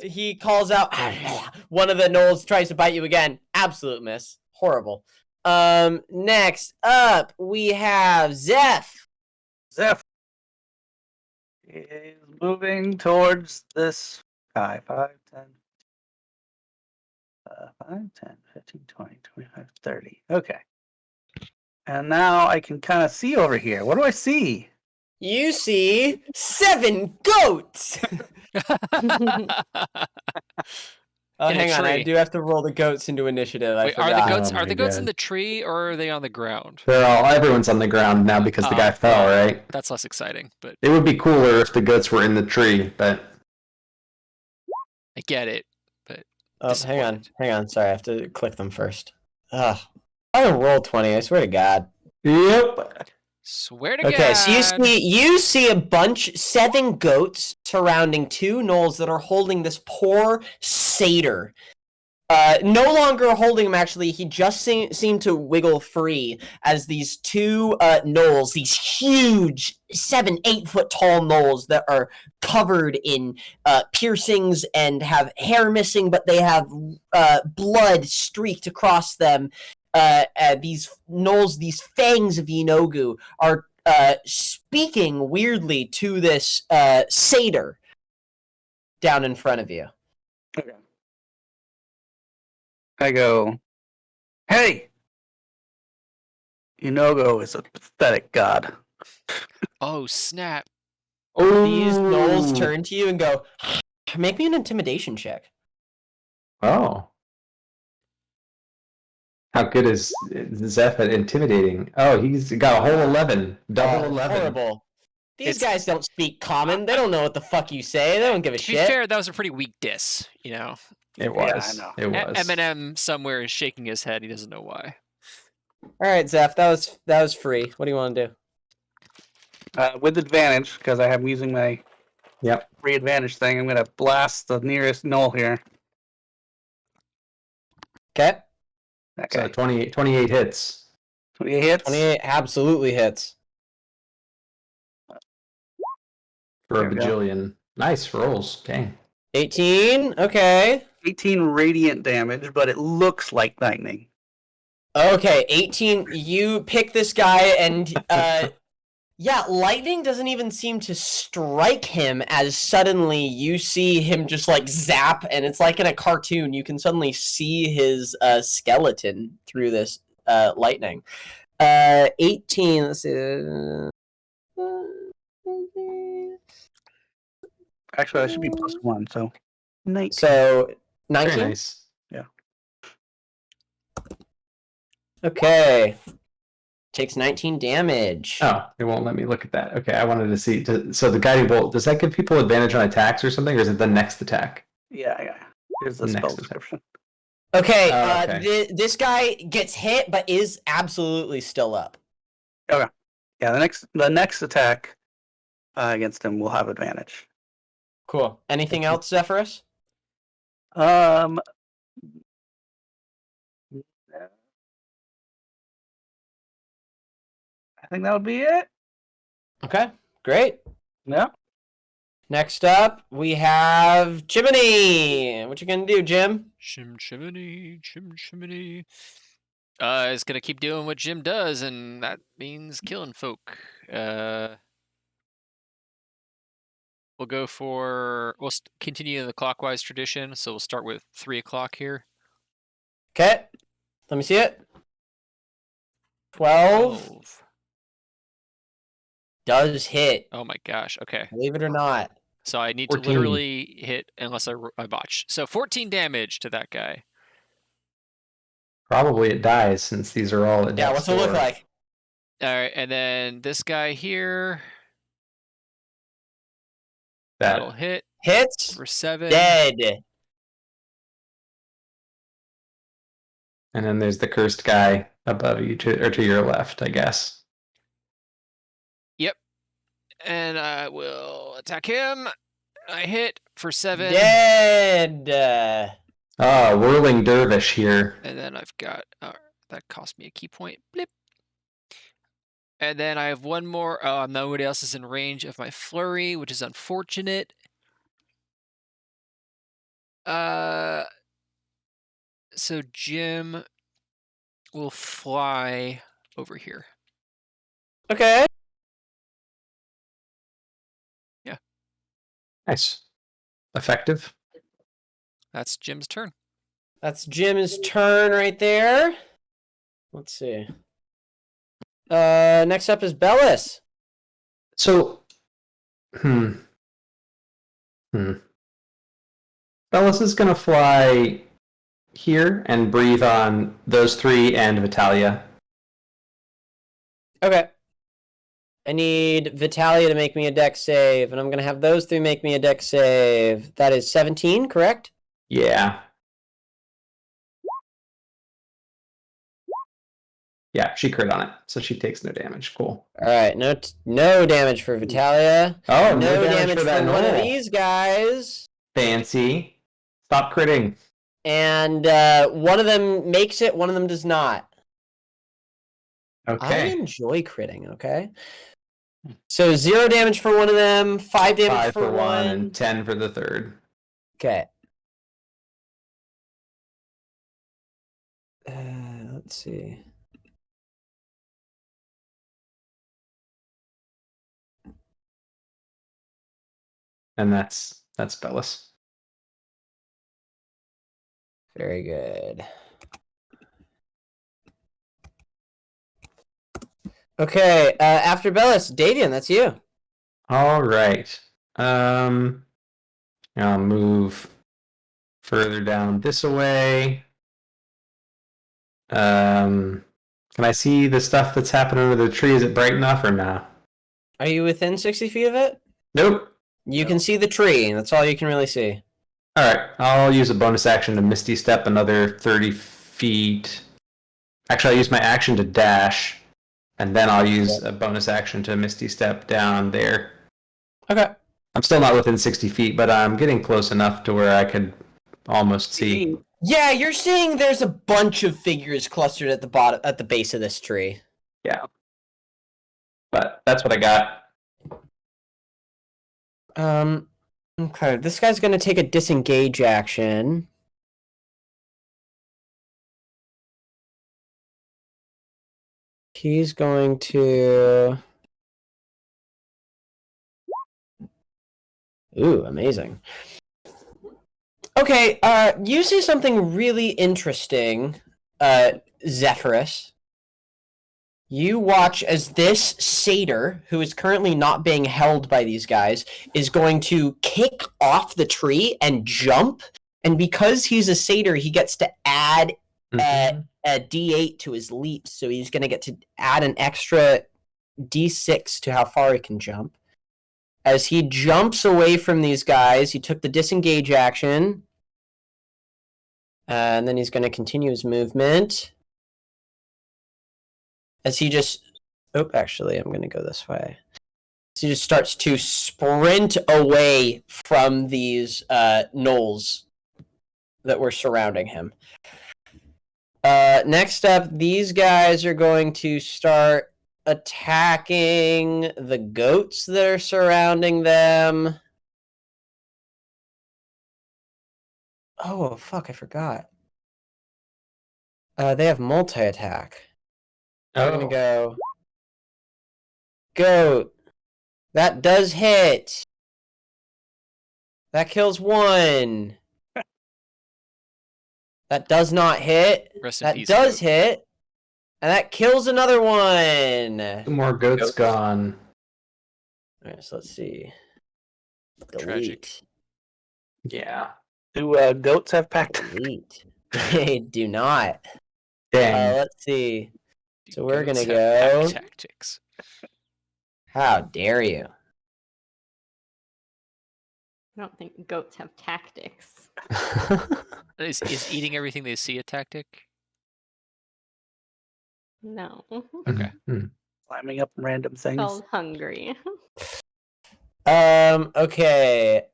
He calls out. One of the gnolls tries to bite you again. Absolute miss. Horrible. Next up we have Zeph. Zeph is moving towards this guy. 5, 10, 5, 10, 15, 20, 25, 30. Okay. And now I can kind of see over here. What do I see? You see 7 goats. Oh, In a hang on. I tree. do have to roll the goats into initiative. I Wait, forgot. Oh are my the goats in God. the tree or are they on the ground? Everyone's on the ground now because the guy fell, well, right? That's less exciting, but It would be cooler if the goats were in the tree, but I get it. But Oh, hang on. disappointed. Hang on. Sorry, I have to click them first. Ugh. I don't roll 20. I swear to God. yep. Swear to Okay, God. so you see a bunch, 7 goats surrounding 2 gnolls that are holding this poor satyr. No longer holding him, actually. He just seemed to wiggle free as these 2 gnolls, these huge 7-8 foot tall gnolls that are covered in piercings and have hair missing, but they have blood streaked across them. These gnolls, these fangs of Yenogu, are speaking weirdly to this satyr down in front of you. Okay. I go, hey! Inogo is a pathetic god. Oh, snap. These Ooh. gnolls turn to you and go, make me an intimidation check. Oh. How good is Zeph at intimidating? Oh, he's got a whole 11. Double 11. Horrible. These It's- guys don't speak common. They don't know what the fuck you say. They don't give a To be shit. fair, that was a pretty weak diss, you know. It Yeah, was. I know. It was. Eminem somewhere is shaking his head. He doesn't know why. All right, Zeph, that was free. What do you want to do? With advantage, because I am using my Yep. free advantage thing, I'm going to blast the nearest knoll here. Okay. Okay. So 28 hits. 28 hits. 28 absolutely hits. For There a we go. bajillion. Nice rolls. Dang. 18. Okay. 18 radiant damage, but it looks like lightning. Okay, 18. You pick this guy, and yeah, lightning doesn't even seem to strike him as suddenly you see him just like zap, and it's like in a cartoon. You can suddenly see his skeleton through this lightning. 18. Let's see. Actually, that should be +1, so 19. So Very 19. nice. Okay. Takes 19 damage. Oh, it won't let me look at that. Okay, I wanted to see. So the guiding bolt, does that give people advantage on attacks or something, or is it the next attack? Yeah. Here's the Next spell attack. description. Okay, Okay. This guy gets hit, but is absolutely still up. Yeah, the next attack against him will have advantage. Cool. Anything else, Zephyrus? I think that would be it. Okay, great. Yeah. Next up, we have Jiminy. What you gonna do, Jim? Chimney. It's gonna keep doing what Jim does, and that means killing folk. We'll go for. We'll continue the clockwise tradition, so we'll start with 3 o'clock here. Okay, let me see it. 12 does hit. Oh my gosh. Okay. Believe it or not. So I need 14. to literally hit unless I botch. So 14 damage to that guy. Probably it dies since these are all at Yeah, death's what's it look door. like? right, and then this guy here. That'll That hit Hits. for 7. Dead. and then there's the cursed guy above you to your left, I guess. Yep. And I will attack him. I hit for 7. Dead. Oh, whirling dervish here. And then I've got that cost me a key point. Blip. And then I have one more. Nobody else is in range of my flurry, which is unfortunate. So Jim will fly over here. Okay. Yeah. Nice. Effective. That's Jim's turn. That's Jim's turn right there. Let's see. Next up is Bellis. So, Bellis is going to fly here and breathe on those 3 and Vitalia. Okay. I need Vitalia to make me a dex save, and I'm going to have those 3 make me a dex save. That is 17, correct? Yeah. Yeah, she crit on it, so she takes no damage. Cool. All right, no damage for Vitalia. Oh, no damage for that one of knoll. these guys. Fancy. Stop critting. And one of them makes it, one of them does not. I Okay. enjoy critting, okay? So 0 damage for one of them, 5 damage 5 for one, and 10 for the third. Okay. Let's see. And that's Bellis. Very good. Okay, after Bellis, Davian, that's you. All right. I'll move further down this way. Can I see the stuff that's happening under the tree? Is it bright enough or not? Are you within 60 feet of it? Nope. You can see the tree, and that's all you can really see. All right. I'll use a bonus action to Misty Step another 30 feet. Actually, I'll use my action to dash, and then I'll use a bonus action to Misty Step down there. Okay. I'm still not within 60 feet, but I'm getting close enough to where I could almost see. Yeah, you're seeing there's a bunch of figures clustered at the bottom, at the base of this tree. Yeah. But that's what I got. Okay, this guy's gonna take a disengage action. He's going to... Ooh, amazing. Okay, you see something really interesting, Zephyrus. You watch as this satyr, who is currently not being held by these guys, is going to kick off the tree and jump. And because he's a satyr, he gets to add a D8 to his leap. So he's going to get to add an extra D6 to how far he can jump. As he jumps away from these guys, he took the disengage action. And then he's going to continue his movement. As he just... Oh, actually, I'm going to go this way. So he just starts to sprint away from these gnolls that were surrounding him. Next up, these guys are going to start attacking the goats that are surrounding them. Oh, fuck, I forgot. They have multi-attack. We're gonna go. Goat. That does hit. That kills one. That does not hit. Rest in That peace, does goat. hit. And that kills another one. 2 more goats gone. Alright, so let's see. Tragic. Delete. Yeah. Do goats have pact? Delete. They do not. Dang. Let's see. So we're Goats gonna have go. pack tactics. How dare you? I don't think goats have tactics. Is eating everything they see a tactic? No. Okay. Mhm. Climbing up random things. Called hungry. Okay.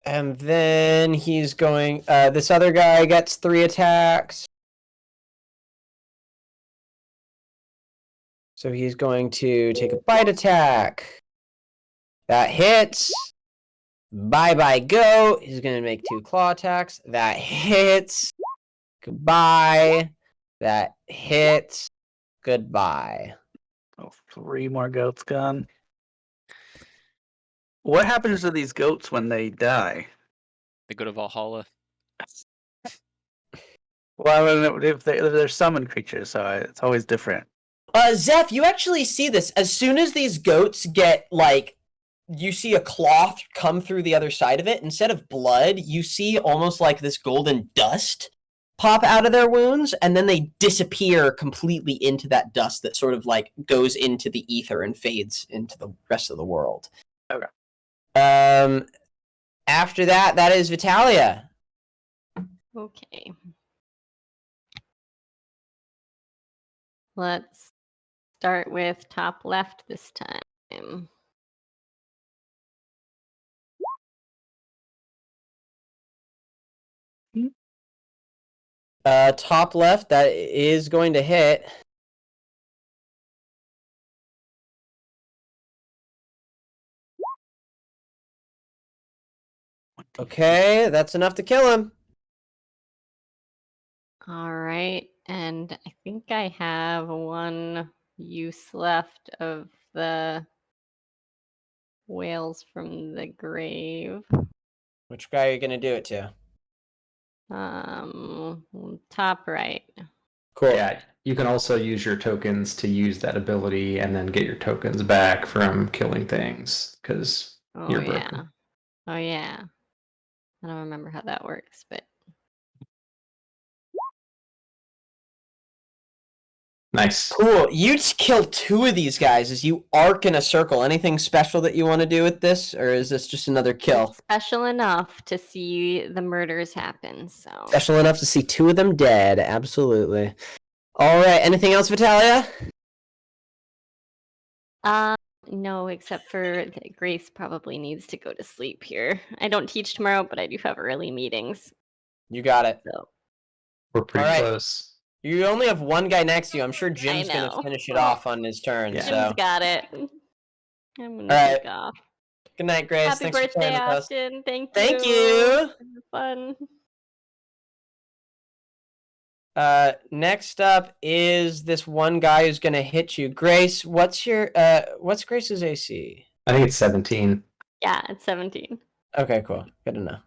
And then he's going. This other guy gets 3 attacks. So he's going to take a bite attack. That hits. Bye bye, go. He's going to make 2 claw attacks. That hits. Goodbye. That hits. Goodbye. Oh, 3 more goats gone. What happens to these goats when they die? They go to Valhalla. Well, I mean, if they're summoned creatures, so it's always different. Zeph, you actually see this. As soon as these goats get, like, you see a cloth come through the other side of it, instead of blood, you see almost like this golden dust pop out of their wounds, and then they disappear completely into that dust that sort of, like, goes into the ether and fades into the rest of the world. Okay. After that, that is Vitalia. Okay. Let's start with top left this time. Top left, that is going to hit. Okay, that's enough to kill him. All right, and I think I have 1 use left of the whales from the grave. Which guy are you going to do it to? Top right. Cool. Yeah, you can also use your tokens to use that ability and then get your tokens back from killing things because Oh you're yeah. broken. Oh yeah. I don't remember how that works, but Nice. Cool. You kill 2 of these guys as you arc in a circle. Anything special that you want to do with this, or is this just another kill? special enough to see the murders happen. So Special enough to see 2 of them dead. Absolutely. All right. Anything else, Vitalia? no, except for that Grace probably needs to go to sleep here. I don't teach tomorrow, but I do have early meetings. You got it. So We're pretty All right. close. You only have 1 guy next to you. I'm sure Jim's going to know. finish it Well, off on his turn. Yeah. So, Jim's got it. I'm gonna All take right. off. good night, Grace. Happy Thanks for birthday, playing with us. Austin. Thank you. Thank you. Fun. Next up is this one guy who's going to hit you. Grace, what's Grace's AC? I think it's 17. Yeah, it's 17. Okay, cool. Good to know.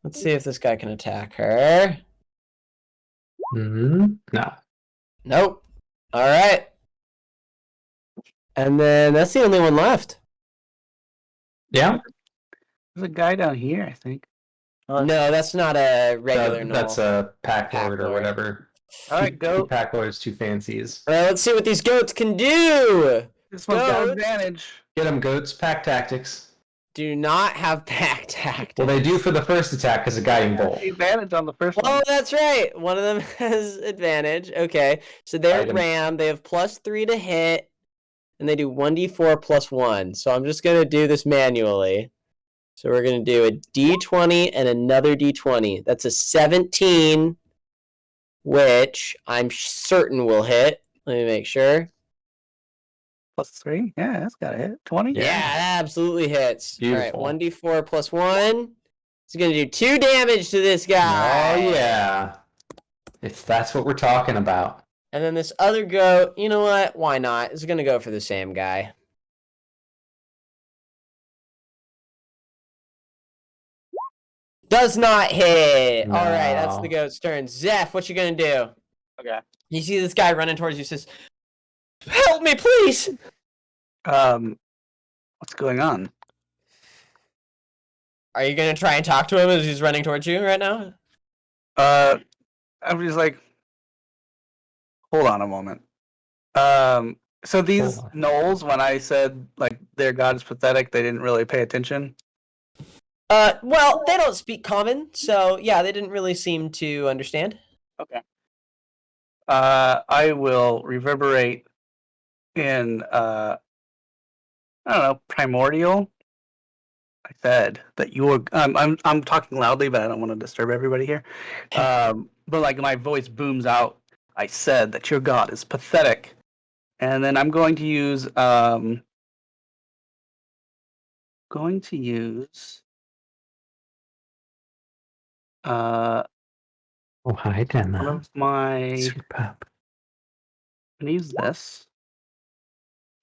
Let's see if this guy can attack her. No. Nope. All right. And then that's the only one left. Yeah? There's a guy down here, I think. No, that's not a regular That's gnoll. a pack Pack lord or lord. whatever. All right, Two goat. pack lords, 2 fancies. All right, let's see what these goats can do. This one's got Goats. advantage. Get them, goats. Pack tactics. Do not have pack tactics. Well, they do for the first attack as a guiding bolt. Advantage on the first Oh, one. that's right. One of them has advantage. Okay, so they're Item. ram. They have +3 to hit, and they do 1d4 + 1. So I'm just gonna do this manually. So we're gonna do a d20 and another d20. That's a 17, which I'm certain will hit. Let me make sure. +3. Yeah, that's got to hit. 20. Yeah, that absolutely hits. Beautiful. All right, 1d4 + 1. It's gonna do 2 damage to this guy. Oh, yeah. That's what we're talking about. And then this other goat, you know what? Why not? It's gonna go for the same guy. Does not hit. All right, that's the No. goat's turn. Zeph, what you gonna do? Okay. You see this guy running towards you. Says, "Help me, please!" What's going on? Are you gonna try and talk to him as he's running towards you right now? I'm just like, hold on a moment. So these Hold on. gnolls, when I said like their god is pathetic, they didn't really pay attention. Well, they don't speak common, so yeah, they didn't really seem to understand. Okay. I will reverberate in I don't know, primordial. I said that you're. I'm talking loudly, but I don't want to disturb everybody here. But like my voice booms out. I said that your god is pathetic, and then I'm going to use going to use uh Oh, hi, one Denma. of my. Sweet pup. I'm gonna use this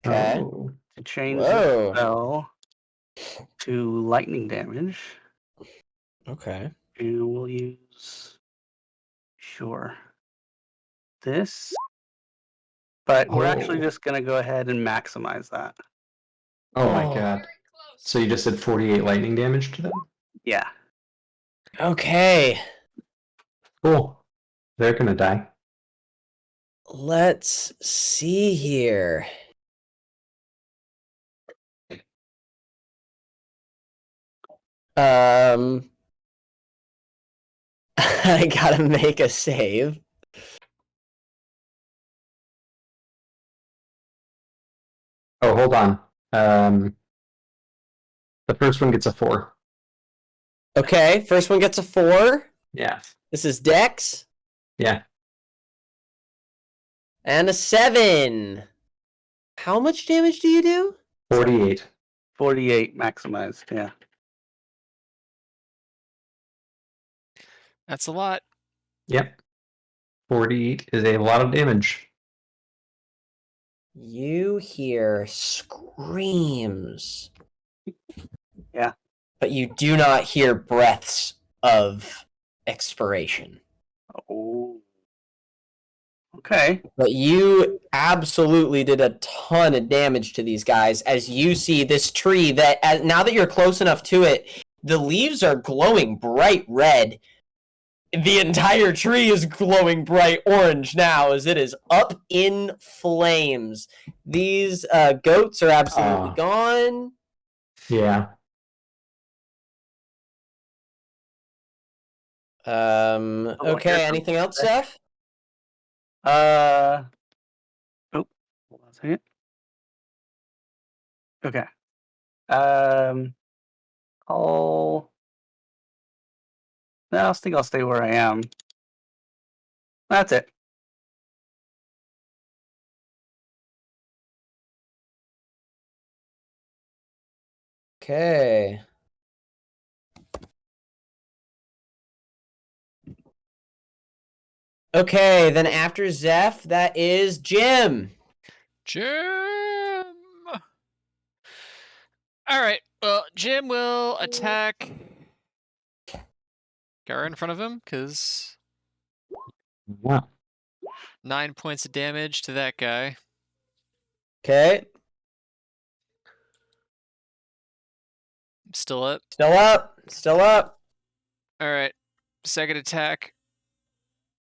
Okay. Oh. to change the Whoa. spell to lightning damage, Okay. and we'll use this. But we're actually Oh. just gonna go ahead and maximize that. Oh my Oh. god. So you just did 48 lightning damage to them? Yeah. Okay. Cool. They're gonna die. Let's see here. I gotta make a save. Oh, hold on. The first one gets a 4. Okay, first one gets a 4. Yeah. This is Dex. Yeah. And a 7. How much damage do you do? 48. 48 maximized. Yeah. That's a lot. Yep. 48 is a lot of damage. You hear screams. Yeah. But you do not hear breaths of expiration. Oh. Okay. But you absolutely did a ton of damage to these guys as you see this tree that, now that you're close enough to it, the leaves are glowing bright red. The entire tree is glowing bright orange now as it is up in flames. These goats are absolutely gone. Yeah. Okay, anything else, Seth? Oh, hold on a second. Okay. I'll. No, I think I'll stay where I am. That's it. Okay. Okay, then after Zeph, that is Jim. Jim! Alright, well, Jim will attack Gara in front of him, because Wow. 9 points of damage to that guy. Okay, Still up. still up, still up. Alright, second attack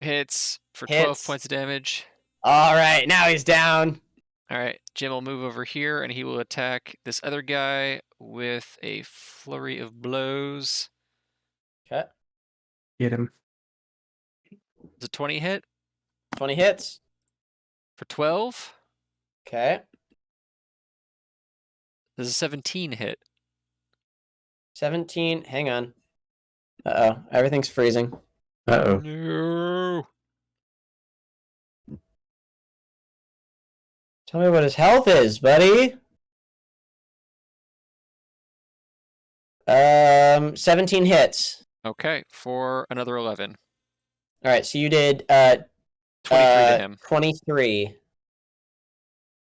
hits for 12 Hits. points of damage. All right, now he's down. Alright, Jim will move over here, and he will attack this other guy with a flurry of blows. Okay, Get him. Does a 20 hit 20 hits. for 12? Okay, Does a 17 hit? 17. Hang on. Uh-oh, everything's freezing. Uh-oh. No. Tell me what his health is, buddy. 17 hits. Okay, for another 11. All right, so you did 23 to him. 23.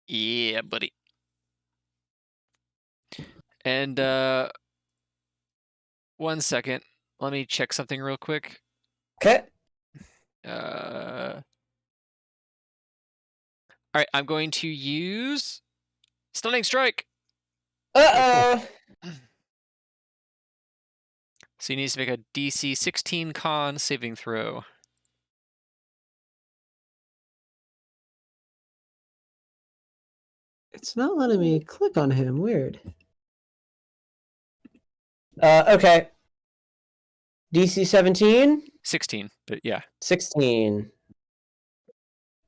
Yeah, buddy. And 1 second. Let me check something real quick. Okay. Alright, I'm going to use Stunning Strike. Uh-oh. So he needs to make a DC 16 con saving throw. It's not letting me click on him. Weird. Okay. DC 17? 16, but yeah, 16.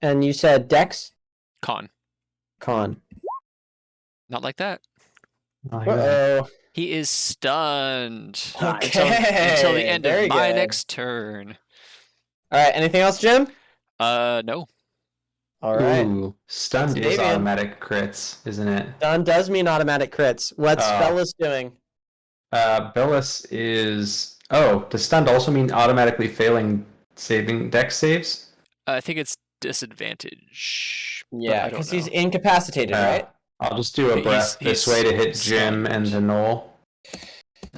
And you said Dex? con. Con. Not like that. Uh-oh. He is stunned Okay, until the end very of my good. next turn. Alright, anything else, Jim? No. Alright. Ooh, stunned It's is Davian. automatic crits, isn't it? Stun does mean automatic crits. What's Oh. Bellis doing? Bellis is. Oh, does stunned also mean automatically failing saving dex saves? I think it's disadvantage. but Yeah, I don't because know. he's incapacitated, right? I'll just do a He's- breath this way to hit Jim stunned. and the Gnoll.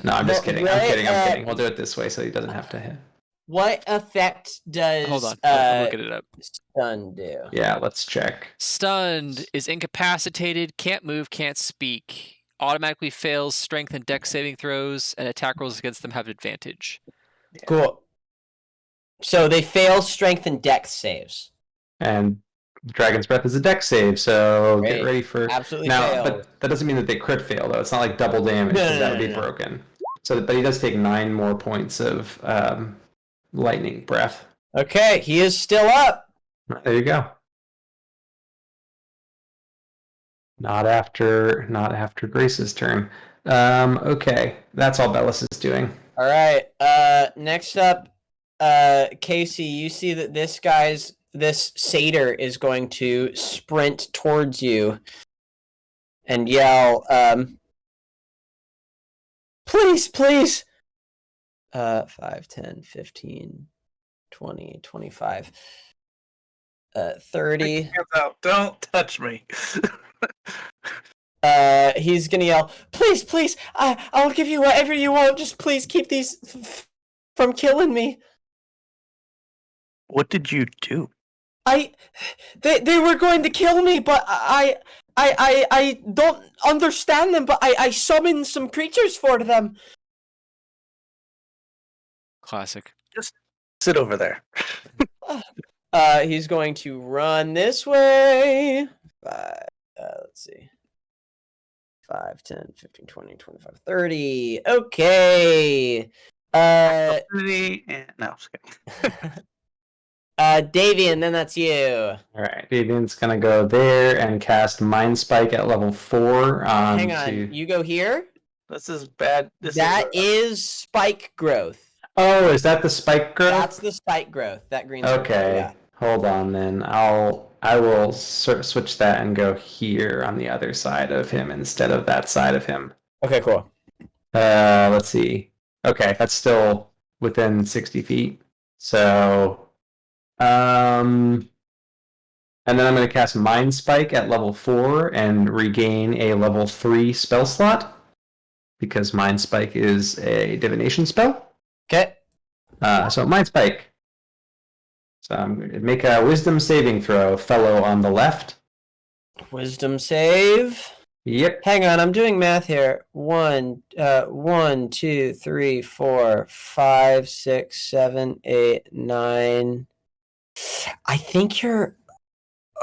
No, I'm just Well, kidding. right, I'm kidding. We'll do it this way so he doesn't have to hit. What effect does Hold on, I'm looking it up. stun do? Yeah, let's check. Stunned is incapacitated, can't move, can't speak. Automatically fails strength and dex saving throws, and attack rolls against them have advantage. Cool. So they fail strength and dex saves. And Dragon's Breath is a dex save, so Great. get ready for. Absolutely Now, fail. but that doesn't mean that they crit fail, though. It's not like double damage, No, because no, that no, would be no, no. broken. So, but he does take 9 more points of lightning breath. Okay, he is still up. There you go. Not after Grace's turn. Okay, that's all Bellis is doing. All right. Next up, Casey, you see that this satyr is going to sprint towards you and yell, please, please. 5, 10, 15, 20, 25, 30. Hands out. Don't touch me. He's gonna yell, please, please, I'll give you whatever you want. Just please keep these from killing me. What did you do? They were going to kill me, but I don't understand them, but I summoned some creatures for them. Classic. Just sit over there. He's going to run this way. Let's see. 5, 10, 15, 20, 25, 30. Okay. And, no, just kidding. Davian, then that's you. All right, Davian's gonna go there and cast Mind Spike at level 4. Hang on, you go here? This is bad. That is spike growth. Oh, is that the spike growth? That's the spike growth. That green circle, Okay, yeah. hold on then. I will switch that and go here on the other side of him instead of that side of him. Okay, cool. Let's see. Okay, that's still within 60 feet. So, and then I'm going to cast Mind Spike at level 4 and regain a level 3 spell slot because Mind Spike is a divination spell. Okay. So Mind Spike. So I'm going to make a Wisdom saving throw, fellow on the left. Wisdom save. Yep. Hang on, I'm doing math here. 1, 2, 3, 4, 5, 6, 7, 8, 9. I think you're.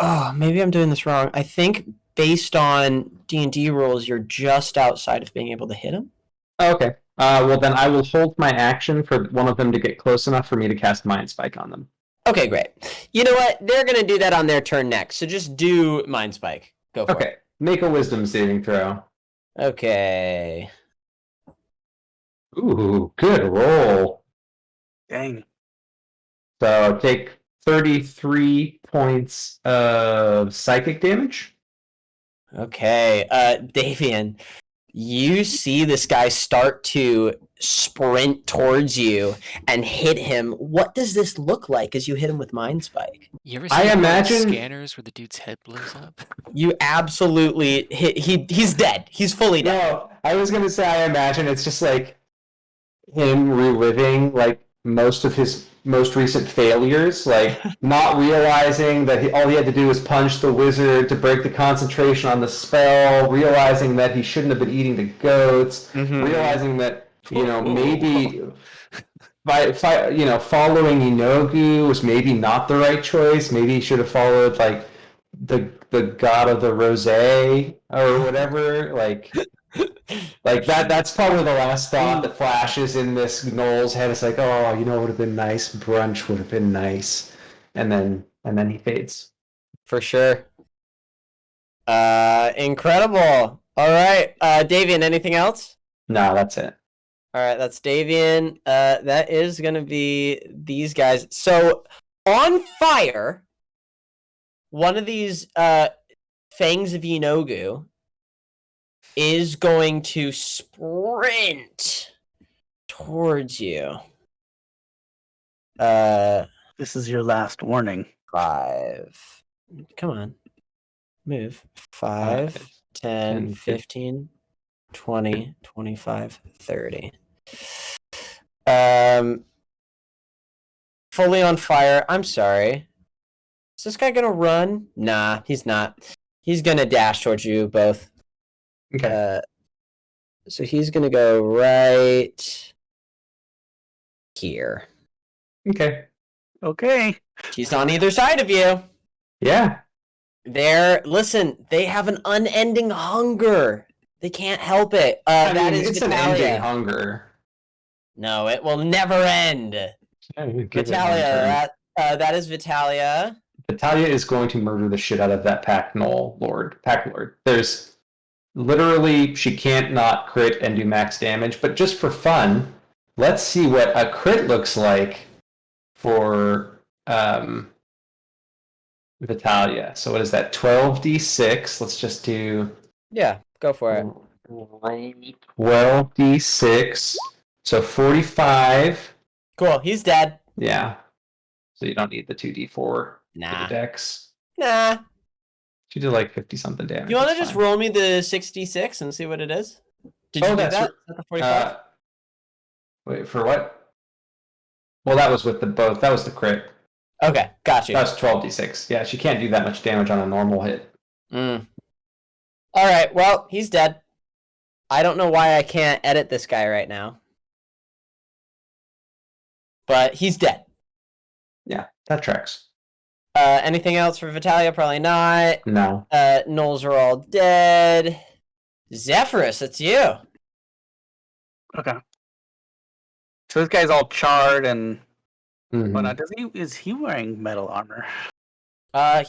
Oh, maybe I'm doing this wrong. I think based on D&D rules, you're just outside of being able to hit him. Okay. Well, then I will hold my action for one of them to get close enough for me to cast Mind Spike on them. Okay, great. You know what? They're going to do that on their turn next, so just do Mind Spike. Go for it. Okay. Make a Wisdom saving throw. Okay. Ooh, good roll. Dang. So take 33 points of psychic damage. Okay. Davian, you see this guy start to sprint towards you and hit him. What does this look like as you hit him with Mind Spike? You ever I see one of those imagine- scanners where the dude's head blows up? You absolutely hit. He's dead. He's fully dead. No, I was going to say I imagine it's just like him reliving like most of his most recent failures, like not realizing that all he had to do was punch the wizard to break the concentration on the spell, realizing that he shouldn't have been eating the goats, realizing that Maybe following Inogu was maybe not the right choice. Maybe he should have followed like the god of the rosé or whatever. Like that's probably the last thought that flashes in this Gnoll's head. It's like, oh, it would have been nice. Brunch would have been nice. And then he fades. For sure. Incredible. All right. Davian, anything else? No, that's it. All right, that's Davian. That is going to be these guys. So, on fire, one of these Fangs of Inogu is going to sprint towards you. This is your last warning. 5. Come on. Move. 5, 10, 15, 20, 25, 30. Fully on fire. I'm sorry. Is this guy gonna run? Nah, he's not. He's gonna dash towards you both. Okay. So he's gonna go right here. Okay. Okay. He's on either side of you. Yeah. Listen, they have an unending hunger. They can't help it. That is it's Vitalia. an ending hunger. No, it will never end. Vitalia, that is Vitalia. Vitalia is going to murder the shit out of that Pack Lord. There's literally, she can't not crit and do max damage, but just for fun, let's see what a crit looks like for Vitalia. So what is that? 12d6. Let's just do. Yeah, go for it. 12d6. So 45. Cool, he's dead. Yeah. So you don't need the 2d4 for Nah. the dex. Nah. She did like 50 something damage. You want to just roll me the 66 and see what it is? Did you do that? Is that the 45? Wait, for what? Well, that was with the both. That was the crit. Okay, got you. That's 12d6. Yeah, she can't do that much damage on a normal hit. All right, well, he's dead. I don't know why I can't edit this guy right now. But he's dead. Yeah, that tracks. Anything else for Vitalia? Probably not. No. Gnolls are all dead. Zephyrus, it's you. Okay. So this guy's all charred and Mhm. is he wearing metal armor?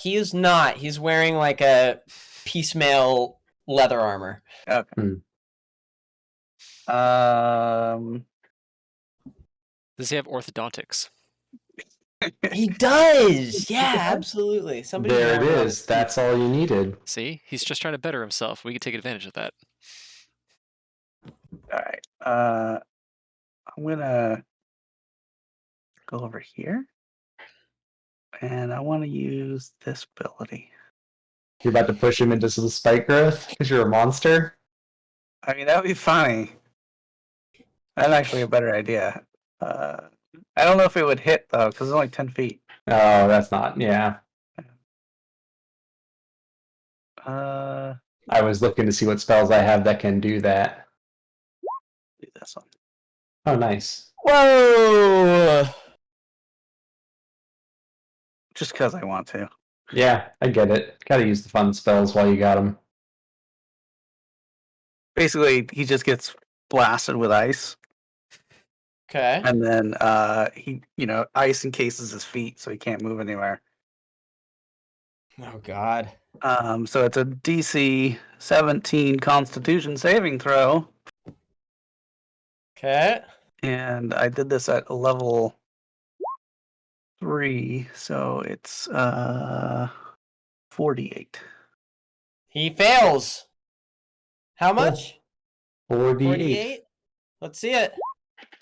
He is not. He's wearing like a piecemeal leather armor. Okay. Does he have orthodontics? He does. Yeah, absolutely. Somebody There it warn him. is. That's all you needed. See, he's just trying to better himself. We can take advantage of that. All right. I'm gonna go over here, and I want to use this ability. You're about to push him into some spike growth because you're a monster? I mean, that would be funny. That's actually a better idea. I don't know if it would hit though, because it's only 10 feet. Oh, that's not. Yeah. Do I was looking to see what spells I have that can do that. this one. Oh, nice. Whoa! Just because I want to. Yeah, I get it. Gotta use the fun spells while you got them. Basically, he just gets blasted with ice, Okay. and then he, ice encases his feet, so he can't move anywhere. Oh God. So it's a DC 17 Constitution saving throw, Okay. and I did this at level 3, so it's 48. He fails. How much? 48. 48? Let's see it.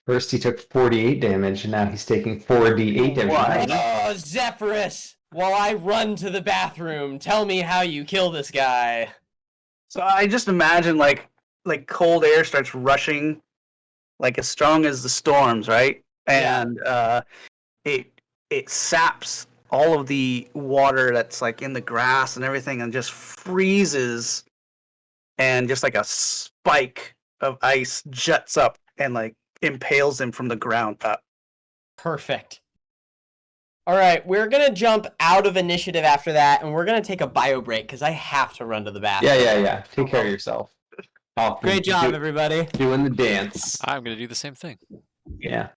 First he took 48 damage, and now he's taking 4d8 damage. Why? Oh, Zephyrus! While I run to the bathroom, tell me how you kill this guy. So I just imagine like cold air starts rushing, like as strong as the storms, right? And it saps all of the water that's like in the grass and everything, and just freezes, and just like a spike of ice juts up and like impales him from the ground up. Perfect. All right, we're gonna jump out of initiative after that, and we're gonna take a bio break because I have to run to the bathroom. Yeah. Take care of yourself. Oh, Great job, everybody. doing the dance. I'm gonna do the same thing. Yeah.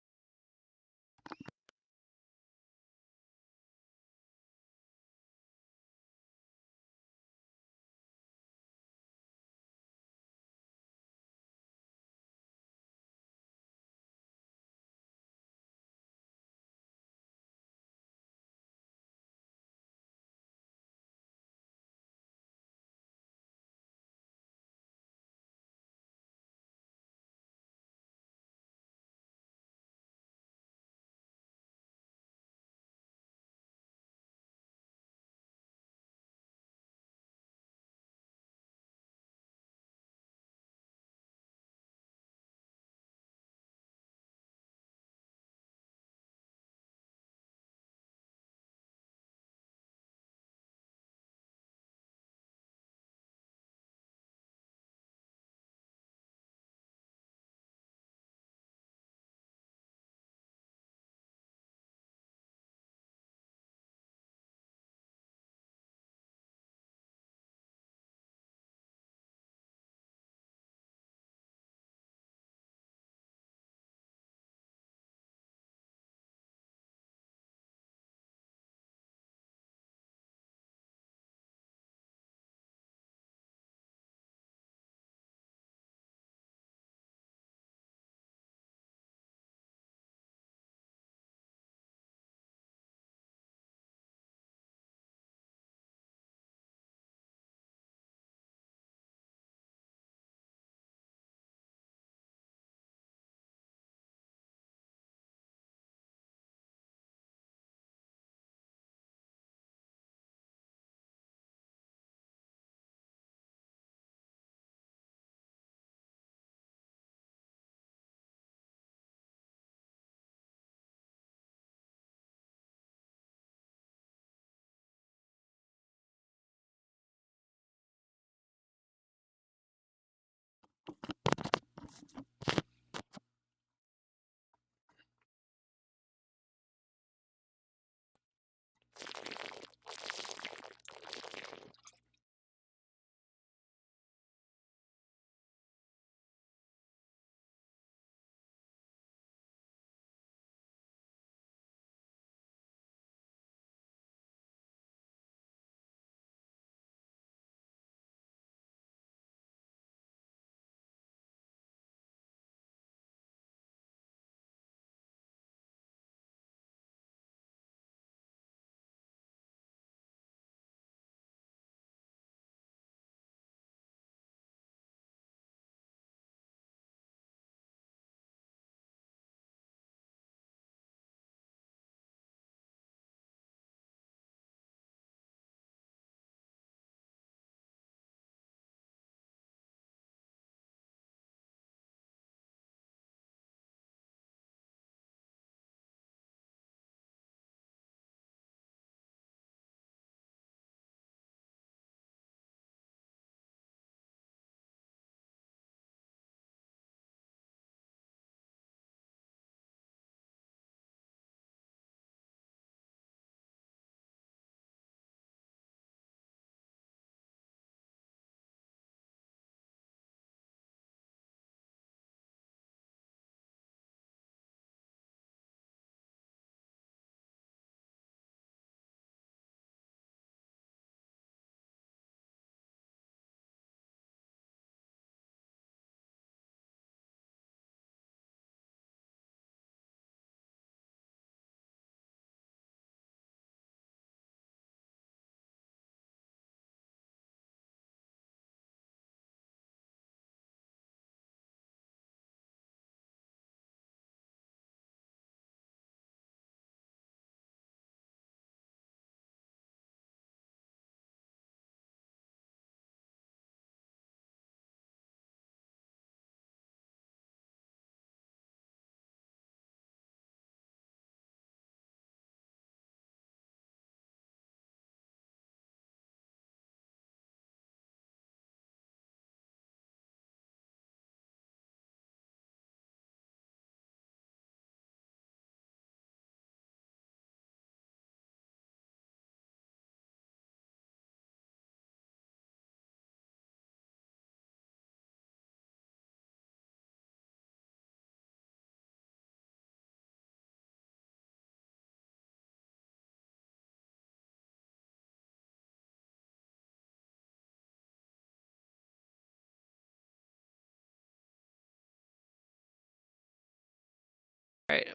All right,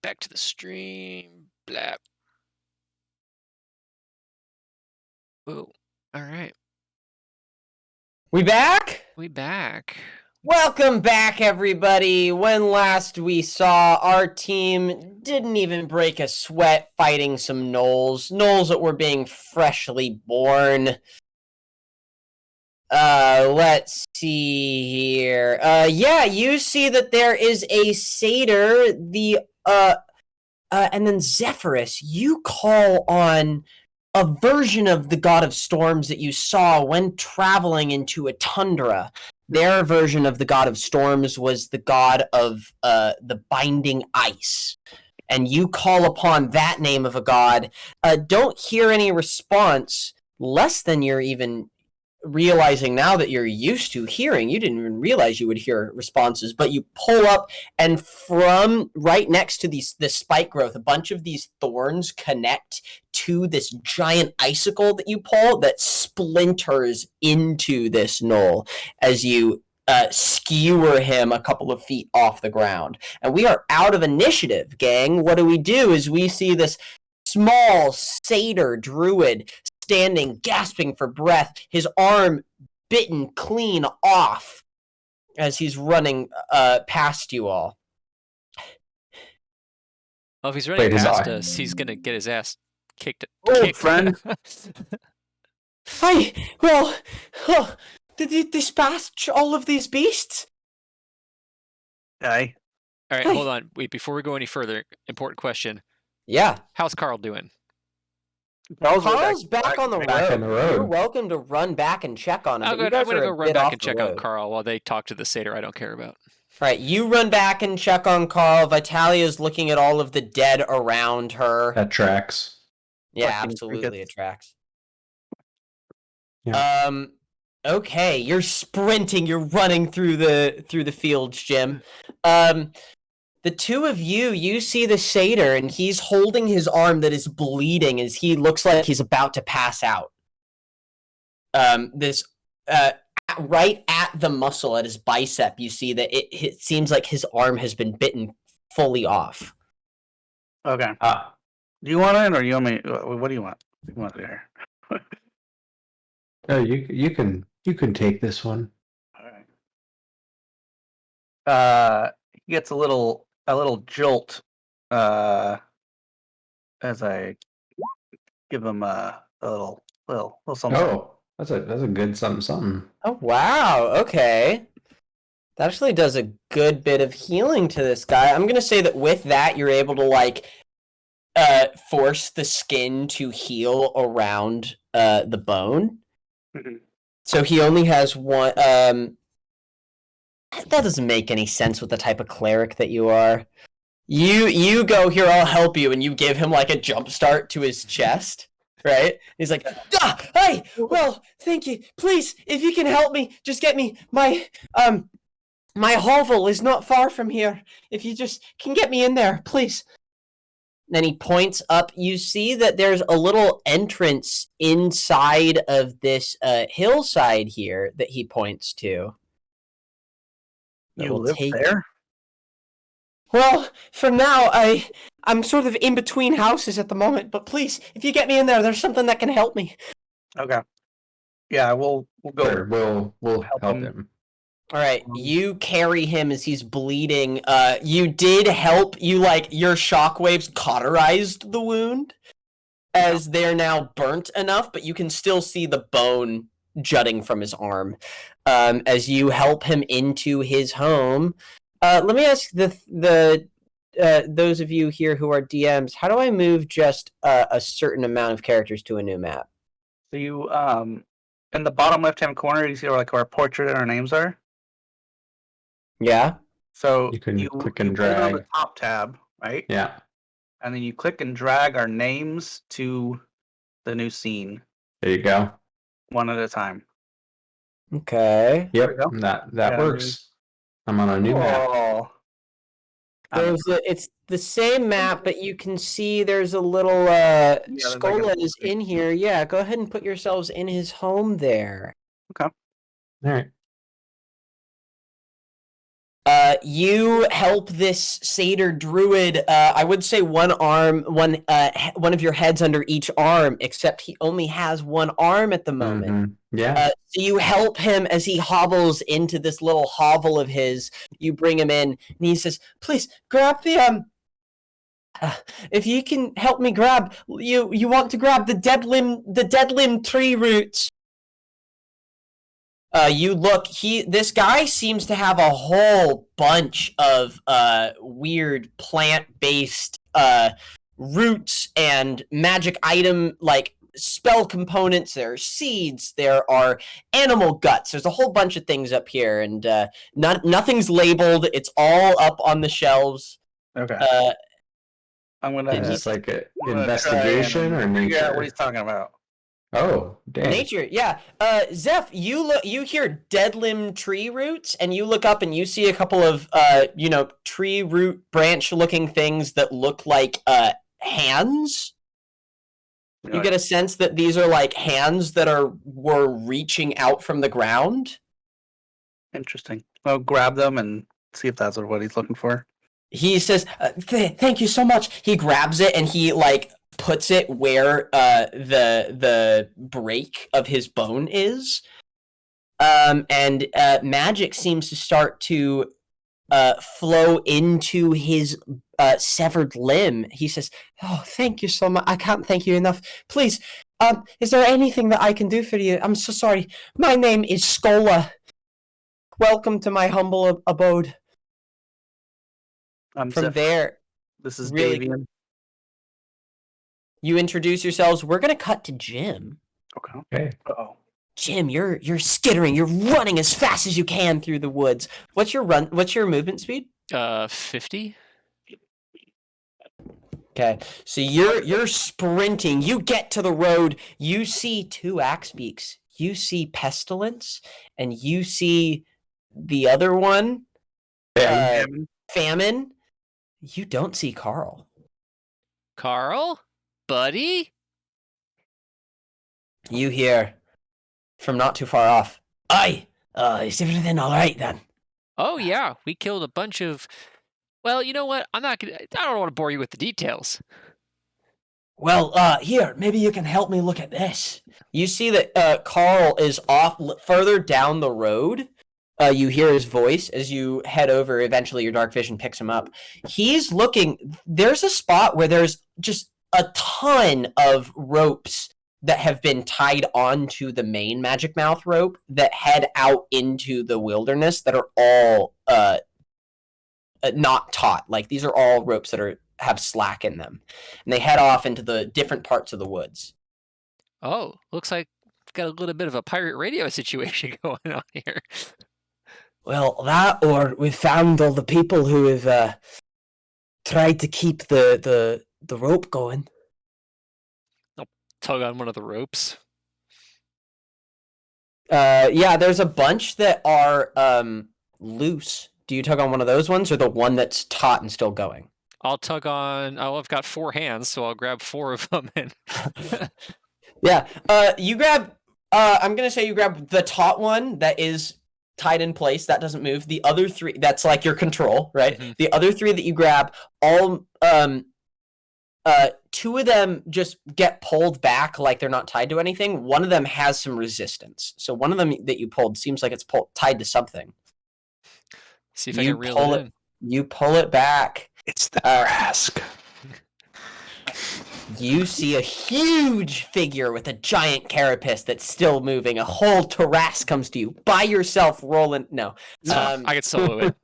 back to the stream. Blap. Whoa. All right, We back? we back. Welcome back, everybody. When last we saw, our team didn't even break a sweat fighting some gnolls. Gnolls that were being freshly born. Let's see here. Yeah, you see that there is a satyr, and then Zephyrus, you call on a version of the god of storms that you saw when traveling into a tundra. Their version of the god of storms was the god of the binding ice. And you call upon that name of a god. Don't hear any response, less than you're even realizing now that you're used to hearing. You didn't even realize you would hear responses, but you pull up, and from right next to this spike growth, a bunch of these thorns connect to this giant icicle that you pull that splinters into this gnoll as you skewer him a couple of feet off the ground. And we are out of initiative, gang. What do is we see this small satyr druid standing, gasping for breath, his arm bitten clean off as he's running past you all. Well, if he's running Wait, his past eye. us, he's gonna get his ass kicked. Old friend. Hi, well, did you dispatch all of these beasts? Aye. All right, Hey. hold on. Wait, before we go any further, important question. Yeah. How's Carl doing? Carl's back on the road. Back on the road. You're welcome to run back and check on him. I'm but you gonna guys are go a run bit back off and the check on road. Carl while they talk to the satyr I don't care about. All right, you run back and check on Carl. Vitalia's looking at all of the dead around her. That tracks. Yeah, Fucking absolutely, crickets. it tracks. Yeah. Okay, you're sprinting. You're running through the fields, Jim. The two of you see the satyr, and he's holding his arm that is bleeding as he looks like he's about to pass out. Right at the muscle at his bicep, you see that it seems like his arm has been bitten fully off. Okay. Ah, Do you want it, or you want me? What do you want? What do you want there? no, you can take this one. All right. He gets a little jolt as I give him a little something. Oh, that's a good something. Oh wow, okay. That actually does a good bit of healing to this guy. I'm gonna say that with that, you're able to force the skin to heal around the bone. Mhm. So he only has one. That doesn't make any sense with the type of cleric that you are. You go here. I'll help you, and you give him like a jump start to his chest. Right? He's like, hey, well, thank you. Please, if you can help me, just get me my hovel is not far from here. If you just can get me in there, please. Then he points up. You see that there's a little entrance inside of this hillside here that he points to. You live there? Well, for now, I'm sort of in between houses at the moment, but please, if you get me in there, there's something that can help me. Okay. Yeah, we'll go. Sure, we'll help him. him. All right, you carry him as he's bleeding. You did help. Your shockwaves cauterized the wound, as they're now burnt enough, but you can still see the bone jutting from his arm. As you help him into his home. Let me ask those of you here who are DMs, how do I move just a certain amount of characters to a new map? So you in the bottom left-hand corner, you see where our portrait and our names are. Yeah. So You can click and put it on drag. the top tab, right? Yeah. And then you click and drag our names to the new scene, There you go. one at a time. Okay. Yep. we go. That Yeah, works. I'm on a new map. Oh. It's the same map, but you can see there's a little there's like Skola a- is in here. Yeah, go ahead and put yourselves in his home there. All right. You help this satyr druid. I would say one of your heads under each arm, except he only has one arm at the moment. Yeah. So you help him as he hobbles into this little hovel of his. You bring him in, and he says, "Please grab the if you can help me grab you want to grab the dead limb tree roots." You look. This guy seems to have a whole bunch of weird plant-based roots and magic item like spell components. There are seeds. There are animal guts. There's a whole bunch of things up here, and nothing's labeled. It's all up on the shelves. Okay. I'm gonna. Is this like an I'm gonna investigation try or and figure out what nature? he's talking about. Oh, damn. Nature, yeah. Zeph, you hear dead limb tree roots, and you look up and you see a couple of tree root branch looking things that look like hands. You get a sense that these are like hands that were reaching out from the ground. Interesting. Well, grab them and see if that's what he's looking for. He says, "Thank you so much." He grabs it and he like puts it where the break of his bone is, and magic seems to start to flow into his severed limb. He says, "Oh, thank you so much. I can't thank you enough. Please, is there anything that I can do for you? I'm so sorry. My name is Skola. Welcome to my humble abode." I'm From Zeph. there, This is really- Davian. you introduce yourselves. We're gonna cut to Jim. Okay. Uh-oh. Jim, you're skittering. You're running as fast as you can through the woods. What's your movement speed? 50. Okay, so you're sprinting. You get to the road. You see two axe beaks. You see pestilence, and you see the other one, famine. You don't see Carl. Carl? Buddy? You hear from not too far off. Aye, is everything all right then? Oh, yeah. We killed a bunch of... Well, you know what? I don't want to bore you with the details. Well, here, maybe you can help me look at this. You see that Carl is off further down the road. You hear his voice as you head over. Eventually, your dark vision picks him up. He's looking. There's a spot where there's just a ton of ropes that have been tied onto the main magic mouth rope that head out into the wilderness that are all not taut. Like, these are all ropes that have slack in them, and they head off into the different parts of the woods. Oh, looks like we've got a little bit of a pirate radio situation going on here. Well, that, or we've found all the people who have tried to keep the rope going. I'll tug on one of the ropes. Yeah, there's a bunch that are loose. Do you tug on one of those ones, or the one that's taut and still going? I'll tug on... Oh, I've got 4 hands, so I'll grab 4 of them and... Yeah, you grab... I'm going to say you grab the taut one that is tied in place. That doesn't move. The other 3... That's like your control, right? Mm-hmm. The other 3 that you grab, all... 2 of them just get pulled back like they're not tied to anything. One of them has some resistance. So one of them that you pulled seems like it's tied to something. See if I can reel it in. You pull it back. It's the Rask. You see a huge figure with a giant carapace that's still moving. A whole Tarrasque comes to you by yourself, rolling. No, I can solo it.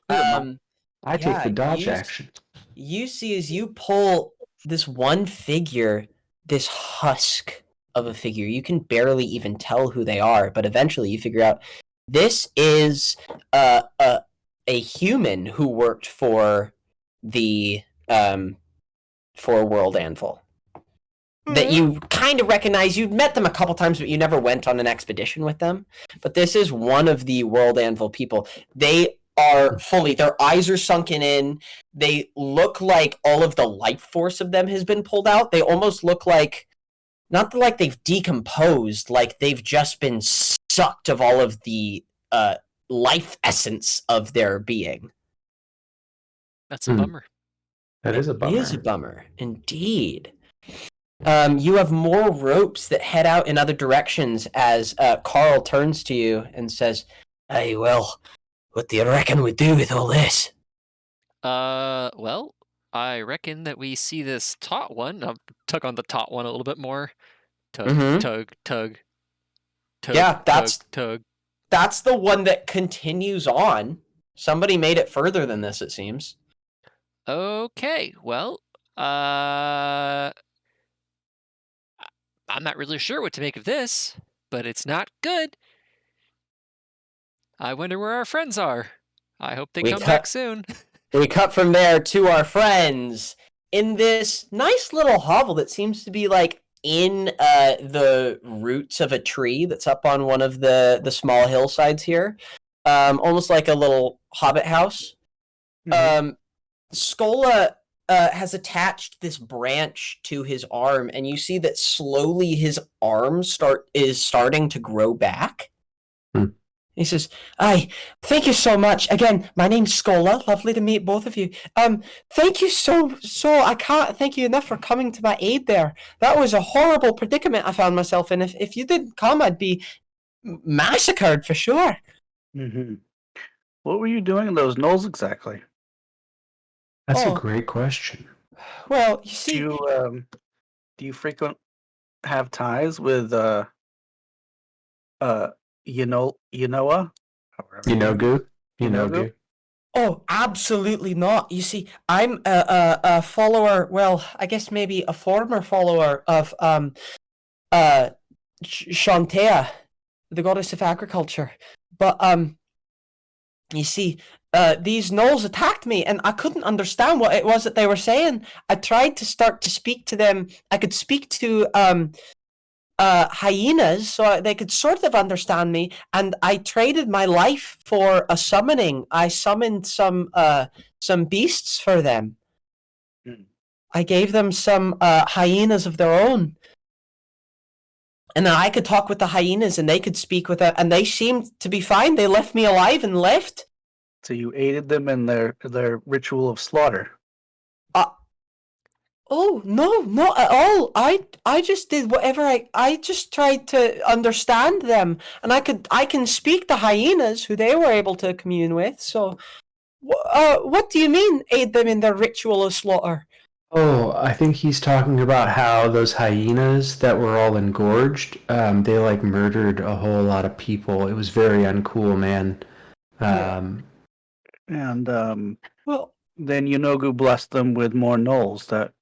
I take the dodge action. You see as you pull this one figure, this husk of a figure. You can barely even tell who they are, but eventually you figure out this is a human who worked for the for World Anvil. That you kind of recognize. You've met them a couple times, but you never went on an expedition with them. But this is one of the World Anvil people. They are fully, their eyes are sunken in. They look like all of the life force of them has been pulled out. They almost look like, not like they've decomposed, like they've just been sucked of all of the life essence of their being. That's a bummer. That is a It is a bummer. bummer, indeed. You have more ropes that head out in other directions as Carl turns to you and says, "Hey, well, what do you reckon we do with all this?" Well, I reckon that we see this taut one. I'll tug on the taut one a little bit more. Tug, Mhm. tug, tug, tug, Yeah, tug, tug. that's the one that continues on. Somebody made it further than this, it seems. Okay, well, I'm not really sure what to make of this, but it's not good. I wonder where our friends are. I hope they We come back cut soon. we cut from there to our friends in this nice little hovel that seems to be like in the roots of a tree that's up on one of the small hillsides here. Almost like a little hobbit house. Mhm. Skola has attached this branch to his arm, and you see that slowly his arm is starting to grow back. Hmm. He says, "Aye, thank you so much. Again, my name's Skola. Lovely to meet both of you. Thank you so. I can't thank you enough for coming to my aid there. That was a horrible predicament I found myself in. If you didn't come, I'd be massacred for sure." Mhm. What were you doing in those gnolls exactly? That's a Oh, great question. well, you Do see, you frequent have ties with uh Yanoa? However You you know, pronounce Goo? You know, Yanogu? Goo? oh, absolutely not. You see, I'm a follower. Well, I guess maybe a former follower of uh Shantea, the goddess of agriculture. But you see, these gnolls attacked me, and I couldn't understand what it was that they were saying. I tried to start to speak to them. I could speak to hyenas so they could sort of understand me, and I traded my life for a summoning. I summoned some beasts for them. Hmm. I gave them some hyenas of their own, and then I could talk with the hyenas and they could speak with it, and they seemed to be fine. They left me alive and left. So you aided them in their ritual of slaughter. uh, Oh no, not at all. I just did whatever I just tried to understand them, and I can speak the hyenas who they were able to commune with. So, what do you mean aid them in their ritual of slaughter? Oh, I think he's talking about how those hyenas that were all engorged, they like murdered a whole lot of people. It was very uncool, man. Yeah. And Well, then Yanogu blessed them with more gnolls that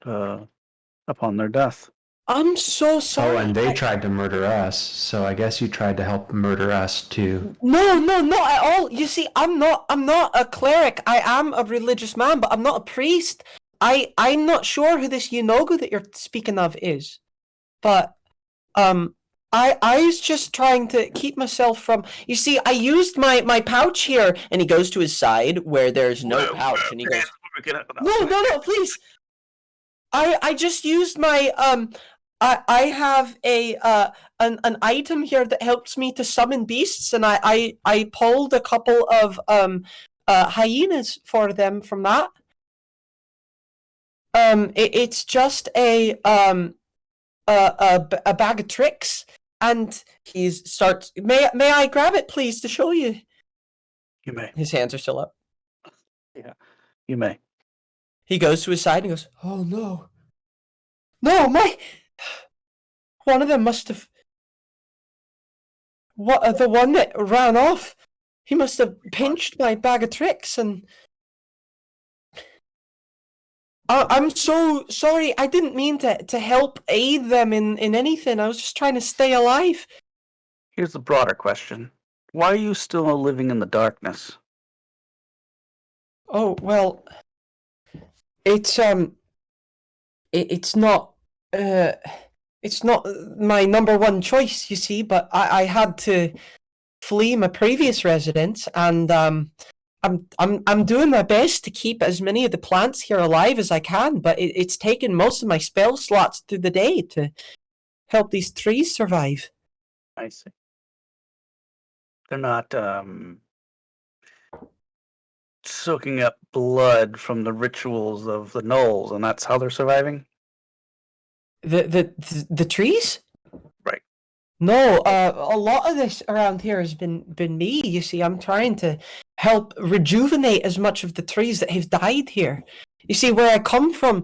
upon their death. I'm so Oh, sorry. and they tried to murder us, so I guess you tried to help murder us too. No, no, not at all. You see, I'm not a cleric. I am a religious man, but I'm not a priest. I'm not sure who this Yunogu that you're speaking of is, but um, I was just trying to keep myself from. You see, I used my pouch here, and he goes to his side where there's no pouch, and he goes, "No, no, no, please." I just used my I have a an item here that helps me to summon beasts, and I pulled a couple of hyenas for them from that. It's just a bag of tricks, and he starts. May I grab it, please, to show you? You may. His hands are still up. Yeah, you may. He goes to his side and goes, "Oh no, no, my one of them must have what the one that ran off. He must have pinched my bag of tricks, and I'm so sorry. I didn't mean to help aid them in anything. I was just trying to stay alive." Here's the broader question: why are you still living in the darkness? Oh well, it's it's not uh it's not my number one choice, you see. But I had to flee my previous residence, and I'm doing my best to keep as many of the plants here alive as I can, but it's taken most of my spell slots through the day to help these trees survive. I see. They're not soaking up blood from the rituals of the gnolls, and that's how they're surviving? The trees? Right. No, a lot of this around here has been me. You see, I'm trying to help rejuvenate as much of the trees that have died here. You see, where I come from,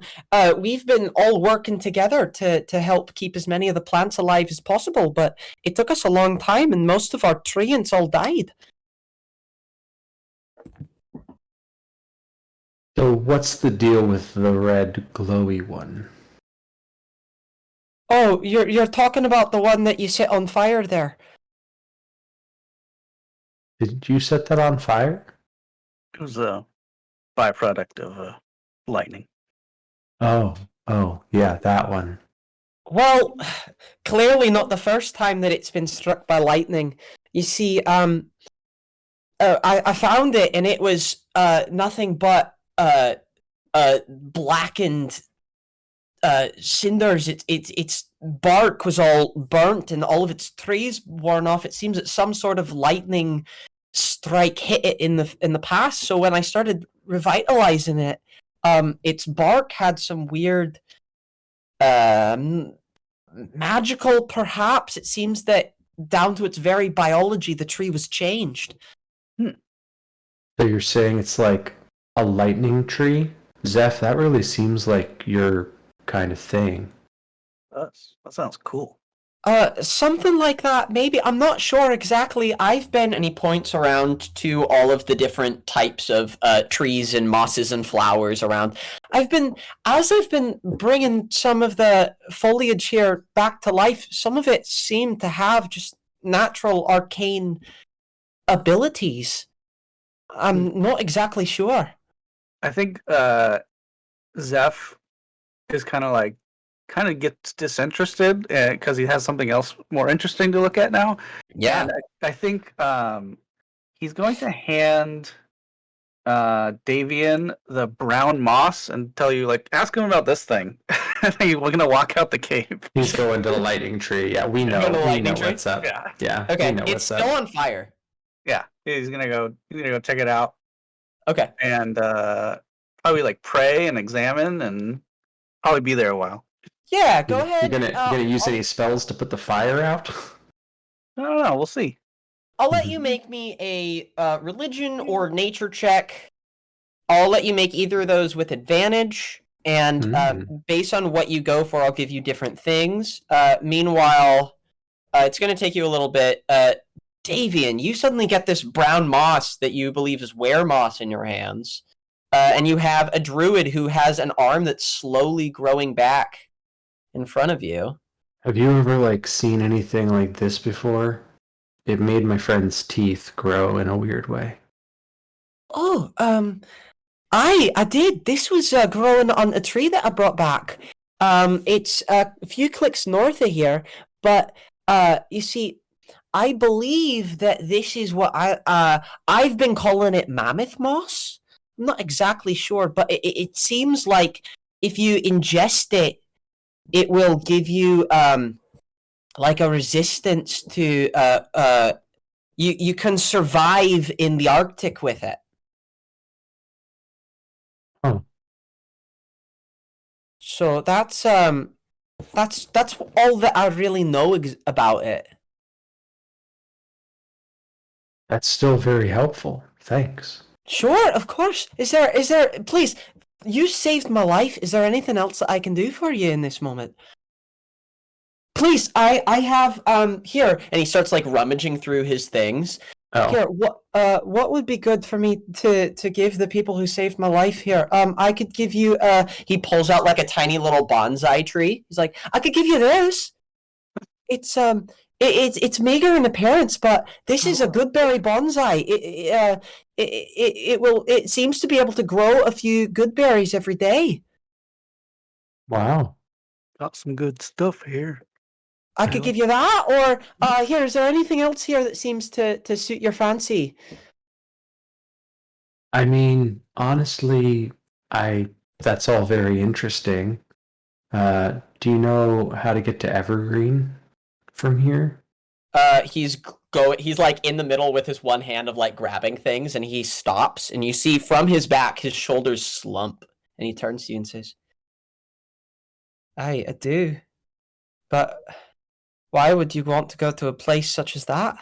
we've been all working together to help keep as many of the plants alive as possible, but it took us a long time, and most of our treants all died. So what's the deal with the red glowy one? Oh, you're talking about the one that you set on fire there. Did you set that on fire? It was a byproduct of lightning. Oh, yeah, that one. Well, clearly not the first time that it's been struck by lightning. You see, I found it, and it was nothing but blackened cinders. Its bark was all burnt, and all of its trees worn off. It seems that some sort of lightning strike hit it in the past. So when I started revitalizing it, its bark had some weird magical, perhaps. It seems that down to its very biology, the tree was changed. So you're saying it's like a lightning tree? Zeph, that really seems like your kind of thing. That sounds cool. Something like that, maybe. I'm not sure exactly. I've been, and he points around to all of the different types of trees and mosses and flowers around. As I've been bringing some of the foliage here back to life, some of it seemed to have just natural arcane abilities. I'm not exactly sure. I think Zeph is kind of gets disinterested because he has something else more interesting to look at now. Yeah. And I think he's going to hand Davian the brown moss and tell you, like, ask him about this thing. And then we're gonna walk out the cave. He's going to the lightning tree. Yeah, we know. Going to the We lightning know tree? what's up. Yeah. Yeah. Okay, we know it's what's still up. on fire. Yeah, he's gonna go check it out Okay. and probably like pray and examine and probably be there a while. Yeah, go ahead. You're gonna use any spells to put the fire out? I don't know. We'll see. I'll let you make me a religion or nature check. I'll let you make either of those with advantage, and based on what you go for, I'll give you different things. Meanwhile, it's going to take you a little bit. Davian, you suddenly get this brown moss that you believe is were moss in your hands, and you have a druid who has an arm that's slowly growing back in front of you. Have you ever seen anything like this before? It made my friend's teeth grow in a weird way. Oh, I did. This was growing on a tree that I brought back. It's a few clicks north of here, but you see, I believe that this is what I've been calling it mammoth moss. I'm not exactly sure, but it seems like if you ingest it, it will give you like a resistance to you can survive in the Arctic with it. Oh. So that's all that I really know about it. That's still very helpful. Thanks. Sure, of course. Is there please, you saved my life. Is there anything else that I can do for you in this moment? Please, I have here, and he starts rummaging through his things. Oh. Here, what would be good for me to give the people who saved my life here? I could give you he pulls out a tiny little bonsai tree. He's like, I could give you this. It's meager in appearance, but this is a goodberry bonsai. It seems to be able to grow a few good berries every day. Wow. Got some good stuff here. I could give you that, or here. Is there anything else here that seems to suit your fancy? I mean, honestly, that's all very interesting. Do you know how to get to Evergreen from here? He's like in the middle with his one hand of like grabbing things, and he stops, and you see from his back his shoulders slump, and he turns to you and says, I do. But why would you want to go to a place such as that?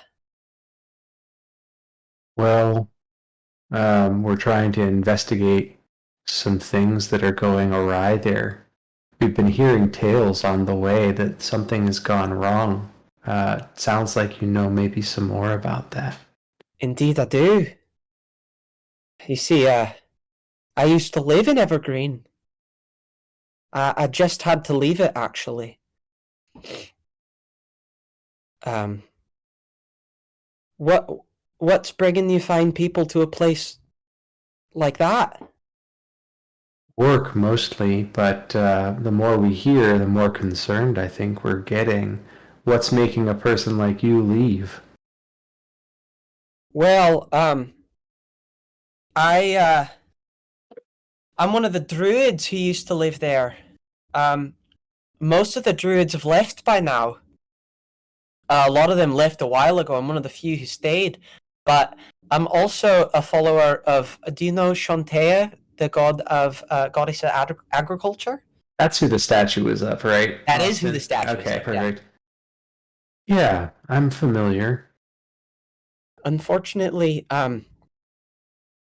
Well, we're trying to investigate some things that are going awry there. We've been hearing tales on the way that something has gone wrong. Sounds like you know maybe some more about that. Indeed, I do. You see, I used to live in Evergreen. I just had to leave it, actually. What's bringing you fine people to a place like that? Work mostly, but the more we hear, the more concerned I think we're getting. What's making a person like you leave? Well, I'm one of the druids who used to live there. Most of the druids have left by now. A lot of them left a while ago. I'm one of the few who stayed. But I'm also a follower of. Do you know Shantea, the goddess of agriculture? That's who the statue is of, right? That is who the statue is Okay, of, perfect. Yeah, I'm familiar. Unfortunately, the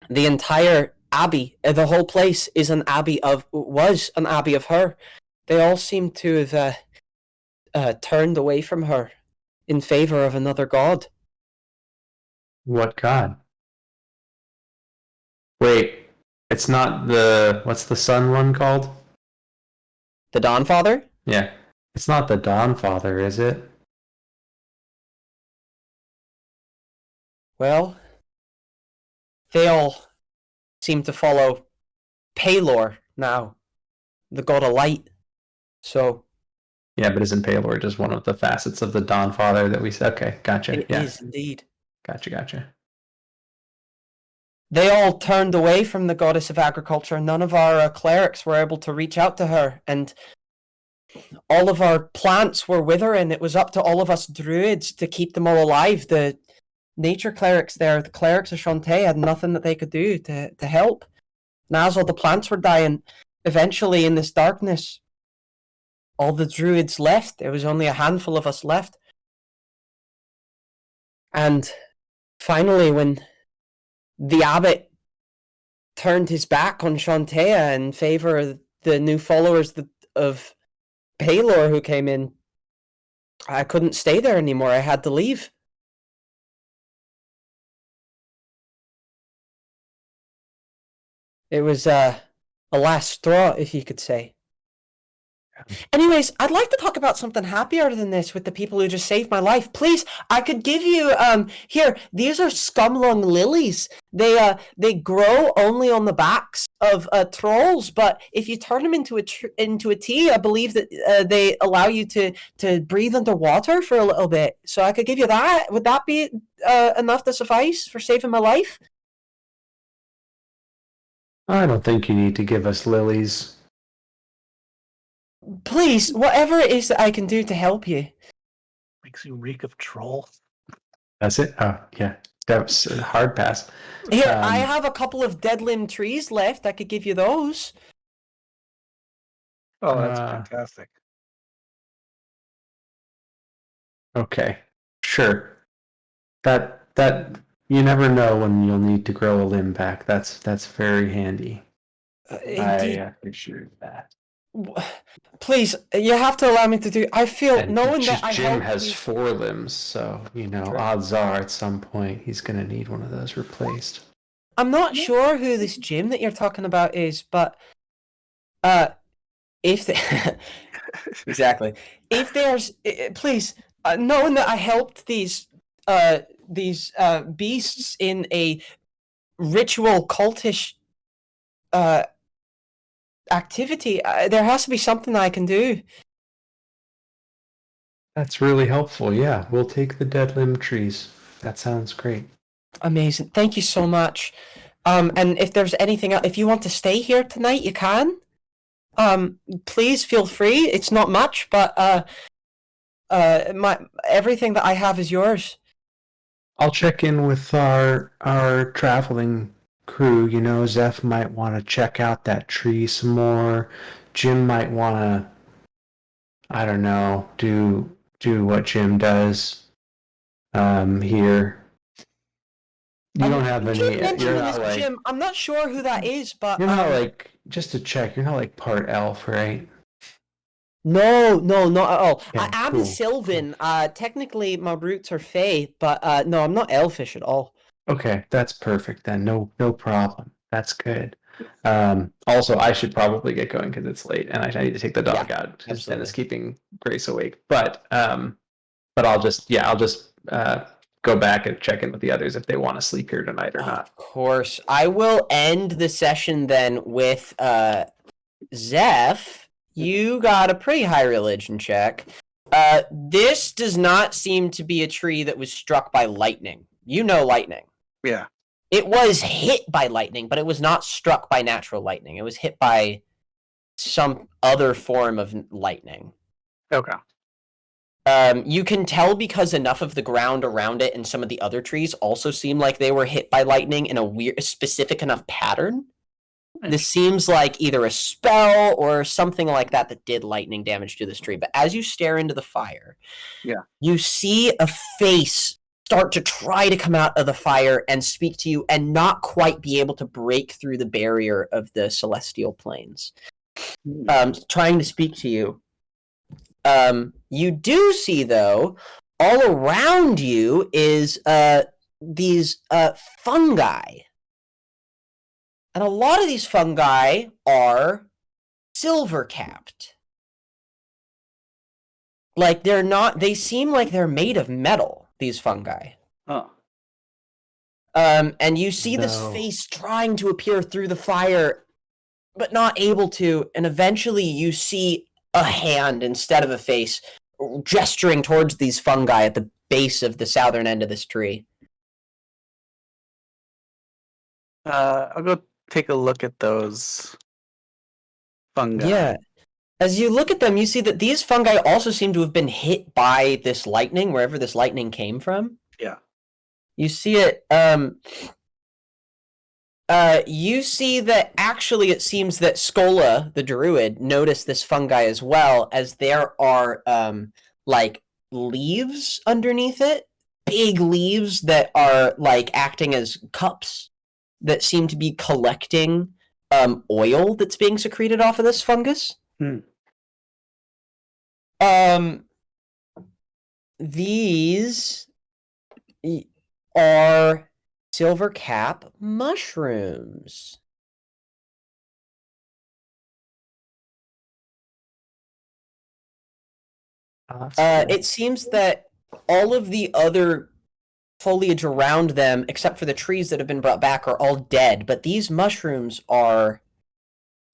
entire abbey, the whole place was an abbey of her. They all seem to have turned away from her in favor of another god. What god? Wait, it's not what's the sun one called? The Dawnfather? Yeah, it's not the Dawnfather, is it? Well, they all seem to follow Palor now, the god of light. So Yeah, but isn't Palor just one of the facets of the Dawnfather that we said? Okay, gotcha. it is indeed. Gotcha. They all turned away from the goddess of agriculture. None of our clerics were able to reach out to her, and all of our plants were withering. It was up to all of us druids to keep them all alive. The nature clerics there, the clerics of Shantae, had nothing that they could do to help. And as all the plants were dying, eventually in this darkness, all the druids left. There was only a handful of us left. And finally, when the abbot turned his back on Shantea in favor of the new followers of Palor who came in, I couldn't stay there anymore. I had to leave. It was a last straw, if you could say. Anyways, I'd like to talk about something happier than this with the people who just saved my life. Please, I could give you here. These are scumlung lilies. They grow only on the backs of trolls, but if you turn them into a tea, I believe that they allow you to breathe underwater for a little bit. So I could give you that. Would that be enough to suffice for saving my life? I don't think you need to give us lilies. Please, whatever it is that I can do to help you. Makes you reek of troll. That's it? Oh, yeah. That was a hard pass. Here, I have a couple of dead limb trees left. I could give you those. Oh, that's fantastic. Okay. Sure. That you never know when you'll need to grow a limb back. That's very handy. Indeed. I appreciate that. Please, you have to allow me to do. I feel And knowing that I Jim helped has you. 4 limbs, so True. odds are at some point he's gonna need one of those replaced. I'm not sure who this Jim that you're talking about is, but if exactly, if there's please, knowing that I helped these beasts in a ritual cultish activity, there has to be something I can do. That's really helpful. Yeah, we'll take the dead limb trees. That sounds great. Amazing. Thank you so much. And if there's anything else, if you want to stay here tonight, you can. Please feel free. It's not much, but everything that I have is yours. I'll check in with our traveling crew. You know, Zeph might want to check out that tree some more. Jim might want to, I don't know, do what Jim does here. You don't have You any. keep mentioning You're this, not like. Jim. I'm not sure who that is, but You're not like. Just to check, you're not like part elf, right? no, not at all. Okay, I am cool. Sylvan. Technically, my roots are Fae, but no, I'm not elfish at all. Okay, that's perfect then. No problem. That's good. Also, I should probably get going because it's late, and I need to take the dog out because Dennis absolutely. keeping Grace awake. But I'll just go back and check in with the others if they want to sleep here tonight or not. Of course. I will end the session then with Zeph. You got a pretty high religion check. This does not seem to be a tree that was struck by lightning. You know lightning. Yeah. It was hit by lightning, but it was not struck by natural lightning. It was hit by some other form of lightning. Okay. You can tell because enough of the ground around it and some of the other trees also seem like they were hit by lightning in a specific enough pattern. This seems like either a spell or something like that did lightning damage to this tree. But as you stare into the fire, you see a face start to try to come out of the fire and speak to you and not quite be able to break through the barrier of the celestial planes. Trying to speak to you. You do see, though, all around you is these fungi. And a lot of these fungi are silver-capped. Like, they seem like they're made of metal, these fungi. Oh. And you see this face trying to appear through the fire, but not able to, and eventually you see a hand instead of a face gesturing towards these fungi at the base of the southern end of this tree. I'll go take a look at those fungi. Yeah. As you look at them, you see that these fungi also seem to have been hit by this lightning, wherever this lightning came from. Yeah. You see it, you see that actually it seems that Skola, the druid, noticed this fungi as well, as there are, like, leaves underneath it. Big leaves that are, like, acting as cups that seem to be collecting oil that's being secreted off of this fungus. These are silver cap mushrooms. It seems that all of the other foliage around them, except for the trees that have been brought back, are all dead, but these mushrooms are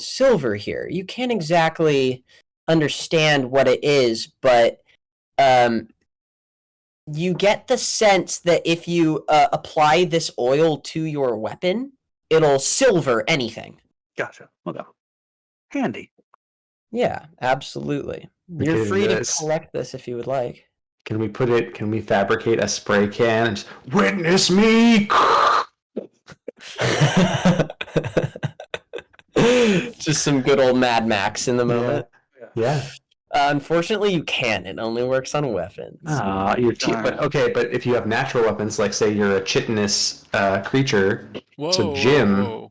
silver here. You can't exactly understand what it is, but you get the sense that if you apply this oil to your weapon, it'll silver anything. Gotcha. Okay. Handy. Yeah, absolutely. You're free to collect this if you would like. Can we fabricate a spray can and just, witness me? Just some good old Mad Max in the moment. Yeah. Unfortunately, you can't. It only works on weapons. But if you have natural weapons, like say you're a chitinous creature, so Jim.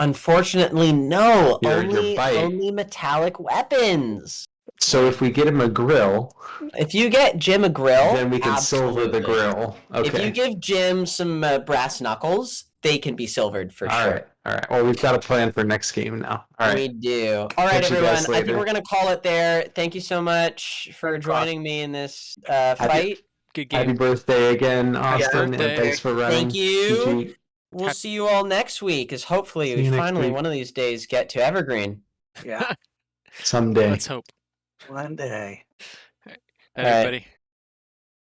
Unfortunately, no. Your bite. Only metallic weapons. So if we get him a grill, if you get Jim a grill, then we can silver the grill. Okay. If you give Jim some brass knuckles, they can be silvered for sure. All right. Well, we've got a plan for next game now. All right. We do. All right, everyone. I think we're going to call it there. Thank you so much for joining me in this fight. Good game. Happy birthday again, Austin, and thanks for running. Thank you. We'll see you all next week, as hopefully we finally one of these days get to Evergreen. Yeah. Someday. Let's hope. One day. Everybody.